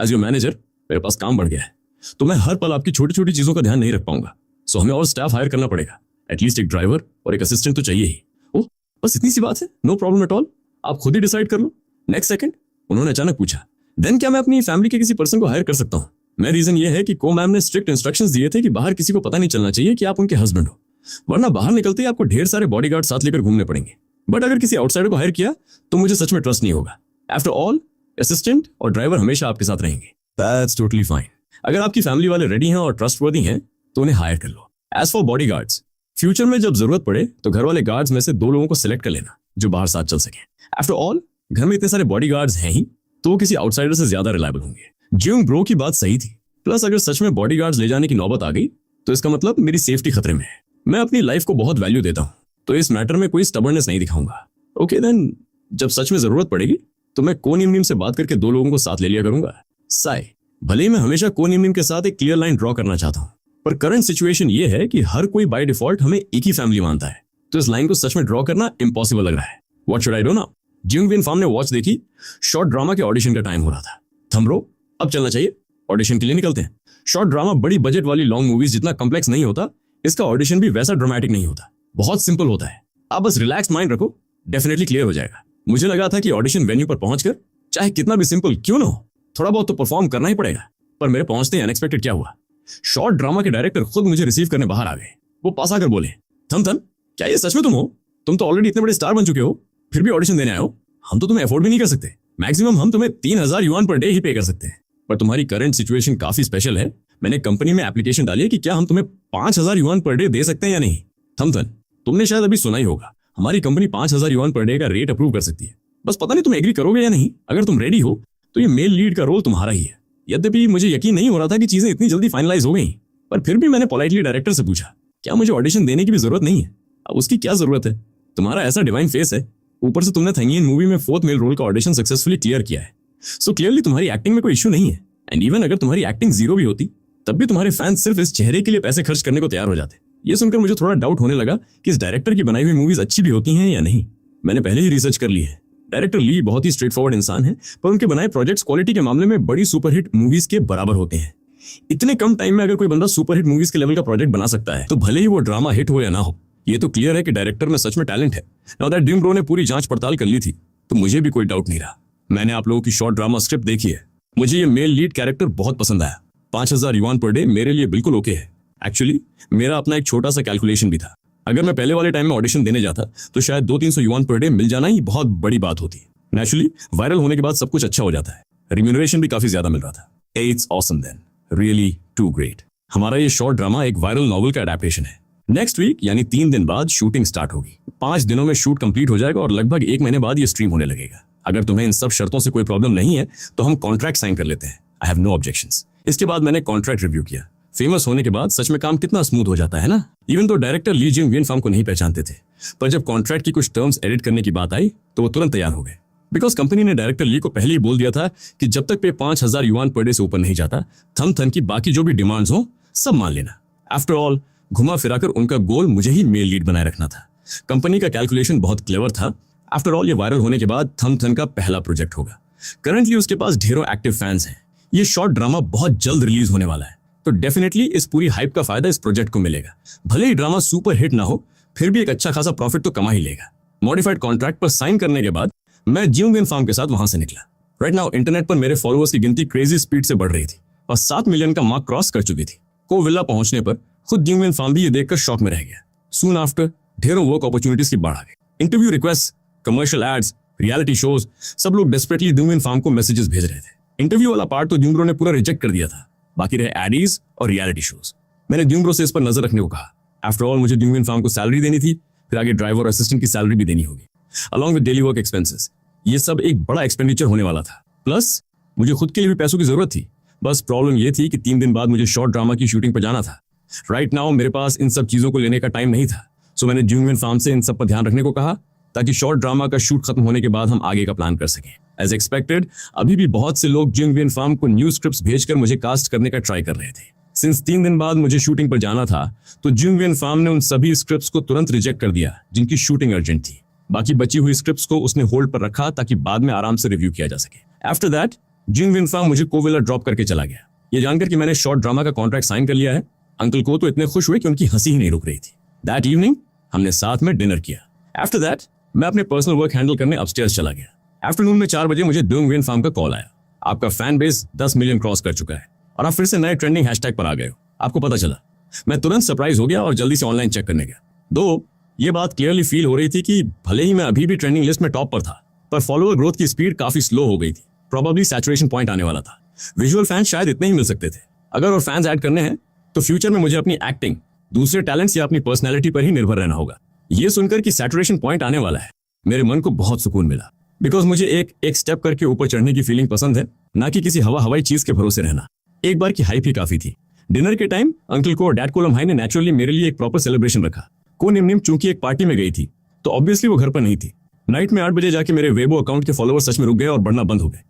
एज योर मैनेजर मेरे पास काम बढ़ गया है, तो मैं हर पल आपकी छोटी छोटी चीजों का ध्यान नहीं रख पाऊंगा। सो हमें और स्टाफ हायर करना पड़ेगा। एटलीस्ट एक ड्राइवर और एक असिस्टेंट तो चाहिए ही। ओह, बस इतनी सी बात है, नो प्रॉब्लम एट ऑल, आप खुद ही डिसाइड कर लो। नेक्स्ट सेकंड उन्होंने अचानक पूछा, देन क्या मैं अपनी फैमिली के किसी पर्सन को हायर कर सकता हूँ? मैं रीजन ये है कि को मैम ने स्ट्रिक्ट इंस्ट्रक्शंस दिए थे कि बाहर किसी को पता नहीं चलना चाहिए कि आप उनके हस्बैंड हो, वरना बाहर निकलते ही आपको ढेर सारे बॉडीगार्ड साथ लेकर घूमने पड़ेंगे। बट अगर किसी आउटसाइडर को हायर किया तो मुझे सच में ट्रस्ट नहीं होगा। आफ्टर ऑल, असिस्टेंट और ड्राइवर हमेशा आपके साथ रहेंगे। That's totally fine. अगर आपकी फैमिली वाले रेडी हैं और ट्रस्टवर्दी हैं तो उन्हें हायर कर लो। एज फॉर बॉडीगार्ड्स, फ्यूचर में जब जरूरत पड़े तो घर वाले गार्ड्स में से 2 लोगों को सिलेक्ट कर लेना जो बाहर साथ चल सके। आफ्टर ऑल, घर में इतने सारे बॉडीगार्ड्स हैं ही, तो वो किसी आउटसाइडर से ज्यादा रिलायबल होंगे। जिंग ब्रो की बात सही थी। प्लस अगर सच में बॉडीगार्ड्स ले जाने की नौबत आ गई तो इसका मतलब मेरी सेफ्टी खतरे में है। मैं अपनी लाइफ को बहुत वैल्यू देता हूँ, तो इस मैटर में कोई स्टबर्ननेस नहीं दिखाऊंगा। ओके देन, जब सच में जरूरत पड़ेगी तो मैं कोन इमनिम से बात करके 2 लोगों को साथ ले लिया करूंगा। साई, भले ही मैं हमेशा कोन इमनिम के साथ एक क्लियर लाइन ड्रॉ करना चाहता हूँ, पर करंट सिचुएशन ये है कि हर कोई बाय डिफॉल्ट हमें एक ही फैमिली मानता है, तो इस लाइन को सच में ड्रॉ करना इम्पॉसिबल लग रहा है। What should I do now? जिंग विन फार्म ने वॉच देखी, शॉर्ट ड्रामा के ऑडिशन का टाइम हो रहा था। थंबरो, अब चलना चाहिए, ऑडिशन के लिए निकलते हैं। शॉर्ट ड्रामा बड़ी बजट वाली लॉन्ग मूवीज जितना कॉम्प्लेक्स नहीं होता, इसका ऑडिशन भी वैसा ड्रामेटिक नहीं होता, बहुत सिंपल होता है। आप बस रिलैक्स माइंड रखो, डेफिनेटली क्लियर हो जाएगा। मुझे लगा था कि ऑडिशन वेन्यू पर पहुंचकर चाहे कितना भी सिंपल क्यों ना हो, थोड़ा बहुत तो परफॉर्म करना ही पड़ेगा। पर मेरे पहुंचते ही अनएक्सपेक्टेड क्या हुआ, शॉर्ट ड्रामा के डायरेक्टर खुद मुझे रिसीव करने बाहर आ गए। वो पास आकर बोले, थम, क्या ये सच में तुम हो? तुम तो ऑलरेडी इतने बड़े स्टार बन चुके हो, फिर भी ऑडिशन देने आए हो? हम तो तुम्हें अफोर्ड भी नहीं कर सकते, मैक्सिमम हम तुम्हें 3000 युआन पर डे ही पे कर सकते हैं। पर तुम्हारी करंट सिचुएशन काफी स्पेशल है, मैंने कंपनी में एप्लीकेशन डाली है कि क्या हम तुम्हें 5000 युआन पर डे दे सकते हैं या नहीं। थमथन, तुमने शायद अभी सुना ही होगा, हमारी कंपनी 5000 युआन पर डे का रेट अप्रूव कर सकती है। बस पता नहीं तुम एग्री करोगे या नहीं। अगर तुम रेडी हो तो ये मेल लीड का रोल तुम्हारा ही है। यद्यपि मुझे यकीन नहीं हो रहा था कि चीजें इतनी जल्दी फाइनलाइज हो गई, पर फिर भी मैंने पोलाइटली डायरेक्टर से पूछा, क्या मुझे ऑडिशन देने की भी जरूरत नहीं है? अब उसकी क्या जरूरत है? तुम्हारा ऐसा डिवाइन फेस है, ऊपर से तुमने थंगियन मूवी में 4th मेल रोल का ऑडिशन सक्सेसफुली क्लियर किया है, सो क्लियरली तुम्हारी एक्टिंग में कोई इश्यू नहीं है। एंड इवन अगर तुम्हारी एक्टिंग जीरो भी होती, तब भी तुम्हारे फैंस सिर्फ इस चेहरे के लिए पैसे खर्च करने को तैयार हो जाते। ये सुनकर मुझे थोड़ा डाउट होने लगा कि इस डायरेक्टर की बनाई हुई मूवीज अच्छी भी होती हैं या नहीं। मैंने पहले ही रिसर्च कर ली है, डायरेक्टर ली बहुत ही स्ट्रेट फॉरवर्ड इंसान है, पर उनके बनाए प्रोजेक्ट्स क्वालिटी के मामले में बड़ी सुपरहिट मूवीज के बराबर होते हैं। इतने कम टाइम में अगर कोई बंदा सुपरहिट मूवीज के लेवल का प्रोजेक्ट बना सकता है, तो भले ही वो ड्रामा हिट हो या ना हो, ये तो क्लियर है कि डायरेक्टर में सच में टैलेंट है। नाउ दैट ड्रीम ब्रो ने पूरी जांच पड़ताल कर ली थी, तो मुझे भी कोई डाउट नहीं रहा। मैंने आप लोगों की शॉर्ट ड्रामा स्क्रिप्ट देखी है, मुझे ये मेल लीड कैरेक्टर बहुत पसंद आया। 5000 युआन पर डे मेरे लिए बिल्कुल ओके है। एक्चुअली मेरा अपना एक छोटा सा कैलकुलेशन भी था, अगर मैं पहले वाले टाइम में ऑडिशन देने जाता तो शायद 200-300 युआन पर डे मिल जाना ही बहुत बड़ी बात होती। नेचुरली वायरल होने के बाद सब कुछ अच्छा हो जाता है, रिम्यूनरेशन भी काफी ज्यादा मिल रहा था। It's awesome then, really too great. हमारा ये शॉर्ट ड्रामा एक वायरल नॉवेल का एडेप्टेशन है। नेक्स्ट वीक यानी 3 दिन बाद शूटिंग स्टार्ट होगी। 5 दिनों में शूट कंप्लीट हो जाएगा और लगभग 1 महीने बाद ये स्ट्रीम होने लगेगा। अगर तुम्हें इन सब शर्तों से कोई प्रॉब्लम नहीं है तो हम कॉन्ट्रैक्ट साइन कर लेते हैं। I have no objections. इसके बाद मैंने कॉन्ट्रैक्ट रिव्यू किया। फेमस होने के बाद सच में काम कितना स्मूथ हो जाता है ना। इवन तो डायरेक्टर ली जिंग विन फार्म को नहीं पहचानते थे, पर जब कॉन्ट्रैक्ट की कुछ टर्म्स एडिट करने की बात आई तो वो तुरंत तैयार हो गए। बिकॉज कंपनी ने डायरेक्टर ली को पहले ही बोल दिया था कि जब तक पे 5000 युआन पर डे से ऊपर नहीं जाता, थम की बाकी जो भी डिमांड्स हो सब मान लेना। आफ्टर ऑल घुमा फिराकर उनका गोल मुझे ही मेल लीड बनाए रखना था। कंपनी का कैलकुलेशन बहुत क्लेवर था। आफ्टर ऑल ये वायरल होने के बाद थम का पहला प्रोजेक्ट होगा। करंटली उसके पास ढेरों एक्टिव फैंस हैं। ये शॉर्ट ड्रामा बहुत जल्द रिलीज होने वाला है, तो डेफिनेटली इस पूरी हाइप का फायदा इस प्रोजेक्ट को मिलेगा। भले ही ड्रामा सुपर हिट ना हो, फिर भी एक अच्छा खासा प्रॉफिट तो कमा ही लेगा। मॉडिफाइड कॉन्ट्रैक्ट पर साइन करने के बाद मैं जिंग विन फार्म के साथ वहां से निकला। राइट नाउ इंटरनेट पर मेरे फॉलोअर्स की गिनती क्रेजी स्पीड से बढ़ रही थी और 7 मिलियन का मार्क क्रॉस कर चुकी थी। कोविल्ला पहुंचने पर खुद जिंग विन फार्म भी ये देखकर शॉक में रह गया। सून आफ्टर ढेरों वर्क अपॉर्चुनिटीज की बाढ़ आ गई। Interview request, commercial ads, reality shows, सब लोग डेस्परेटली जिंग विन फार्म को मैसेजेस भेज रहे थे। इंटरव्यू वाला पार्ट तो जिंग ब्रो ने पूरा रिजेक्ट कर दिया था, बाकी रहे एडीज और रियलिटी शोज। मैंने जिंग ब्रो से इस पर नजर रखने को कहा। आफ्टर ऑल मुझे जिंग विन फार्म को सैलरी देनी थी, फिर आगे ड्राइवर और असिस्टेंट की सैलरी भी देनी होगी, along with daily work expenses. ये सब एक बड़ा एक्सपेंडिचर होने वाला था। प्लस मुझे खुद के लिए भी पैसों की जरूरत थी। बस प्रॉब्लम ये थी कि 3 दिन बाद मुझे शॉर्ट ड्रामा की शूटिंग पर जाना था। राइट नाउ मेरे पास इन सब चीजों को लेने का टाइम नहीं था, सो मैंने जिंग विन फार्म से इन सब पर ध्यान रखने को कहा ताकि शॉर्ट ड्रामा का शूट खत्म होने के बाद हम आगे का प्लान कर सकें। एज एक्सपेक्टेड अभी भी बहुत से लोग जिंग विन फार्म को न्यू स्क्रिप्ट्स भेजकर मुझे कास्ट करने का ट्राई कर रहे थे। सिंस 3 दिन बाद मुझे शूटिंग पर जाना था, तो जिंग विन फार्म ने उन सभी स्क्रिप्ट्स को तुरंत रिजेक्ट कर दिया जिनकी शूटिंग अर्जेंट थी। बाकी बची हुई स्क्रिप्ट्स को उसने होल्ड पर रखा ताकि बाद में आराम से रिव्यू किया जा सके। आफ्टर दैट जिंग विन फार्म मुझे कोविला ड्रॉप करके चला गया। ये जानकर कि मैंने शॉर्ट ड्रामा का कॉन्ट्रैक्ट साइन कर लिया है, अंकल को तो इतने खुश हुए कि उनकी हंसी ही नहीं रुक रही थी। दैट इवनिंग हमने साथ में डिनर किया। आफ्टर दैट मैं अपने पर्सनल वर्क हैंडल करने अपस्टेयर्स चला गया। आफ्टरनून में 4 बजे मुझे जिंग विन फार्म का कॉल आया। आपका फैन बेस 10 मिलियन क्रॉस कर चुका है और आप फिर से नए ट्रेंडिंग हैशटैग पर आ गए हो, आपको पता चला। मैं तुरंत सरप्राइज हो गया और जल्दी से ऑनलाइन चेक करने गया। दो ये बात क्लियरली फील हो रही थी कि भले ही मैं अभी भी ट्रेंडिंग लिस्ट में टॉप पर था, पर फॉलोअर ग्रोथ की स्पीड काफी स्लो हो गई थी। प्रोबेबली सैचुरेशन पॉइंट आने वाला था। विजुअल फैंस शायद इतने ही मिल सकते थे। अगर और फैंस ऐड करने हैं तो फ्यूचर में मुझे अपनी एक्टिंग, दूसरे टैलेंट्स या अपनी पर्सनैलिटी पर ही निर्भर रहना होगा। ये सुनकर कि सैचुरेशन पॉइंट आने वाला है, मेरे मन को बहुत सुकून मिला। बिकॉज मुझे एक स्टेप करके ऊपर चढ़ने की फीलिंग पसंद है, ना कि किसी हवाई चीज के भरोसे रहना। एक बार की हाइप ही काफी थी। डिनर के टाइम अंकल को और डैड को लम्हाई ने नेचुरली मेरे लिए एक प्रॉपर सेलिब्रेशन रखा। को निम चूंकि एक पार्टी में गई थी तो ऑब्वियसली वो घर पर नहीं थी। नाइट में 8 बजे जाके मेरे वेबो अकाउंट के फॉलोअर्स सच में रुक गए और बढ़ना बंद हो गए।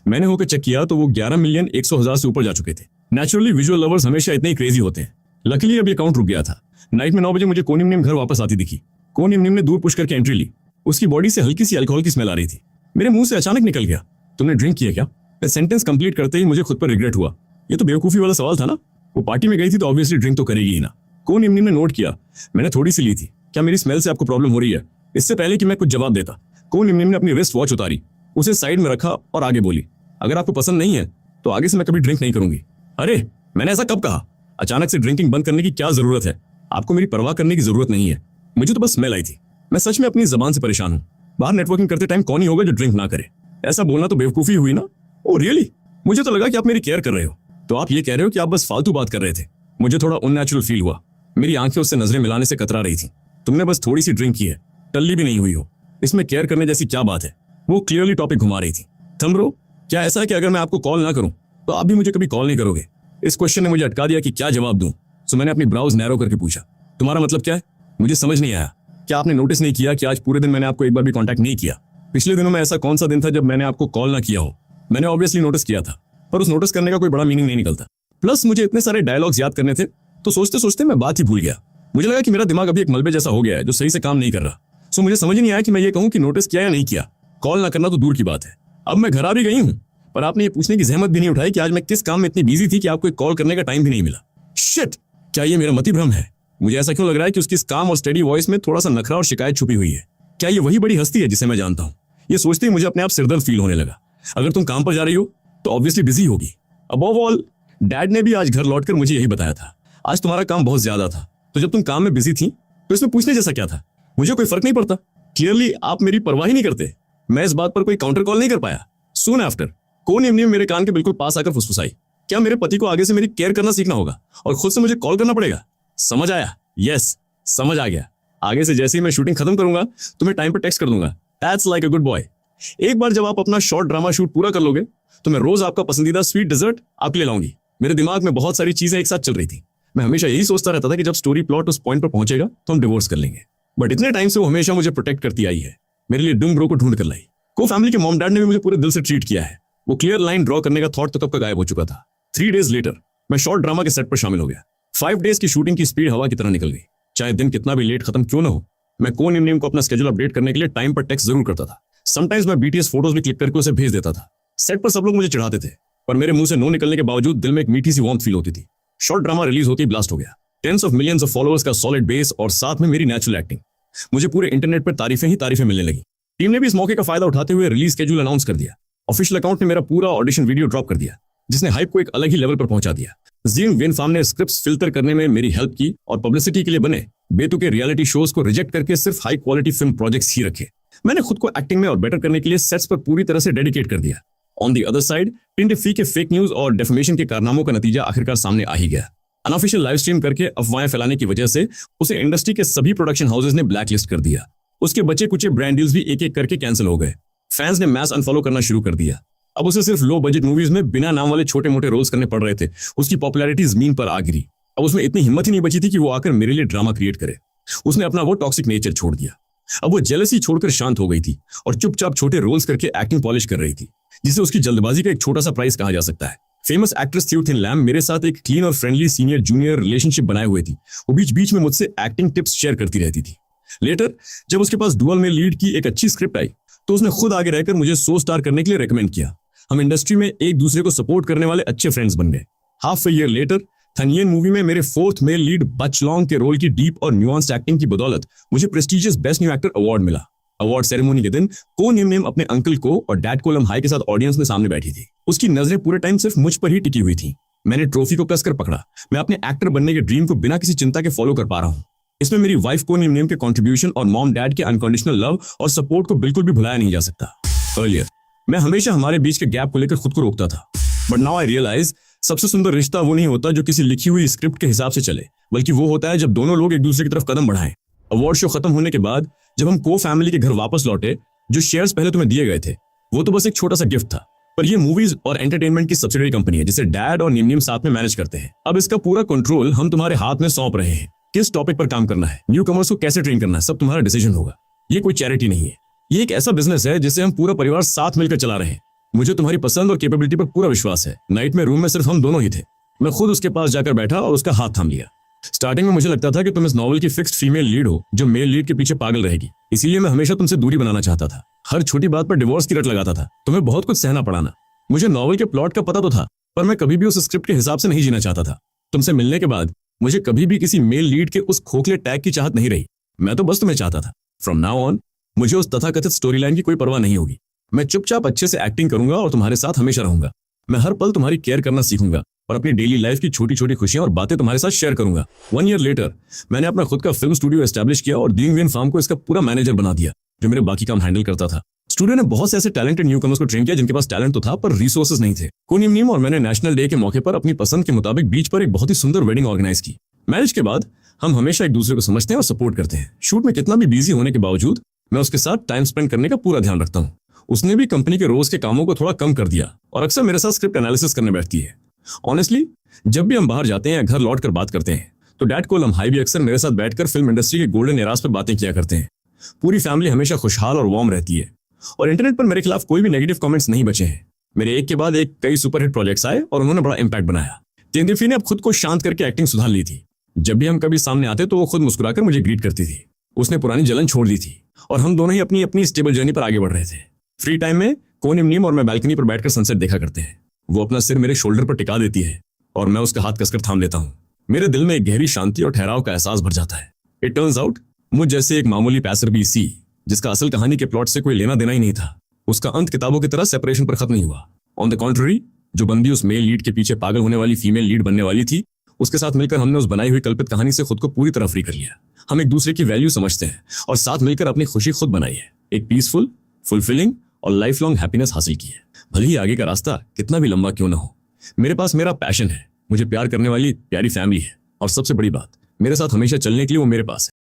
मैंने होकर चेक किया तो वो 11 मिलियन 100,000 से ऊपर जा चुके थे। नेचुरली विजुअल लवर्स हमेशा इतने ही क्रेजी होते हैं। लकीली अब ये काउंट रुक गया था। नाइट में 9 बजे मुझे कोनिम निम घर वापस आती दिखी। कोनिम निम ने दूर पुश करके एंट्री ली। उसकी बॉडी से हल्की सी अल्कोहल की स्मेल आ रही थी। मेरे मुंह से अचानक निकल गया, तुमने ड्रिंक किया क्या? मैं सेंटेंस कंप्लीट करते ही मुझे खुद पर रिग्रेट हुआ। ये तो बेवकूफी वाला सवाल था ना। वो पार्टी में गई थी तो ऑब्वियसली ड्रिंक तो करेगी ही ना। कोनिम निम ने नोट किया, मैंने थोड़ी सी ली थी। क्या मेरी स्मेल से आपको प्रॉब्लम हो रही है? इससे पहले कि मैं कुछ जवाब देता, कोनिम निम ने अपनी रिस्ट वॉच उतारी, उसे साइड में रखा और आगे बोली, अगर आपको पसंद नहीं है तो आगे से मैं कभी ड्रिंक नहीं करूंगी। अरे मैंने ऐसा कब कहा? अचानक से ड्रिंकिंग बंद करने की क्या जरूरत है? आपको मेरी परवाह करने की जरूरत नहीं है। मुझे तो बस स्मेल आई थी। मैं सच में अपनी जबान से परेशान हूँ। बाहर नेटवर्किंग करते टाइम कौन ही होगा जो ड्रिंक ना करे? ऐसा बोलना तो बेवकूफी हुई ना। Oh really? मुझे तो लगा कि आप मेरी केयर कर रहे हो। तो आप ये कह रहे हो कि आप बस फालतू बात कर रहे थे? मुझे थोड़ा अननेचुरल फील हुआ। मेरी आंखें उससे नजरें मिलाने से कतरा रही थी। तुमने बस थोड़ी सी ड्रिंक की है, टल्ली भी नहीं हुई हो, इसमें केयर करने जैसी क्या बात है? वो क्लियरली टॉपिक घुमा रही थी। थम्ब्रो, क्या ऐसा है कि अगर मैं आपको कॉल ना करूं तो आप भी मुझे कभी कॉल नहीं करोगे? इस क्वेश्चन ने मुझे अटका दिया कि क्या जवाब दूं। सो मैंने अपनी ब्राउज नैरो करके पूछा, तुम्हारा मतलब क्या है? मुझे समझ नहीं आया। क्या आपने नोटिस नहीं किया कि आज पूरे दिन मैंने आपको एक बार भी कांटेक्ट नहीं किया? पिछले दिनों में ऐसा कौन सा दिन था जब मैंने आपको कॉल ना किया हो? मैंने ऑब्वियसली नोटिस किया था, पर उस नोटिस करने का कोई बड़ा मीनिंग नहीं निकलता। प्लस मुझे इतने सारे डायलॉग्स याद करने थे तो सोचते सोचते मैं बात ही भूल गया। मुझे लगा कि मेरा दिमाग अभी एक मलबे जैसा हो गया है जो सही से काम नहीं कर रहा। सो मुझे समझ नहीं आया कि मैं ये कहूं कि नोटिस किया या नहीं किया। कॉल ना करना तो दूर की बात है, अब मैं घर आ भी गई हूं, पर आपने ये पूछने की जहमत भी नहीं उठाई कि आज मैं किस काम में इतनी बिजी थी कि आपको एक कॉल करने का टाइम भी नहीं मिला। शिट, क्या ये मेरा मति भ्रम है? मुझे ऐसा क्यों लग रहा है कि उसकी इस काम और स्टेडी वॉइस में थोड़ा सा नखरा और शिकायत छुपी हुई है? क्या ये वही बड़ी हस्ती है जिसे मैं जानता हूँ? ये सोचते ही मुझे अपने आप सिरदर्द फील होने लगा। अगर तुम काम पर जा रही हो तो ऑब्वियसली बिजी होगी। अबव ऑल, डैड ने भी आज घर लौटकर मुझे यही बताया था, आज तुम्हारा काम बहुत ज्यादा था। तो जब तुम काम में बिजी थी तो इसमें पूछने जैसा क्या था? मुझे कोई फर्क नहीं पड़ता। क्लियरली आप मेरी परवाह ही नहीं करते। मैं इस बात पर कोई काउंटर कॉल नहीं कर पाया। सून आफ्टर कोनिम ने मेरे कान के बिल्कुल पास आकर फुसफुसाई, क्या मेरे पति को आगे से मेरी केयर करना सीखना होगा और खुद से मुझे कॉल करना पड़ेगा? समझ आया? यस, समझ आ गया। आगे से जैसे ही मैं शूटिंग खत्म करूंगा तुम्हें टाइम पर टेक्स्ट कर दूंगा। That's like a good boy. एक बार जब आप अपना शॉर्ट ड्रामा शूट पूरा कर लोगे तो मैं रोज आपका पसंदीदा स्वीट डिजर्ट आपके लिए लाऊंगी। मेरे दिमाग में बहुत सारी चीजें एक साथ चल रही थी। मैं हमेशा यही सोचता रहता था कि जब स्टोरी प्लॉट उस पॉइंट पर पहुंचेगा तो हम डिवोर्स कर लेंगे। बट इतने टाइम से वो हमेशा मुझे प्रोटेक्ट करती आई है, मेरे लिए डूम ब्रो को ढूंढ कर लाई। को फैमिली के मॉम डैड ने भी मुझे पूरे दिल से ट्रीट किया है। वो क्लियर लाइन ड्रॉ करने का थॉट तो कब का गायब हो चुका था। 3 डेज लेटर मैं शॉर्ट ड्रामा के सेट पर शामिल हो गया। 5 डेज की शूटिंग की स्पीड हवा की तरह निकल गई। चाहे दिन कितना भी लेट खत्म क्यों ना हो, मैं कोनिम निम को अपना स्केड्यूल अपडेट करने के लिए टाइम पर टेक्स्ट जरूर करता था। समटाइम्स मैं बीटीएस फोटोज भी क्लिक करके उसे भेज देता था। सेट पर सब लोग मुझे चिढ़ाते थे, पर मेरे मुंह से नो निकलने के बावजूद दिल में एक मीठी सी वार्मथ फील होती थी। शॉर्ट ड्रामा रिलीज होते ही ब्लास्ट हो गया। Tens of millions of followers का सॉलिड बेस और साथ में मेरी नेचुरल एक्टिंग। मुझे पूरे इंटरनेट पर तारीफें ही तारीफें मिलने लगी। टीम ने भी इस मौके का फायदा उठाते हुए रिलीज स्केड्यूल अनाउंस कर दिया। ऑफिशियल अकाउंट ने मेरा पूरा ऑडिशन वीडियो ड्रॉप कर दिया, जिसने हाइप को एक अलग ही लेवल पर पहुंचा दिया। जीन विन फार्म ने स्क्रिप्ट्स फिल्टर करने में मेरी हेल्प की और पब्लिसिटी के लिए बने बेतुके रियलिटी शोज को रिजेक्ट करके सिर्फ हाई क्वालिटी फिल्म प्रोजेक्ट्स ही रखे। मैंने खुद को एक्टिंग में और बेटर करने के लिए सेट्स पर पूरी तरह से डेडिकेट कर दिया। ऑन दी अदर साइड, टिंडे फी के फेक न्यूज और डेफमेशन के कारनामों का नतीजा आखिरकार सामने आ ही गया। अनऑफिशियल लाइव स्ट्रीम करके अफवाहें फैलाने की वजह से उसे इंडस्ट्री के सभी प्रोडक्शन हाउसेज ने ब्लैकलिस्ट कर दिया। उसके बचे कुचे ब्रांड डील्स भी एक एक करके कैंसिल हो गए। फैंस ने मैस अनफॉलो करना शुरू कर दिया। अब उसे सिर्फ लो बजट मूवीज में बिना नाम वाले छोटे मोटे रोल्स करने पड़ रहे थे। उसकी पॉपुलैरिटी जमीन पर आ गिरी। अब उसमें इतनी हिम्मत ही नहीं बची थी कि वो आकर मेरे लिए ड्रामा क्रिएट करे। उसने अपना वो टॉक्सिक नेचर छोड़ दिया। अब वो जेलसी छोड़कर शांत हो गई थी और चुपचाप छोटे रोल्स करके एक्टिंग पॉलिश कर रही थी, जिसे उसकी जल्दबाजी का एक छोटा सा प्राइस कहा जा सकता है। फेमस एक्ट्रेस थिउ थिन लैम मेरे साथ एक क्लीन और फ्रेंडली सीनियर जूनियर रिलेशनशिप बनाए हुए थी। वो बीच बीच में मुझसे एक्टिंग टिप्स शेयर करती रहती थी। लेटर जब उसके पास डुअल में लीड की एक अच्छी स्क्रिप्ट आई तो उसने खुद आगे रहकर मुझे सो स्टार करने के लिए रेकमेंड किया। हम इंडस्ट्री में एक दूसरे को सपोर्ट करने वाले अच्छे फ्रेंड्स बन गए। हाफ अ ईयर लेटर थनियन मूवी में मेरे 4th मेल लीड बचलॉन्ग के रोल की डीप और न्यूआंस्ड एक्टिंग की बदौलत मुझे prestigious best new actor award मिला। अवार्ड सेरेमनी के दिन को निम अपने अंकल को और डैड को लम्हाई के साथ ऑडियंस में सामने बैठी थी। उसकी नजरें पूरे टाइम सिर्फ मुझ पर ही टिकी हुई थी। मैंने ट्रॉफी को कसकर पकड़ा। मैं अपने एक्टर बनने के ड्रीम को बिना किसी चिंता के फॉलो कर पा रहा हूँ। इसमें मेरी वाइफ को निम के कंट्रीब्यूशन और मॉम डैड के अनकंडीशनल लव और सपोर्ट को बिल्कुल भी भुलाया नहीं जा सकता। अर्लियर मैं हमेशा हमारे बीच के गैप को लेकर खुद को रोकता था, बट नाउ आई रियलाइज सबसे सुंदर रिश्ता वो नहीं होता जो किसी लिखी हुई स्क्रिप्ट के हिसाब से चले, बल्कि वो होता है जब दोनों लोग एक दूसरे की तरफ कदम बढ़ाएं। अवार्ड शो खत्म होने के बाद जब हम को फैमिली के घर वापस लौटे, जो शेयर्स पहले तुम्हें दिए गए थे वो तो बस एक छोटा सा गिफ्ट था, पर ये मूवीज और एंटरटेनमेंट की सब्सिडियरी कंपनी है जिसे डैड और निम साथ में मैनेज करते हैं। अब इसका पूरा कंट्रोल हम तुम्हारे हाथ में सौंप रहे हैं। किस टॉपिक पर काम करना है, न्यू कमर्स को कैसे ट्रेन करना है, सब तुम्हारा डिसीजन होगा। ये कोई चैरिटी नहीं है, ये एक ऐसा बिजनेस है जिसे हम पूरा परिवार साथ मिलकर चला रहे हैं। मुझे तुम्हारी पसंद और कैपेबिलिटी पर पूरा विश्वास है। नाइट में रूम में सिर्फ हम दोनों ही थे। मैं खुद उसके पास जाकर बैठा और उसका हाथ थाम लिया। स्टार्टिंग में मुझे लगता था कि तुम इस नॉवल की फिक्स्ड फीमेल लीड हो जो मेल लीड के पीछे पागल रहेगी, इसीलिए मैं हमेशा तुमसे दूरी बनाना चाहता था। हर छोटी बात पर डिवोर्स की रट लगाता था। तुम्हें बहुत कुछ सहना पड़ा ना। मुझे नॉवल के प्लॉट का पता तो था, पर मैं कभी भी उस स्क्रिप्ट के हिसाब से नहीं जीना चाहता था। तुमसे मिलने के बाद मुझे कभी भी किसी मेल लीड के उस खोखले टैग की चाहत नहीं रही। मैं तो बस तुम्हें चाहता था। फ्रॉम नाउ ऑन मुझे उस तथाकथित स्टोरी लाइन की कोई परवाह नहीं होगी। मैं चुपचाप अच्छे से एक्टिंग करूंगा और तुम्हारे साथ हमेशा रहूंगा। मैं हर पल तुम्हारी केयर करना सीखूंगा और अपनी डेली लाइफ की छोटी छोटी खुशियां और बातें तुम्हारे साथ शेयर करूंगा। 1 ईयर लेटर मैंने अपना खुद का फिल्म स्टूडियो एस्टैब्लिश किया और ड्रीम विन फार्म को इसका पूरा मैनेजर बना दिया, जो मेरे बाकी काम हैंडल करता था। स्टूडियो ने बहुत से ऐसे टैलेंटेड न्यू कमर्स को ट्रेन किया जिनके पास टैलेंट तो था पर रिसोर्सेज नहीं थे। कोनियम नीम और मैंने नेशनल डे के मौके पर अपनी पसंद के मुताबिक बीच पर एक बहुत ही सुंदर वेडिंग ऑर्गेनाइज की। मैरिज के बाद हम हमेशा एक दूसरे को समझते हैं और सपोर्ट करते हैं। शूट में कितना भी बिजी होने के बावजूद मैं उसके साथ टाइम स्पेंड करने का पूरा ध्यान रखता हूँ। उसने भी कंपनी के रोज के कामों को थोड़ा कम कर दिया और अक्सर मेरे साथ स्क्रिप्ट एनालिसिस करने बैठती है। ऑनेस्टली जब भी हम बाहर जाते हैं या घर लौट कर बात करते हैं तो डैड को लम्हाई भी अक्सर मेरे साथ बैठकर फिल्म इंडस्ट्री के गोल्डन एरास पर बातें किया करते हैं। पूरी फैमिली हमेशा खुशहाल और वार्म रहती है और इंटरनेट पर मेरे खिलाफ कोई भी नेगेटिव कमेंट्स नहीं बचे हैं। मेरे एक के बाद एक कई सुपरहिट प्रोजेक्ट्स आए और उन्होंने बड़ा इंपैक्ट बनाया। तेंदुफी ने अब खुद को शांत करके एक्टिंग सुधार ली थी। जब भी हम कभी सामने आते तो वो खुद मुस्कुराकर मुझे ग्रीट करती थी। उसने पुरानी जलन छोड़ दी थी और हम दोनों ही अपनी अपनी स्टेबल जर्नी पर आगे बढ़ रहे थे। फ्री टाइम में कोनिम नीम और मैं बालकनी पर बैठकर सनसेट देखा करते हैं। वो अपना सिर मेरे शोल्डर पर टिका देती है और मैं उसका हाथ कसकर थाम लेता हूँ। मेरे दिल में एक गहरी शांति और ठहराव का एहसास भर जाता है। इट टर्न्स आउट मुझ जैसे एक मामूली पैसर भी सी जिसका असल कहानी के प्लॉट से कोई लेना देना ही नहीं था, उसका अंत किताबों की तरह सेपरेशन पर खत्म नहीं हुआ। ऑन द कॉन्ट्ररी, जो बंदी उस मेल लीड के पीछे पागल होने वाली फीमेल लीड बनने वाली थी, उसके साथ मिलकर हमने उस बनाई हुई कल्पित कहानी से खुद को पूरी तरह फ्री कर लिया। हम एक दूसरे की वैल्यू समझते हैं और साथ मिलकर अपनी खुशी खुद बनाई है। एक पीसफुल, फुलफिलिंग और लाइफ लॉन्ग हैप्पीनेस हासिल की है। भले ही आगे का रास्ता कितना भी लंबा क्यों ना हो, मेरे पास मेरा पैशन है, मुझे प्यार करने वाली प्यारी फैमिली है और सबसे बड़ी बात, मेरे साथ हमेशा चलने के लिए वो मेरे पास है।